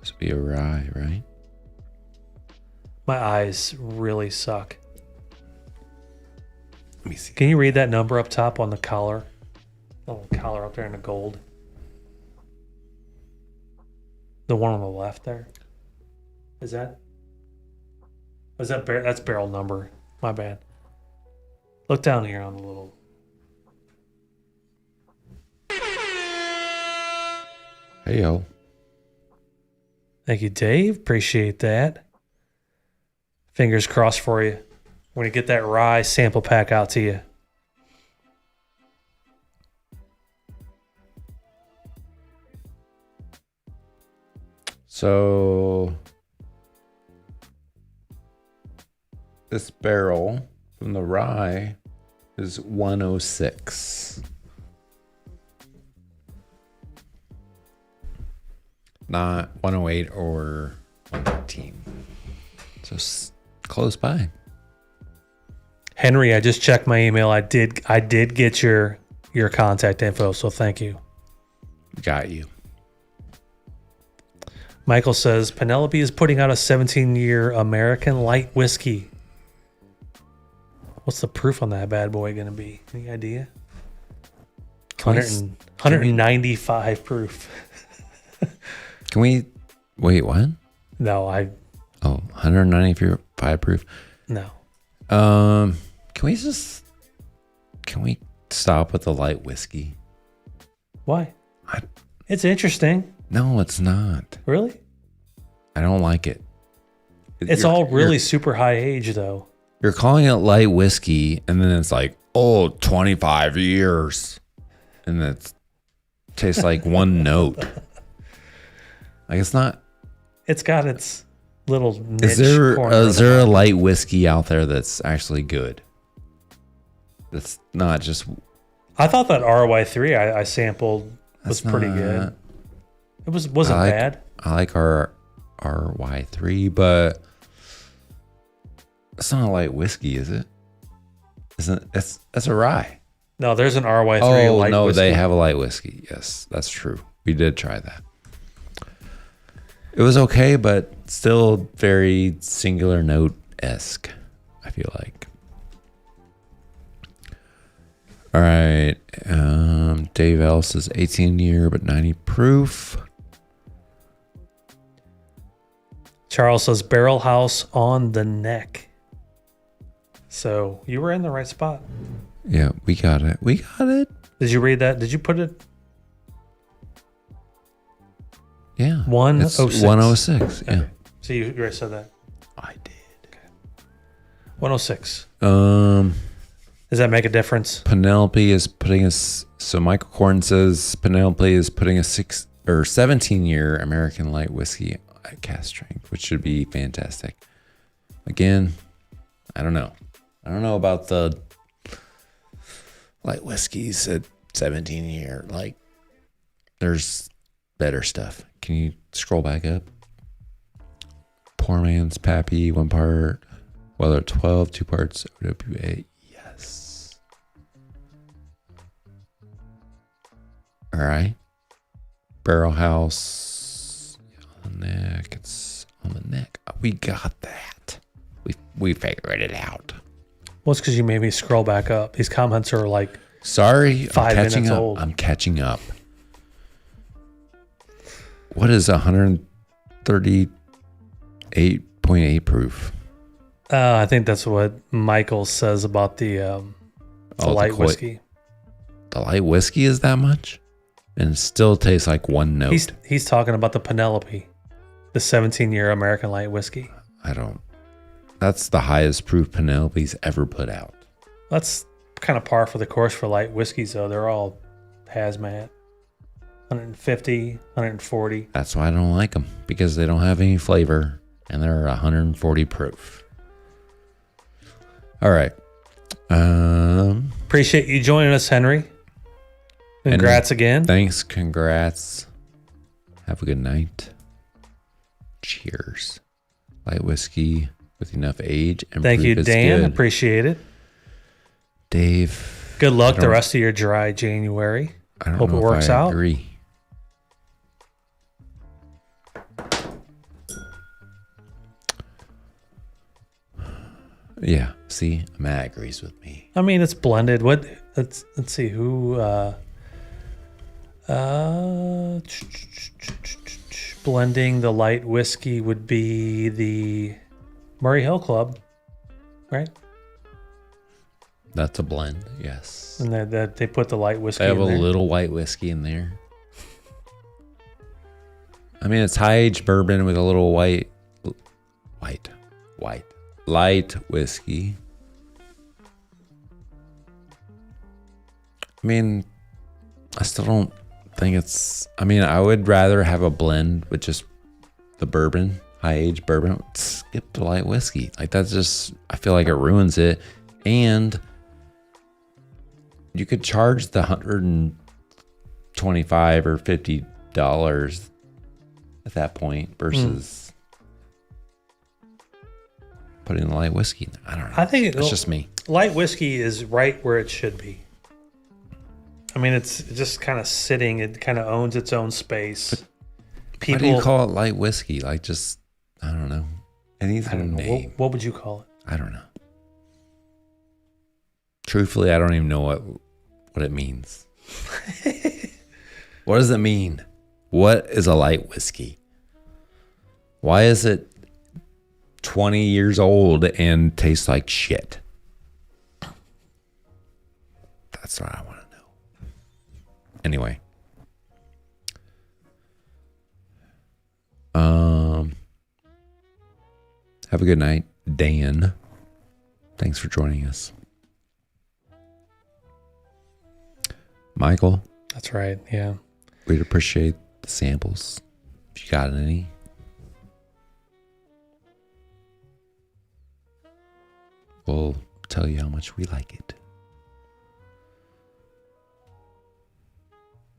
would be a rye, right? My eyes really suck. Let me see. Can you read that number up top on the collar? Oh, collar up there in the gold. The one on the left there. Is that that's barrel number? My bad. Look down here on the little. Hey yo. Thank you, Dave. Appreciate that. Fingers crossed for you. When you get that rye sample pack out to you. So this barrel from the rye is 106. Not 108 or 113. So close by. Henry, I just checked my email. I did get your contact info, so thank you. Got you. Michael says Penelope is putting out a 17-year American light whiskey. What's the proof on that bad boy going to be? Any idea? 195 proof. Can we wait? What? No, 195 proof. No. Can we stop with the light whiskey? Why? It's interesting. No, it's not. Really? I don't like it. It's all really super high age, though. You're calling it light whiskey, and then it's like, 25 years. And it tastes like one note. Like, it's not. It's got its little niche. Is there corner a light whiskey out there that's actually good? That's not just. I thought that RY3 I sampled was pretty good. It wasn't bad. I like our RY3, but it's not a light whiskey, is it? Isn't that's a rye? No, there's an RY3 light no, whiskey. they have a light whiskey. Yes, that's true. We did try that. It was okay, but still very singular note-esque, I feel like. All right. Dave L says 18 year, but 90 proof. Charles says barrel house on the neck. So you were in the right spot. Yeah, we got it. Did you read that? Did you put it? Yeah. 106. It's 106. Yeah. Okay. So you already said that. I did. Okay. 106. Um, Does that make a difference? Penelope is putting us. So Michael Korn says Penelope is putting a 17-year American light whiskey at cask strength, which should be fantastic. Again, I don't know. I don't know about the light whiskeys at 17-year. Like, there's better stuff. Can you scroll back up? Poor man's Pappy, 1 part. Weller 12, 2 parts. OWA. Yes. All right. Barrel house on the neck. It's on the neck. We got that. We figured it out. Well, it's because you made me scroll back up. These comments are like Sorry, 5 I'm catching minutes up. old. I'm catching up. What is 138.8 proof? I think that's what Michael says about the light whiskey. The light whiskey is that much? And it still tastes like one note. He's talking about the Penelope, the 17-year American light whiskey. That's the highest proof Penelope's ever put out. That's kind of par for the course for light whiskeys, though. They're all hazmat. 150, 140. That's why I don't like them, because they don't have any flavor and they're 140 proof. All right. Appreciate you joining us, Henry. Congrats again. Thanks. Congrats. Have a good night. Cheers. Light whiskey with enough age and Thank you, proof is Dan. good. Appreciate it. Dave. Good luck the rest of your dry January. I don't Hope know it if works I out. agree. Yeah. See, Matt agrees with me. I mean, it's blended. Let's see who. Blending the light whiskey would be the Murray Hill Club, right? That's a blend. Yes. And that they put the light whiskey. I have in a there. little white whiskey in there. I mean, it's high aged bourbon with a little white, light whiskey. I mean, I still don't think it's. I mean, I would rather have a blend with just the bourbon, high aged bourbon. Skip the light whiskey. Like that's just. I feel like it ruins it. And you could charge the $125 or $50 at that point versus putting the light whiskey. I don't know. I think it's just me. Light whiskey is right where it should be. I mean, it's just kind of sitting. It kind of owns its own space. Why do you call it light whiskey? Like just, I don't know. It needs a name. What would you call it? I don't know. Truthfully, I don't even know what it means. What does it mean? What is a light whiskey? Why is it 20 years old and tastes like shit? That's what I want to know. Anyway. Have a good night, Dan. Thanks for joining us. Michael. That's right. Yeah. We'd appreciate the samples. If you got any. We'll tell you how much we like it.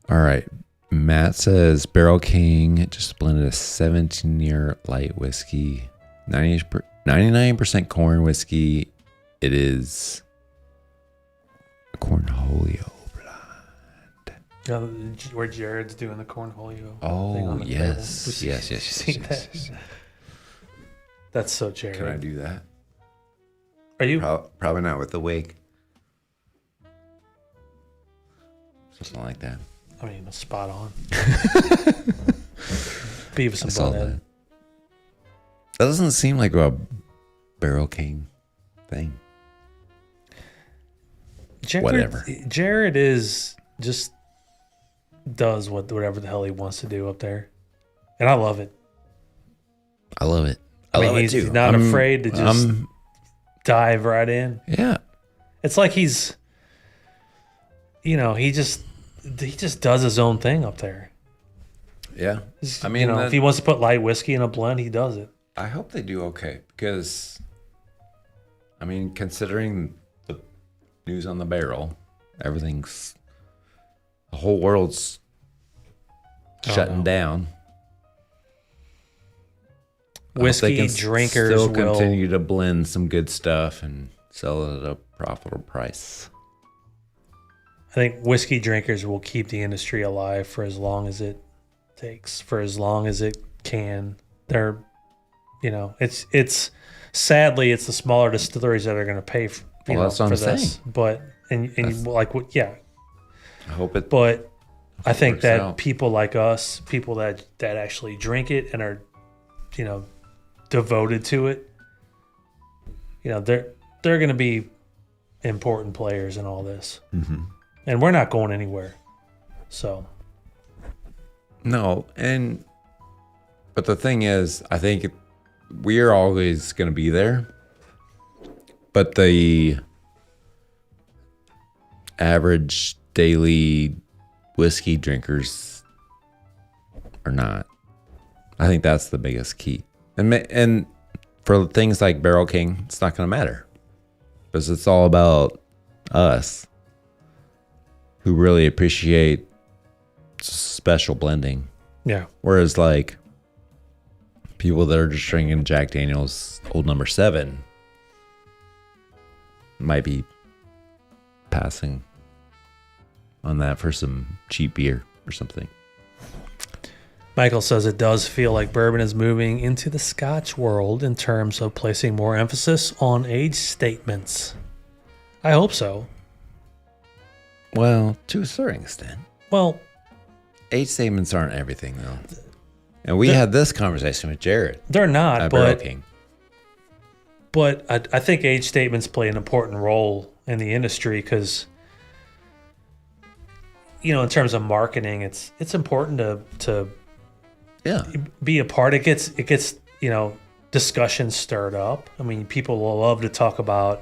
All right. Matt says Barrel King just blended a 17-year light whiskey. 99% corn whiskey. It is a Cornholio. Where Jared's doing the cornholio. Oh, yes. Yes. That's so Jared. Can I do that? Are you? Probably not with the wig. Something like that. I mean, spot on. Beavis and Butthead. Butthead. That doesn't seem like a Barrel King thing. Whatever. Jared is just does whatever the hell he wants to do up there, and I love it. I love it. I mean, he's not afraid to just dive right in. Yeah, it's like he's, he just does his own thing up there. Yeah, I mean, if he wants to put light whiskey in a blend, he does it. I hope they do okay because, I mean, considering the news on the barrel, the whole world's shutting down. Whiskey drinkers still will continue to blend some good stuff and sell it at a profitable price. I think whiskey drinkers will keep the industry alive for as long as it takes, for as long as it can. They're, it's sadly it's the smaller distilleries that are going to pay for, that's what for I'm this. saying. But yeah. I hope it. But I think that out. people like us, people that actually drink it and are, devoted to it, they're going to be important players in all this. Mm-hmm. And we're not going anywhere. So. No, but the thing is, I think we are always going to be there. But the average daily whiskey drinkers are not. I think that's the biggest key. And for things like Barrel King, it's not going to matter. Because it's all about us who really appreciate special blending. Yeah. Whereas like people that are just drinking Jack Daniel's Old Number 7 might be passing on that for some cheap beer or something. Michael says it does feel like bourbon is moving into the Scotch world in terms of placing more emphasis on age statements. I hope so. Well, to a certain extent. Well, age statements aren't everything, though. And we had this conversation with Jared. They're not, Barrel King. But I think age statements play an important role in the industry because, in terms of marketing, it's important to yeah, be a part. It gets discussion stirred up. I mean, people will love to talk about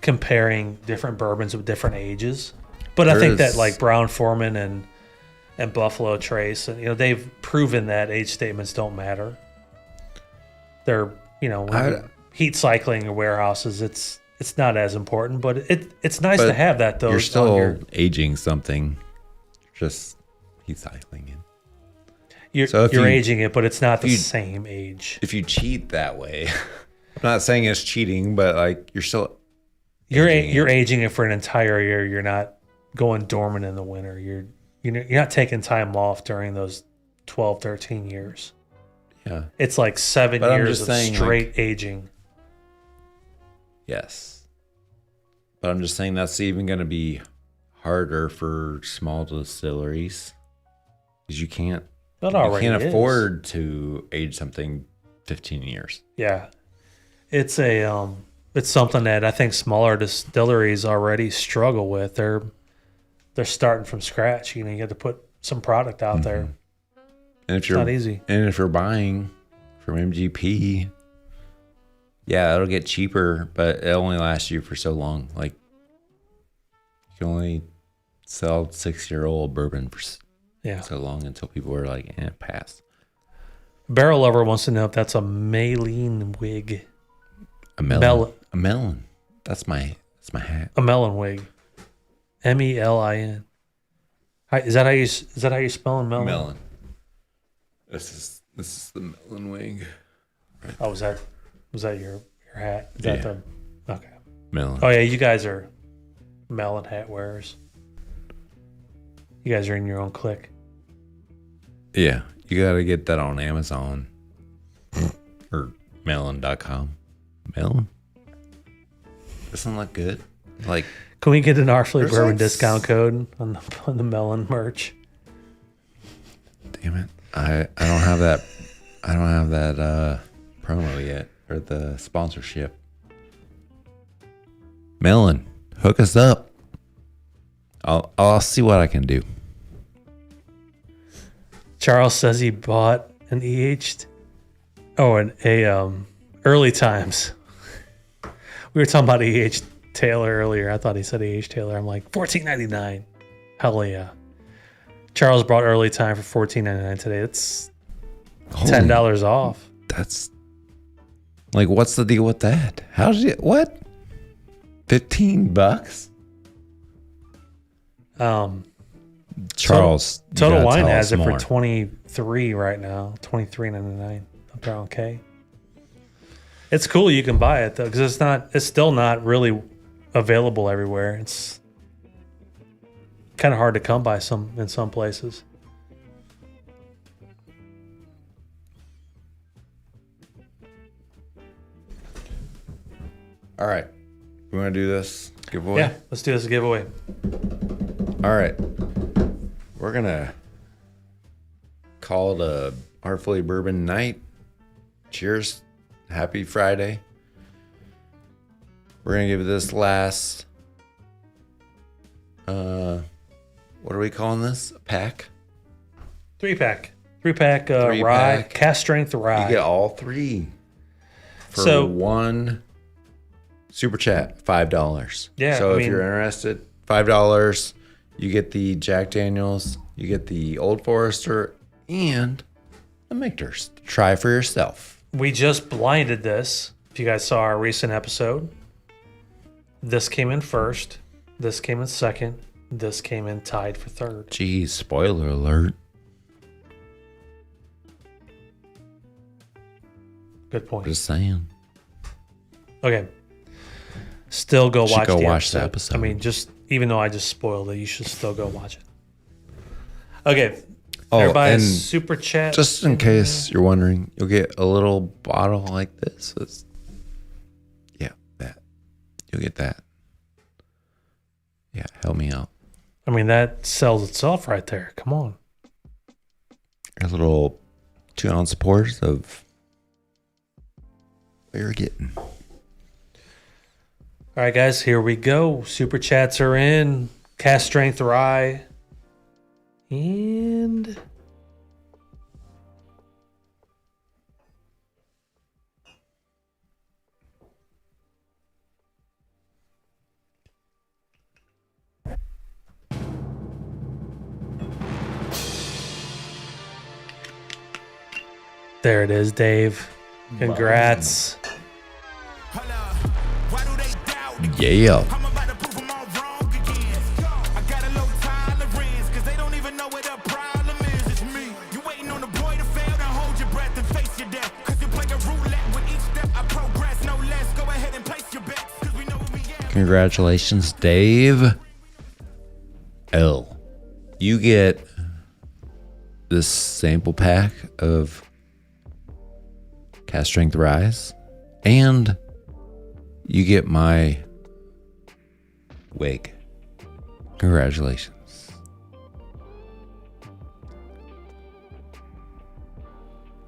comparing different bourbons with different ages. But I think that like Brown Foreman and Buffalo Trace, and they've proven that age statements don't matter. They're when you're heat cycling your warehouses, it's not as important, but it's nice to have that though. You're still aging something, just heat cycling it. You're aging it, but it's not the same age. If you cheat that way, I'm not saying it's cheating, but like you're aging it for an entire year. You're not going dormant in the winter. You're not taking time off during those 12, 13 years. Yeah. It's like 7 years of straight aging. Yes. But I'm just saying that's even going to be harder for small distilleries because you can't afford to age something 15 years. Yeah. It's something that I think smaller distilleries already struggle with. They're starting from scratch. You have to put some product out there. And it's not easy. And if you're buying from MGP, yeah, it'll get cheaper, but it only lasts you for so long. Like you can only sell 6-year-old bourbon for so long until people are like, pass. Barrel Lover wants to know if that's a Maline wig. A melon. That's my hat. A melon wig. MELIN. Is that how you spell melon? Melon. This is the melon wig. Right. Oh, was that your hat? Is that okay. Melon. Oh yeah, you guys are melon hat wearers. You guys are in your own clique. Yeah, you got to get that on Amazon or melon.com. Melon? Doesn't look good. Like, can we get an ARTFULLY Bourbon discount code on the melon merch? Damn it. I don't have that. I don't have that promo yet or the sponsorship. Melon, hook us up. I'll see what I can do. Charles says he bought an early times. We were talking about EH Taylor earlier. I thought he said EH Taylor. I'm like $14.99. Hell yeah. Charles brought early time for $14.99 today. It's $10 off. That's like, what's the deal with that? How did it? What? $15? Charles, Total Wine has it for $23 right now. $23.99 up there on K. It's cool you can buy it though, because it's still not really available everywhere. It's kind of hard to come by in some places. All right. We want to do this giveaway? Yeah, let's do this giveaway. All right. We're going to call it a ARTFULLY Bourbon night. Cheers. Happy Friday. We're going to give this last, what are we calling this? A pack? 3-pack. 3-pack rye, cast strength rye. You get all three for one super chat, $5. Yeah. So if you're interested, $5. You get the Jack Daniels, you get the Old Forester, and the Michter's. Try for yourself. We just blinded this. If you guys saw our recent episode, this came in first. This came in second. This came in tied for third. Geez, spoiler alert. Good point. Just saying. Okay. Still go watch the episode. I mean, even though I just spoiled it, you should still go watch it. Okay. Everybody's super chat. Just in case you're wondering, you'll get a little bottle like this. That. You'll get that. Yeah, help me out. I mean, that sells itself right there. Come on. A little 2-ounce pours of what you're getting. All right, guys, here we go. Super chats are in. Cast strength rye. And There it is, Dave. Congrats. Why do they doubt me? Yeah. I'm about to prove them all wrong again. I got a low tolerance, cause they don't even know what the problem is. It's me. You waiting on the boy to fail, then hold your breath and face your death. Cause you play a roulette with each step. I progress, no less. Go ahead and place your bets, cause we know where we at. Congratulations, Dave L. You get this sample pack of Cast Strength Rise, and you get my wig. Congratulations.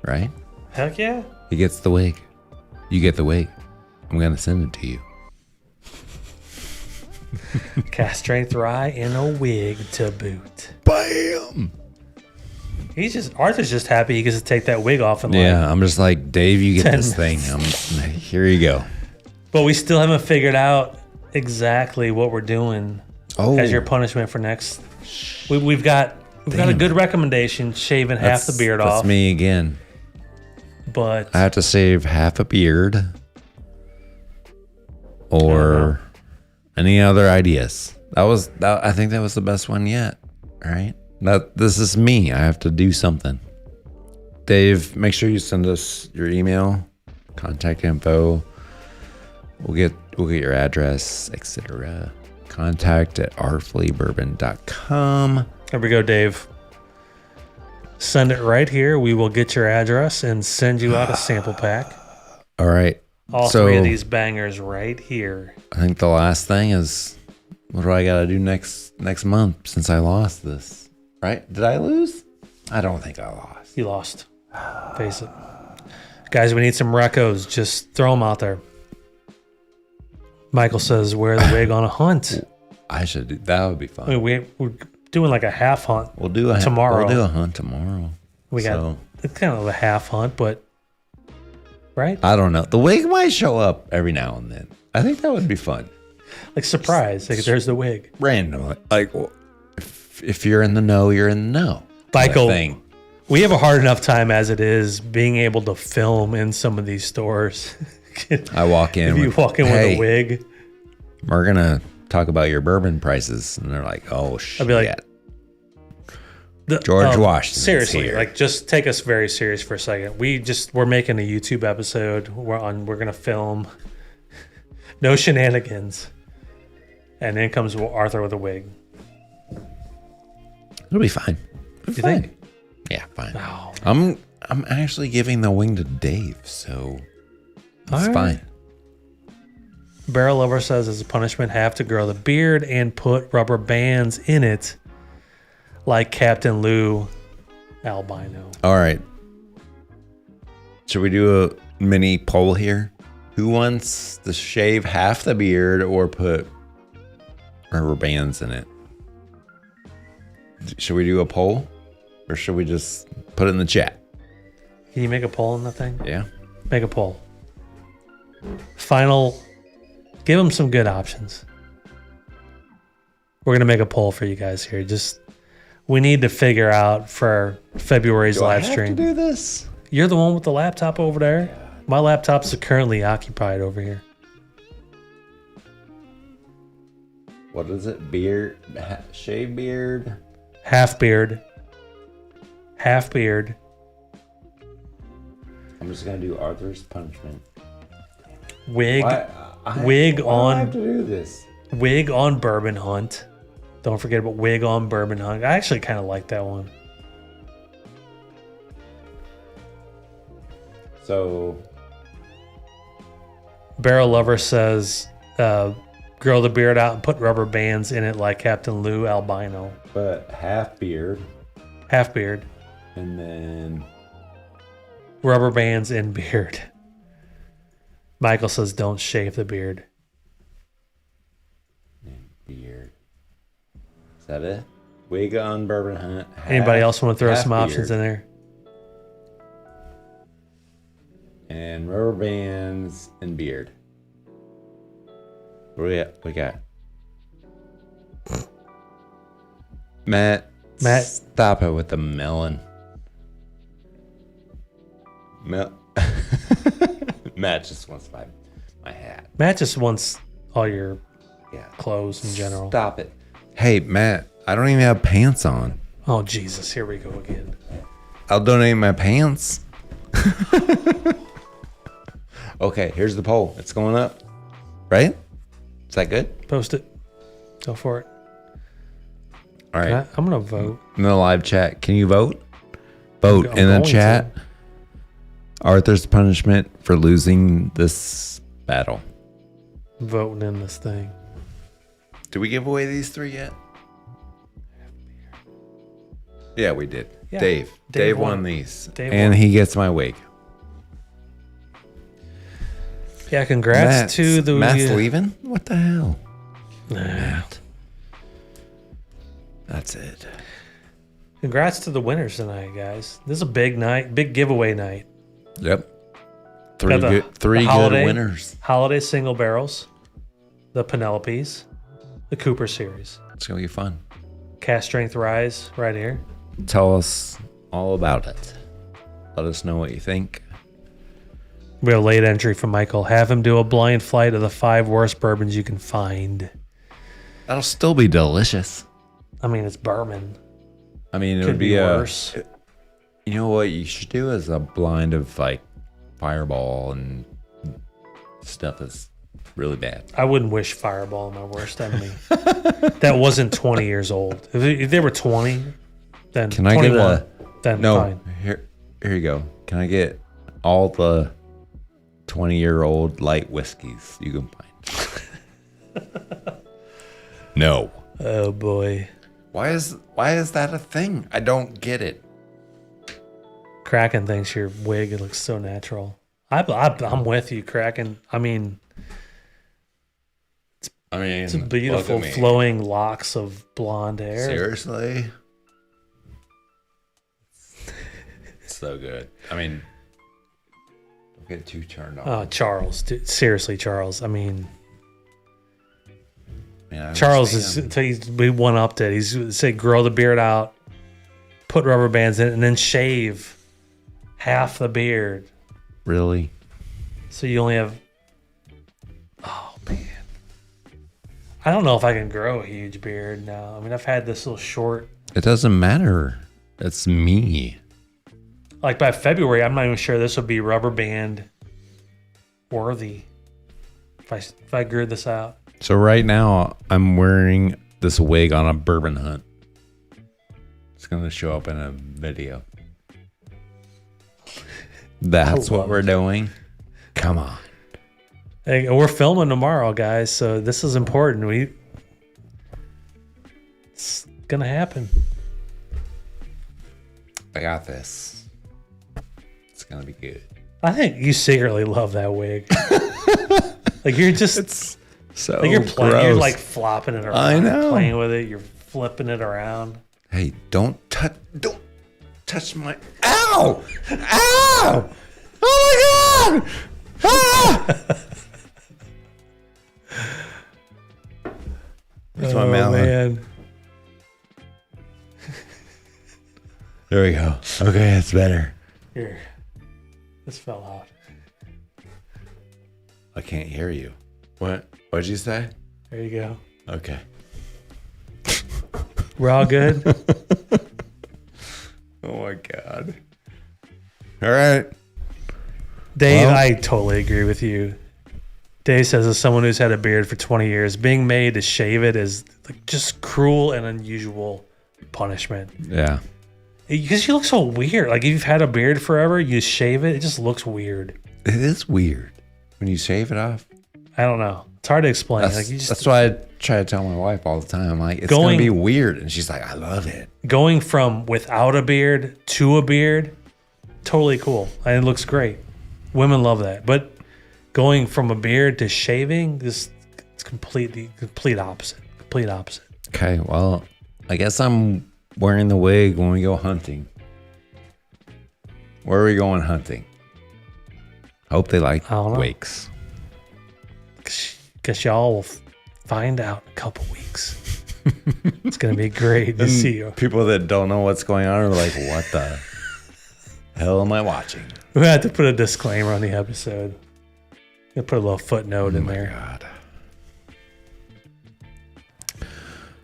Right? Heck yeah. He gets the wig. You get the wig. I'm going to send it to you. Cast strength rye and a wig to boot. Bam! Arthur's just happy he gets to take that wig off and Yeah, I'm just like, Dave, you get 10 this thing. Here you go. But we still haven't figured out exactly what we're doing as your punishment for next. We've got a good recommendation, shaving half the beard off. That's me again. But I have to shave half a beard. Or any other ideas? I think that was the best one yet. All right. This is me. I have to do something. Dave, make sure you send us your email, contact info. We'll get your address, etc. Contact at artfullybourbon.com. there we go, Dave. Send it right here. We will get your address and send you out a sample pack. All right. All three of these bangers right here. I think the last thing is, what do I got to do next month since I lost this? Right? Did I lose? I don't think I lost. You lost. Face it. Guys, we need some recos. Just throw them out there. Michael says, wear the wig on a hunt. I should do that. Would be fun. I mean, we're doing like a half hunt. We'll do a tomorrow. We'll do a hunt tomorrow. We got it's kind of a half hunt, but right? I don't know. The wig might show up every now and then. I think that would be fun. Like surprise. Like there's the wig. Randomly. Like, well, if you're in the know, you're in the know. Michael, Thing. we have a hard enough time as it is being able to film in some of these stores. I walk in. If you walk in with a wig, we're gonna talk about your bourbon prices, and they're like, "Oh shit!" I'd be like, George Washington. Seriously, here. like just take us very serious for a second. We're making a YouTube episode. We're gonna film. No shenanigans, and then comes Arthur with a wig. It'll be fine. You think? Yeah, fine. Oh. I'm actually giving the wing to Dave, so it's fine. Barrel Lover says, as a punishment, have to grow the beard and put rubber bands in it, like Captain Lou albino. All right. Should we do a mini poll here? Who wants to shave half the beard or put rubber bands in it? Should we do a poll, or should we just put it in the chat? Can you make a poll on the thing? Yeah. Make a poll. Final. Give them some good options. We're gonna make a poll for you guys here. We need to figure out for February's live stream. I have to do this? You're the one with the laptop over there. Yeah. My laptop's currently occupied over here. What is it? Beard, shave beard, half beard. Half beard. I'm just gonna do Arthur's punishment. Wig. Why Wig on. Do I have to do this? Wig on bourbon hunt. Don't forget about wig on bourbon hunt. I actually kind of like that one. So, Barrel Lover says, grow the beard out and put rubber bands in it like Captain Lou albino. but half beard, Half beard. and then Rubber bands in beard. Michael says, don't shave the beard. beard. Is that it? Wig on bourbon hunt. Anybody else want to throw half some options beard, in there? and rubber bands and beard. What do we got? Matt, Matt. stop it with the melon. Matt just wants my hat. Matt just wants all your Yeah. clothes in general. Stop it. Hey, Matt, I don't even have pants on. Oh, Jesus. Here we go again. I'll donate my pants. Okay, here's the poll. It's going up. Right? Is that good? Post it. Go for it. All right. I'm going to vote. In the live chat, can you vote? Vote I'm in the going chat. Arthur's punishment for losing this battle. Voting in this thing. Did we give away these 3 yet? Yeah, we did. Yeah, Dave Dave won won. these. Dave and won. he gets my wig. Yeah, congrats to the... Matt's leaving? What the hell? Nah. That's it. Congrats to the winners tonight, guys. This is a big night, big giveaway night. Yep. Three Got the good holiday- winners. Holiday single barrels, the Penelopes, the Cooper series, It's going to be fun. Cast Strength Rise right here. Tell us all about it. Let us know what you think. We have a late entry from Michael. Have him do a blind flight of the 5 worst bourbons you can find. That'll still be delicious. I mean, it's bourbon. I mean, it Could would be be worse. You know what you should do is a blind of like Fireball and stuff that's really bad. I wouldn't wish Fireball on my worst enemy. That wasn't 20 years old. If they were 20, then Can I 21, get a... then No, fine. here you go. Can I get all the 20-year-old light whiskeys you can find? No. Oh boy. Why is that a thing? I don't get it. Kraken thinks your wig looks so natural. I'm with you, Kraken. I mean, it's beautiful flowing locks of blonde hair. Seriously? It's so good. I mean, don't get too turned on. Oh, Charles. Dude, seriously, Charles. I mean, Man, I Charles understand. we one-upped it. He's said grow the beard out, put rubber bands in it, and then shave half the beard. Really? So you only have... Oh, man. I don't know if I can grow a huge beard now. I mean, I've had this little short... It doesn't matter. It's me. Like by February, I'm not even sure this would be rubber band worthy if I grew this out. So right now, I'm wearing this wig on a bourbon hunt. It's going to show up in a video. That's what we're doing. Come on. Hey, we're filming tomorrow, guys, so this is important. It's gonna happen. I got this. It's going to be good. I think you secretly love that wig. Like you're just It's so like you're playing, gross. you're like flopping it around, I know. playing with it. You're flipping it around. Hey, don't touch my... Ow! Ow! Oh my God! Ah! That's my melon. Man. There we go. Okay, it's better. Here. This fell out. I can't hear you. What'd you say? There you go. Okay. We're all good. Oh my God. All right. Dave, Well- I totally agree with you. Dave says, as someone who's had a beard for 20 years, being made to shave it is like just cruel and unusual punishment. Yeah. Because you look so weird. Like if you've had a beard forever, you shave it, it just looks weird. It is weird when you shave it off. I don't know. It's hard to explain. That's, Like you just that's why I try to tell my wife all the time. I'm like, it's Going- going to be weird. And she's like, I love it. going from without a beard to a beard, totally cool. And it looks great. Women love that. But going from a beard to shaving, it's complete opposite. Complete opposite. Okay, well, I guess I'm wearing the wig when we go hunting. Where are we going hunting? Hope they like I don't know. wigs. Guess y'all will find out in a couple weeks. It's going to be great to see you. People that don't know what's going on are like, what the? hell am I watching? We had to put a disclaimer on the episode. We'll put a little footnote in there. God.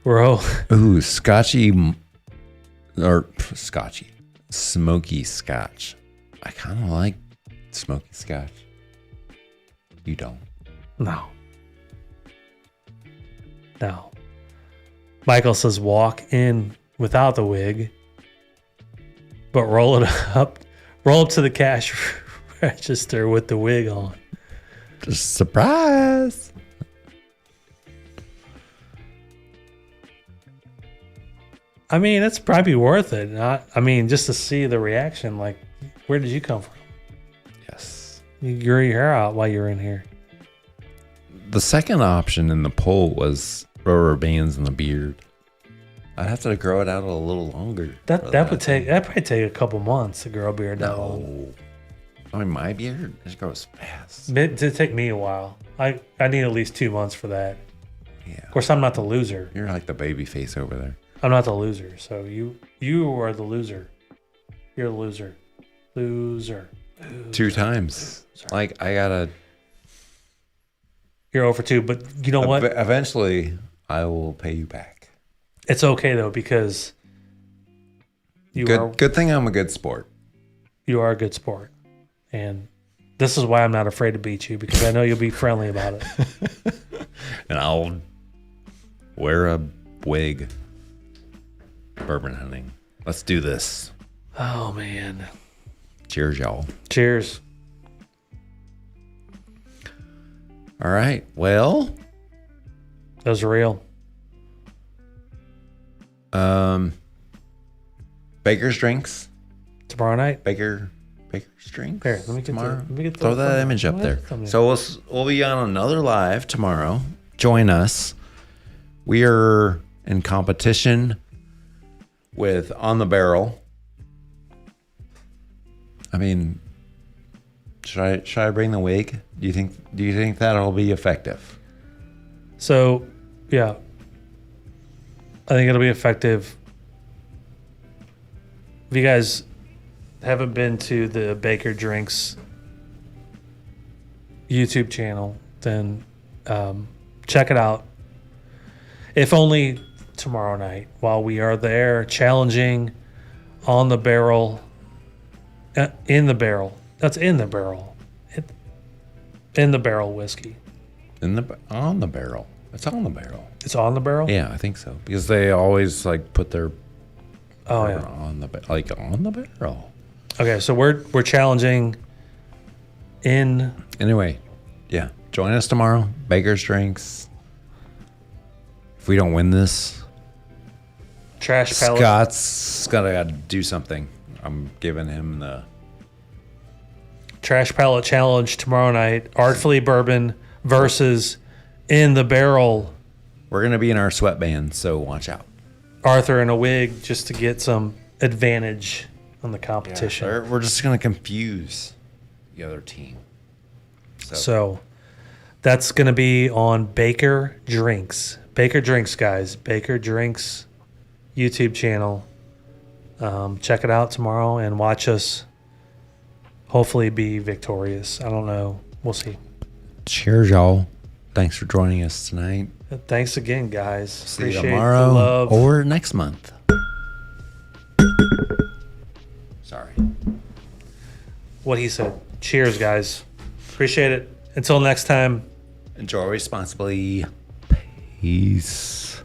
We're all Ooh, smoky scotch. I kind of like smoky scotch. You don't. no. Michael says walk in without the wig, but roll up to the cash register with the wig on. Just surprise. I mean, it's probably worth it. Just to see the reaction. Like, where did you come from? Yes. You grew your hair out while you were in here. The second option in the poll was rubber bands in the beard. I'd have to grow it out a little longer. That'd probably take a couple months to grow a beard that long. No. I mean, my beard just grows fast. It did take me a while. I need at least 2 months for that. Yeah. Of course, I'm not the loser. You're like the baby face over there. I'm not the loser. So you are the loser. You're the loser. Loser. 2 times. Like, I gotta. You're over 2, but you know what? Eventually, I will pay you back. It's okay though, because Good thing I'm a good sport. You are a good sport, and this is why I'm not afraid to beat you, because I know you'll be friendly about it. And I'll wear a wig. Bourbon hunting. Let's do this. Oh man! Cheers, y'all. Cheers. All right. Well, That was real. Baker's drinks. Tomorrow night. Baker's drinks. Here, let me get tomorrow. let me get the Throw that thumbnail. image up What there. thumbnail? So we'll be on another live tomorrow. Join us. We are in competition with On the Barrel. I mean, should I bring the wig? Do you think that'll be effective? So, yeah, I think it'll be effective. If you guys haven't been to the Baker Drinks YouTube channel, then check it out. If only tomorrow night, while we are there challenging On the Barrel, in the barrel. That's in the barrel. In the barrel whiskey. On the barrel. It's on the barrel. It's on the barrel? Yeah, I think so. Because they always like put their Oh yeah. on the barrel. Okay, so we're challenging in Anyway, yeah. Join us tomorrow. Baker's Drinks. If we don't win this, Trash Palette. Scott's gotta do something. I'm giving him the Trash Palette Challenge tomorrow night. Artfully Bourbon versus In the Barrel. We're gonna be in our sweatbands, so watch out. Arthur in a wig, just to get some advantage on the competition. We're just gonna confuse the other team. So that's going to be on Baker Drinks. Baker Drinks, guys. Baker Drinks YouTube channel. Check it out tomorrow and watch us hopefully be victorious. I don't know. We'll see. Cheers, y'all. Thanks for joining us tonight. Thanks again, guys. See Appreciate you tomorrow the love. or next month. Sorry. What he said. Cheers, guys. Appreciate it. Until next time. Enjoy responsibly. Peace.